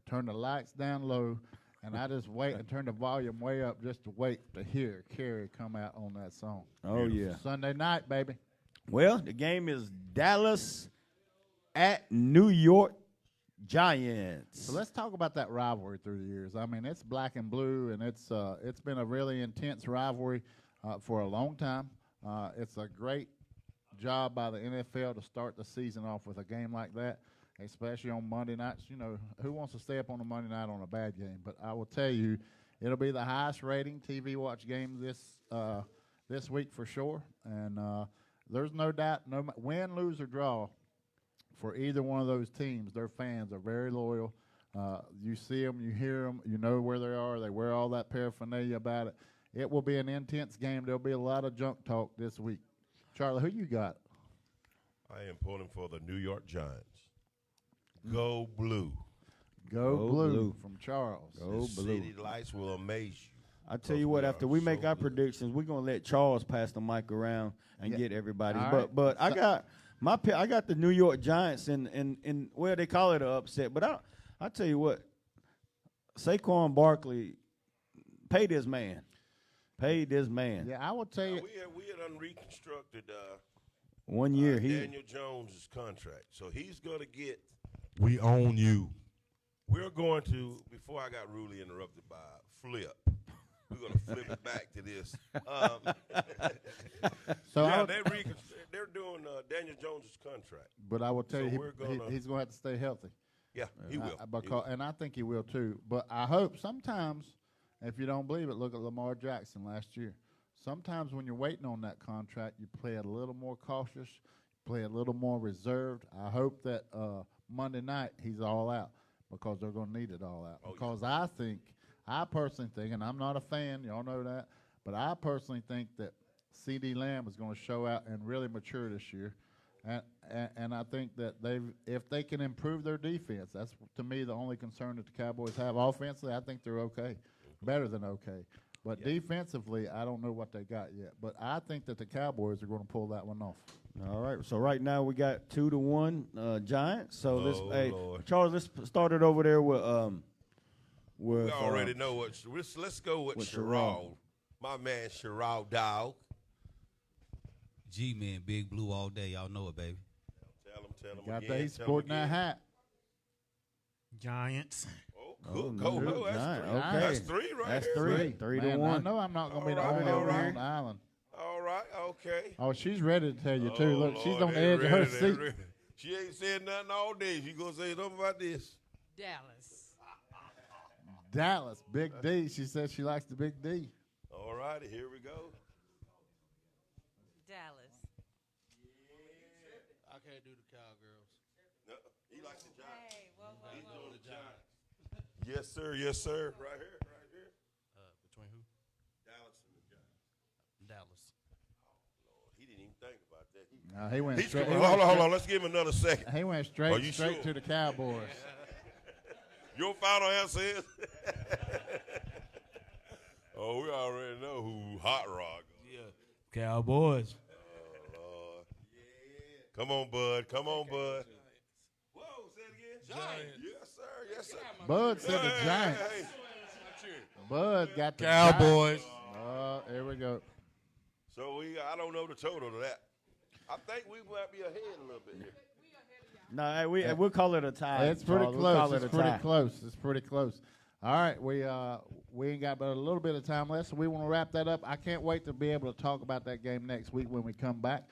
Speaker 3: turn the lights down low, and I just wait and turn the volume way up just to wait to hear Carrie come out on that song.
Speaker 4: Oh, yeah.
Speaker 3: Sunday night, baby.
Speaker 4: Well, the game is Dallas at New York Giants.
Speaker 3: So let's talk about that rivalry through the years. I mean, it's black and blue, and it's been a really intense rivalry for a long time. It's a great job by the NFL to start the season off with a game like that, especially on Monday nights. You know, who wants to stay up on a Monday night on a bad game? But I will tell you, it'll be the highest rating TV watch game this week for sure. And there's no doubt, win, lose, or draw, for either one of those teams, their fans are very loyal. You see them, you hear them, you know where they are. They wear all that paraphernalia about it. It will be an intense game. There'll be a lot of junk talk this week. Charlie, who you got?
Speaker 8: I am pulling for the New York Giants. Go blue.
Speaker 3: Go blue from Charles.
Speaker 4: Go
Speaker 8: The
Speaker 4: blue.
Speaker 8: city lights will amaze you.
Speaker 4: I tell you what,
Speaker 8: We
Speaker 4: after
Speaker 8: are
Speaker 4: we make
Speaker 8: so
Speaker 4: our
Speaker 8: good.
Speaker 4: predictions, we're gonna let Charles pass the mic around and
Speaker 3: Yeah.
Speaker 4: get everybody.
Speaker 3: All
Speaker 4: But
Speaker 3: right.
Speaker 4: I got my I got the New York Giants in well, they call it an upset, but I tell you what, Saquon Barkley paid this man. Paid this man.
Speaker 3: Yeah, I will tell you.
Speaker 8: We had unreconstructed
Speaker 4: 1 year.
Speaker 8: Daniel Jones' contract. So he's going to get, we own you. We're going to, before I got rudely interrupted by Flip, we're going to flip it back to this.
Speaker 3: So
Speaker 8: yeah,
Speaker 3: I would-
Speaker 8: they're doing Daniel Jones' contract.
Speaker 3: But I will tell
Speaker 8: So
Speaker 3: you,
Speaker 8: we're gonna-
Speaker 3: he's going to have to stay healthy.
Speaker 8: Yeah, he will.
Speaker 3: And I think he will too. But I hope sometimes, if you don't believe it, look at Lamar Jackson last year. Sometimes when you're waiting on that contract, you play a little more cautious, play a little more reserved. I hope that Monday night he's all out because they're going to need it all out. Because I personally think, and I'm not a fan, y'all know that, but I personally think that C.D. Lamb is going to show out and really mature this year. And I think that if they can improve their defense, that's to me the only concern that the Cowboys have. Offensively, I think they're okay, better than okay. But defensively, I don't know what they got yet. But I think that the Cowboys are going to pull that one off.
Speaker 4: All right. So right now we got 2-1 Giants. So
Speaker 8: Lord.
Speaker 4: Charles, let's start it over there with
Speaker 8: We already know what. Let's go with Sherrod. My man Sherrod Dog.
Speaker 9: G-Man, Big Blue all day. Y'all know it, baby.
Speaker 8: Tell him
Speaker 3: Got
Speaker 8: again.
Speaker 3: that? He's
Speaker 8: tell him
Speaker 3: sporting that
Speaker 8: again.
Speaker 3: hat.
Speaker 6: Giants.
Speaker 8: Oh,
Speaker 4: no,
Speaker 8: go. That's
Speaker 4: Giant.
Speaker 8: three.
Speaker 4: Okay.
Speaker 8: That's three right
Speaker 4: That's
Speaker 8: here.
Speaker 4: three.
Speaker 3: Man,
Speaker 4: 3-1.
Speaker 3: I know I'm not going to be the
Speaker 8: All
Speaker 3: only
Speaker 8: right,
Speaker 3: one
Speaker 8: all
Speaker 3: on
Speaker 8: right.
Speaker 3: the island.
Speaker 8: All right, okay.
Speaker 3: Oh, she's ready to tell you, too. Look, she's
Speaker 8: Lord,
Speaker 3: on the
Speaker 8: they
Speaker 3: edge of her
Speaker 8: ready, they
Speaker 3: seat.
Speaker 8: ready. She ain't said nothing all day. She going to say something about this.
Speaker 10: Dallas.
Speaker 3: Dallas, Big D. She said she likes the Big D.
Speaker 8: All righty, here we go.
Speaker 10: Dallas.
Speaker 11: I can't do the Cowgirls.
Speaker 8: No, he likes the Giants.
Speaker 10: Hey, whoa, whoa,
Speaker 8: He's
Speaker 10: whoa.
Speaker 8: doing the Giants. Yes, sir. Yes, sir. Right here.
Speaker 11: Between who?
Speaker 8: Dallas and the Giants.
Speaker 11: Dallas.
Speaker 8: Lord, he didn't even think about that.
Speaker 3: He went
Speaker 8: He's
Speaker 3: straight.
Speaker 8: hold on. Let's give him another second.
Speaker 3: He went
Speaker 8: Are you
Speaker 3: straight
Speaker 8: sure?
Speaker 3: to the Cowboys.
Speaker 8: Your final answer is? Oh, we already know who Hot Rod.
Speaker 11: Yeah. Cowboys.
Speaker 8: Oh, Lord. Yeah. Come on, Bud. Come on, Bud. Whoa, say it again. Giants. Yes, sir. Yes, sir.
Speaker 3: Bud said the Giants.
Speaker 8: Hey.
Speaker 3: Bud got the
Speaker 11: Cowboys.
Speaker 3: Giants. Here we go.
Speaker 8: So I don't know the total of that. I think we might be ahead a little bit here.
Speaker 4: No, hey, we'll call it a tie.
Speaker 3: It's pretty
Speaker 4: Charles. We'll call
Speaker 3: close.
Speaker 4: it
Speaker 3: It's
Speaker 4: a
Speaker 3: pretty
Speaker 4: tie.
Speaker 3: close. It's pretty close. All right, we ain't got but a little bit of time left, so we want to wrap that up. I can't wait to be able to talk about that game next week when we come back.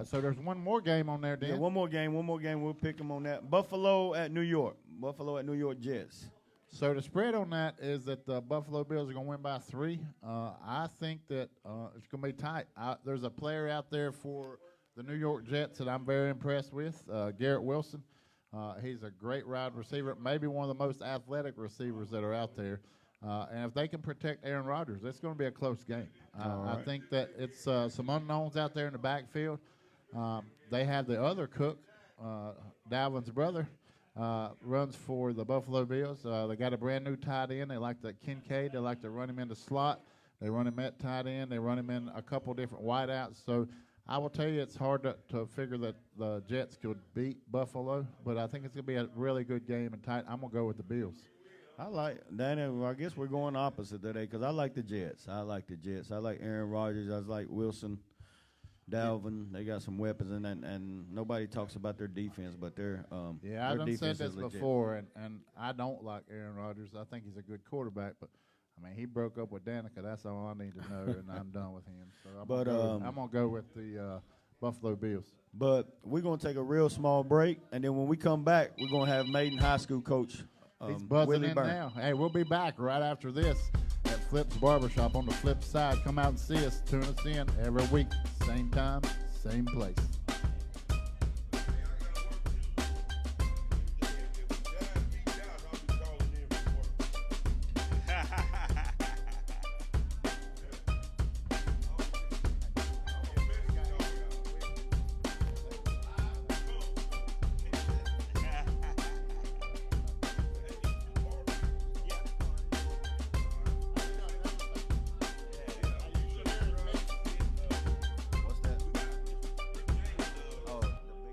Speaker 3: So there's one more game on there, Dan.
Speaker 4: Yeah, one more game. We'll pick them on that. Buffalo at New York Jets.
Speaker 3: So the spread on that is that the Buffalo Bills are going to win by 3. I think that it's going to be tight. There's a player out there for the New York Jets that I'm very impressed with, Garrett Wilson. He's a great wide receiver, maybe one of the most athletic receivers that are out there. And if they can protect Aaron Rodgers, it's going to be a close game. I think that it's some unknowns out there in the backfield. They have the other Cook, Dalvin's brother, runs for the Buffalo Bills. They got a brand-new tight end. They like the Kincaid. They like to run him in the slot. They run him at tight end. They run him in a couple different wideouts. So I will tell you it's hard to figure that the Jets could beat Buffalo, but I think it's going to be a really good game and tight. I'm going to go with the Bills.
Speaker 4: I like Daniel. I guess we're going opposite today because I like the Jets. I like Aaron Rodgers. I like Wilson, Dalvin. They got some weapons, and nobody talks about their defense, but their
Speaker 3: Yeah, I've
Speaker 4: their
Speaker 3: done said
Speaker 4: defense
Speaker 3: this
Speaker 4: is legit.
Speaker 3: before, and I don't like Aaron Rodgers. I think he's a good quarterback, but I mean he broke up with Danica. That's all I need to know, and I'm done with him. So I'm gonna go with the Buffalo Bills.
Speaker 4: But we're going to take a real small break, and then when we come back, we're going to have Maiden High School coach
Speaker 3: He's buzzing
Speaker 4: Willie
Speaker 3: in
Speaker 4: Byrne.
Speaker 3: now. Hey, we'll be back right after this at Flip's Barbershop on the flip side. Come out and see us. Tune us in every week. Same time, same place.
Speaker 4: What's that? Oh, the biggest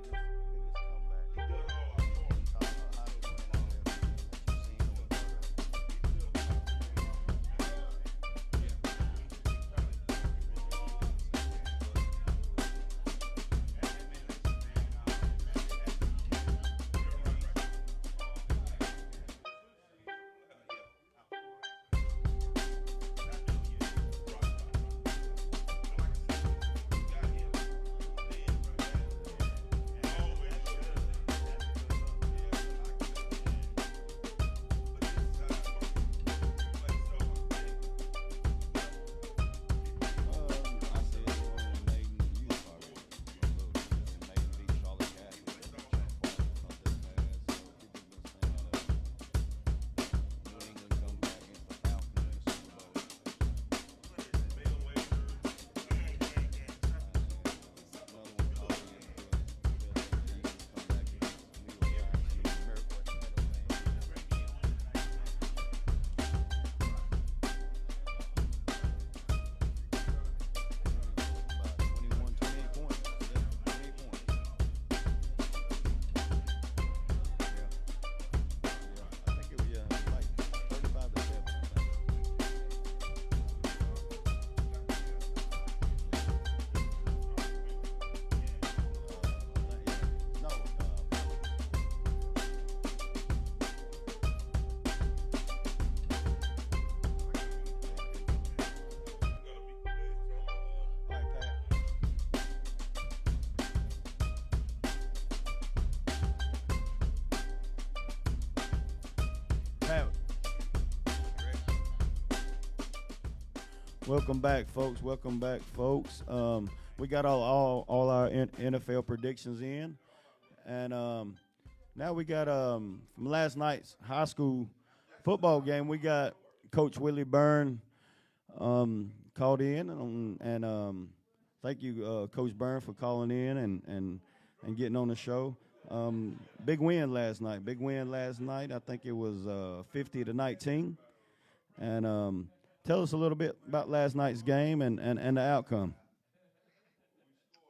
Speaker 4: Welcome back, folks. Welcome back, folks. We got all our NFL predictions in, and now we got from last night's high school football game. We got Coach Willie Byrne called in, and thank you, Coach Byrne, for calling in and getting on the show. Big win last night. Big win last night. I think it was 50-19, and tell us a little bit about last night's game and the outcome.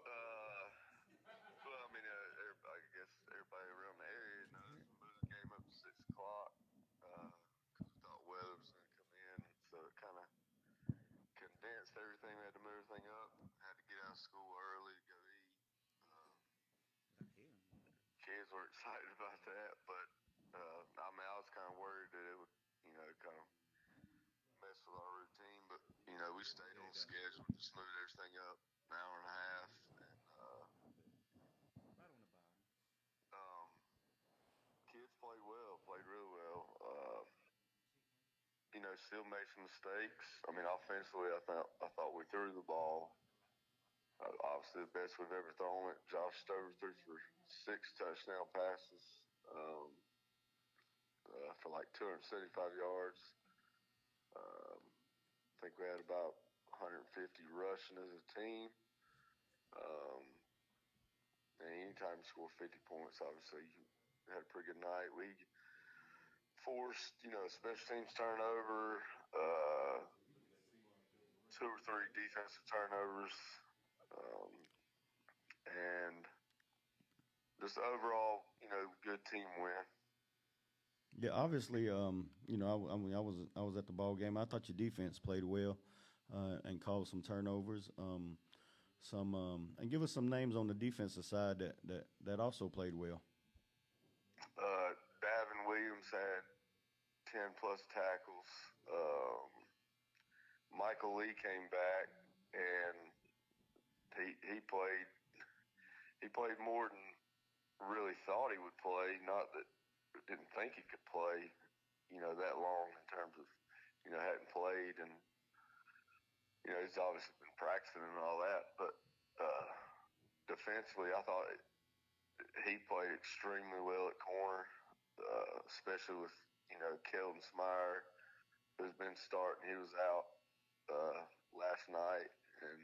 Speaker 5: Well, I mean, I guess everybody around the area knows we moved the game up to 6 o'clock because we thought weather was going to come in. So it kind of condensed everything. We had to move everything up. Had to get out of school early to go eat. Kids were excited about that, but I mean, I was kind of worried that it would, kind of mess with our routine. But we stayed on schedule, just moved everything up an hour and a half, and kids played well, played really well. Still made some mistakes. I mean, offensively, I thought we threw the ball. Obviously, the best we've ever thrown it. Josh Stover threw for 6 touchdown passes for like 275 yards. I think we had about 150 rushing as a team. And anytime you score 50 points, obviously, you had a pretty good night. We forced, special teams turnover, 2 or 3 defensive turnovers, and just overall, good team win.
Speaker 4: Yeah, obviously, I was at the ball game. I thought your defense played well and caused some turnovers. And give us some names on the defensive side that also played well.
Speaker 5: Davin Williams had 10-plus tackles. Michael Lee came back, and he played he played more than really thought he would play. Not that didn't think he could play, that long in terms of, hadn't played, and he's obviously been practicing and all that. But defensively, I thought he played extremely well at corner, especially with Keldon Smyer, who's been starting. He was out last night, and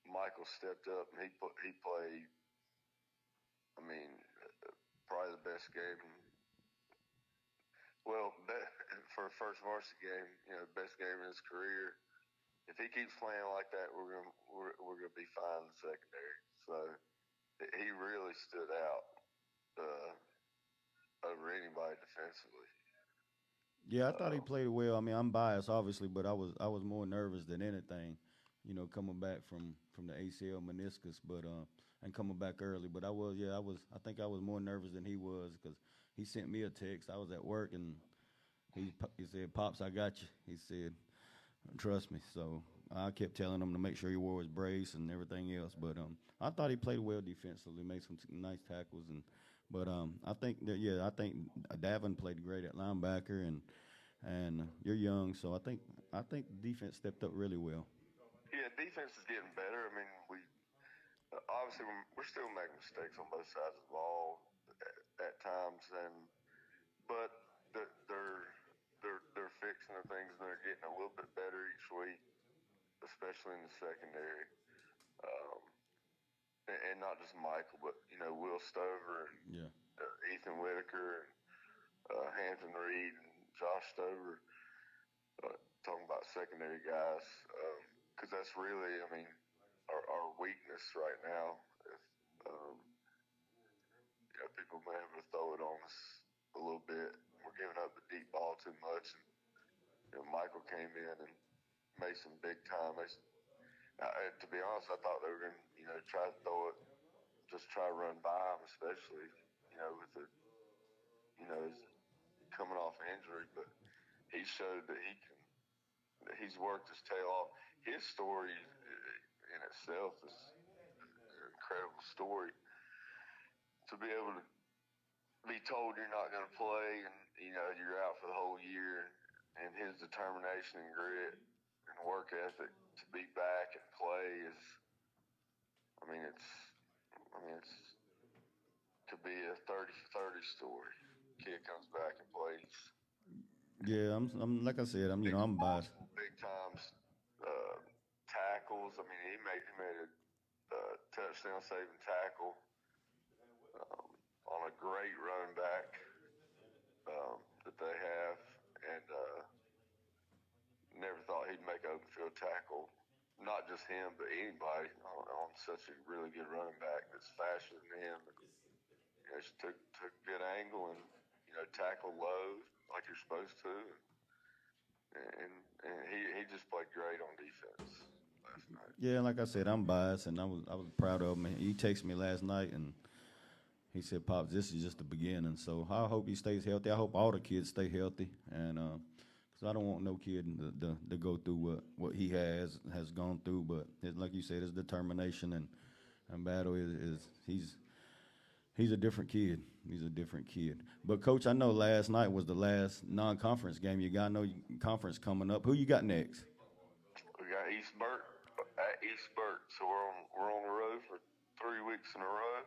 Speaker 5: Michael stepped up and he played. I mean, probably the best game. Well, for a first varsity game, best game in his career. If he keeps playing like that, we're gonna be fine in the secondary. So he really stood out over anybody defensively.
Speaker 4: Yeah, I thought he played well. I mean, I'm biased, obviously, but I was more nervous than anything, coming back from the ACL meniscus, but and coming back early. But I think I was more nervous than he was because he sent me a text. I was at work and he said, "Pops, I got you." He said, "Trust me." So I kept telling him to make sure he wore his brace and everything else. But I thought he played well defensively, made some nice tackles, but I think Davin played great at linebacker, and you're young, so I think the defense stepped up really well.
Speaker 5: Yeah, defense is getting better. I mean, we obviously we're still making mistakes on both sides of the ball at times, but they're fixing the things, and they're getting a little bit better each week, especially in the secondary. And not just Michael, but Will Stover and Ethan Whitaker and Hampton Reed and Josh Stover. Talking about secondary guys, because that's really, I mean, our weakness right now. If people been able to throw it on us a little bit, we're giving up the deep ball too much. And Michael came in and made some big time. To be honest, I thought they were going to, try to throw it, just try to run by him, especially, with the, coming off injury. But he showed that he's worked his tail off. His story in itself is an incredible story. To be able to be told you're not going to play and, you're out for the whole year, and his determination and grit and work ethic to be back and play is, it's to be a 30-30 story. Kid comes back and plays.
Speaker 4: Yeah, I'm like I said, I'm biased.
Speaker 5: Big times tackles. I mean, he made a touchdown saving tackle on a great running back that they have, and never thought he'd make an open field tackle. Not just him, but anybody on such a really good running back that's faster than him. She took a good angle and tackled low like you're supposed to, and he just played great on defense last night.
Speaker 4: Yeah, like I said, I'm biased, and I was proud of him. He texted me last night, and he said, "Pops, this is just the beginning." So I hope he stays healthy. I hope all the kids stay healthy, and because I don't want no kid to go through what he has gone through. But like you said, his determination and battle is he's a different kid. He's a different kid. But Coach, I know last night was the last non-conference game you got. I know conference coming up. Who you got next?
Speaker 5: We got East Burt at East Burt, so we're on the road for 3 weeks in a row.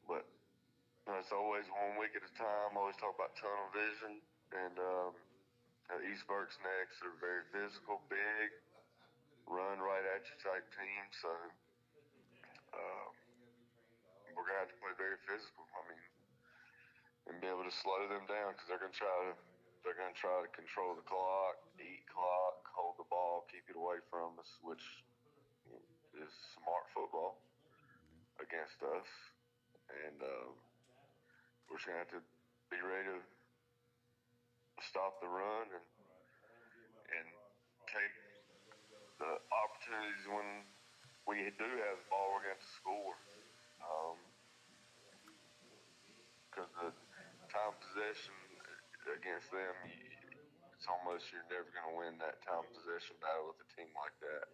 Speaker 5: But it's always 1 week at a time. Always talk about tunnel vision, and East Burt's next. They're very physical, big, run right at you type team. So we're gonna have to play very physical. I mean, and be able to slow them down because they're gonna try to control the clock, eat clock, hold the ball, keep it away from us, which is smart football against us. And we're just going to have to be ready to stop the run and take the opportunities when we do have the ball, we're going to have to score. Because the time possession against them, it's almost you're never going to win that time possession battle with a team like that.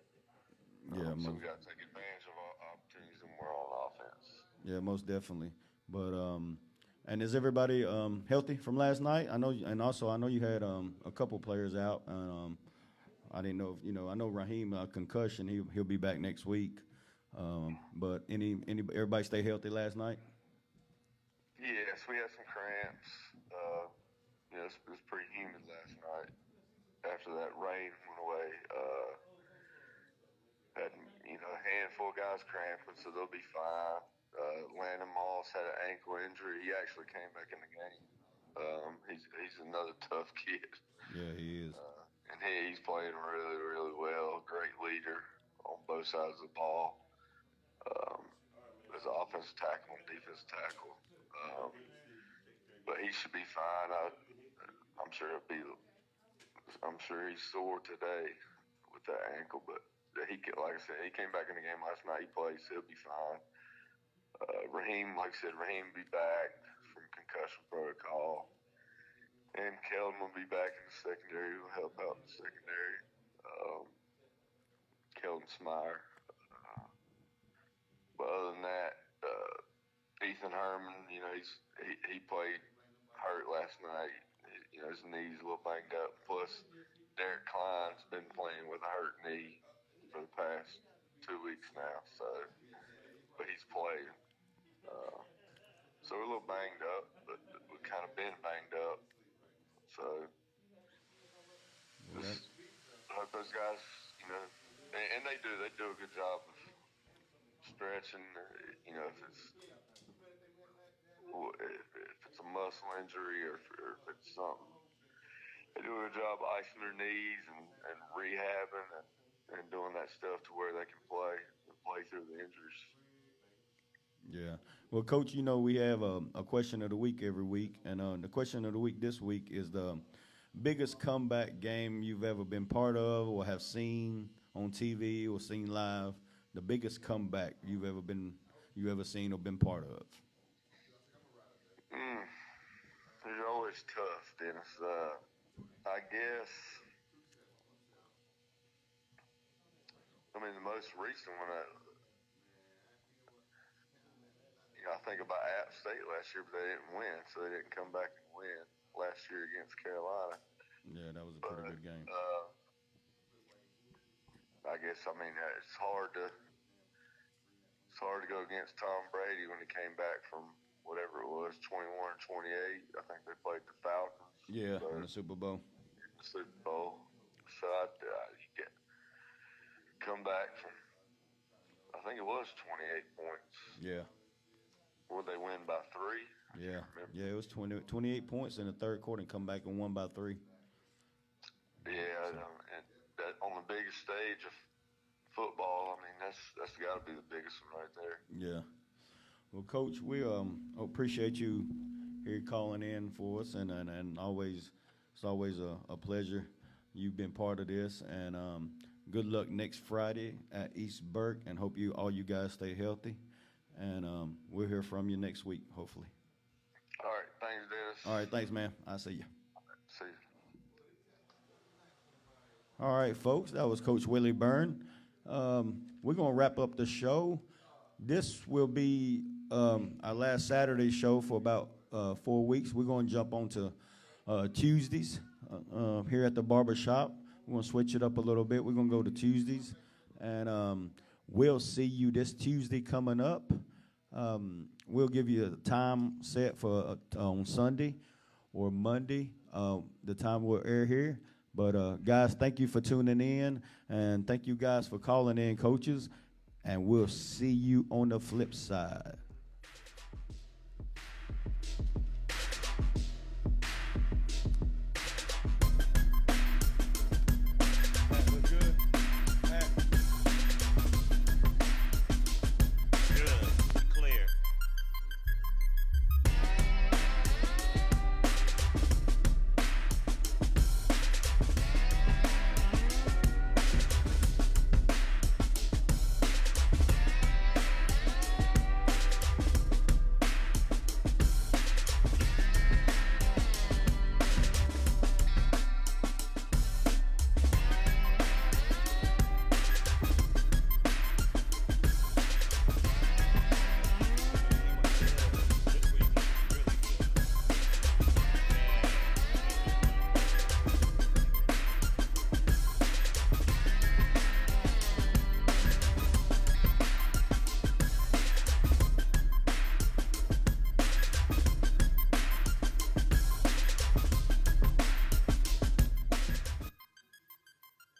Speaker 4: Yeah,
Speaker 5: So we got to take advantage of our opportunities when we're on offense.
Speaker 4: Yeah, most definitely. But and is everybody healthy from last night? I know, and also I know you had a couple players out. I didn't know if I know Raheem concussion. He'll be back next week. But everybody stay healthy last night?
Speaker 5: Yes, we had some cramps. It was pretty humid last night. After that rain went away, had a handful of guys cramping, so they'll be fine. Landon Moss had an ankle injury. He actually came back in the game. He's another tough kid.
Speaker 4: Yeah, he is.
Speaker 5: And he's playing really, really well. Great leader on both sides of the ball. As an offensive tackle and defensive tackle. But he should be fine. I'm sure he's sore today with that ankle, but like I said, he came back in the game last night. He played, so he'll be fine. Raheem will be back from concussion protocol. And Kellen will be back in the secondary. He'll help out in the secondary. Kellen Smyer. But other than that, Ethan Herman, he played hurt last night. His knee's a little banged up. Plus, Derek Klein's been playing with a hurt knee for the past 2 weeks now. But he's playing. So we're a little banged up, but we've kind of been banged up. So just hope those guys, and they do a good job of stretching. If it's a muscle injury or if it's something, they do a good job icing their knees and rehabbing and doing that stuff to where they can play through the injuries.
Speaker 4: Yeah. Well, Coach, we have a question of the week every week, and the question of the week this week is the biggest comeback game you've ever been part of or have seen on TV or seen live. The biggest comeback you ever seen or been part of.
Speaker 5: They're always tough, Dennis. I guess. The most recent one. I think about App State last year, but they didn't win, so they didn't come back and win last year against Carolina.
Speaker 4: Yeah, that was a pretty good game.
Speaker 5: I guess it's hard to go against Tom Brady when he came back from whatever it was, 21-28. I think they played the Falcons.
Speaker 4: Yeah, in the Super Bowl.
Speaker 5: So you come back from, I think it was 28 points.
Speaker 4: Yeah.
Speaker 5: Would they win by 3?
Speaker 4: Yeah, it was 28 points in the third quarter and come back and won by 3.
Speaker 5: Yeah, and that on the biggest stage of football, that's got to be the biggest one right there.
Speaker 4: Yeah. Well, Coach, we appreciate you here calling in for us, and it's always a pleasure. You've been part of this, and good luck next Friday at East Burke, and hope all you guys stay healthy. And we'll hear from you next week, hopefully.
Speaker 5: All right. Thanks, Dennis.
Speaker 4: All right. Thanks, man. I'll see you.
Speaker 5: See you.
Speaker 4: All right, folks. That was Coach Willie Byrne. We're going to wrap up the show. This will be our last Saturday show for about 4 weeks. We're going to jump on to Tuesdays here at the Barbershop. We're going to switch it up a little bit. We're going to go to Tuesdays. And we'll see you this Tuesday coming up. We'll give you a time set for on Sunday or Monday, the time we'll air here. But, guys, thank you for tuning in, and thank you guys for calling in, coaches, and we'll see you on the flip side.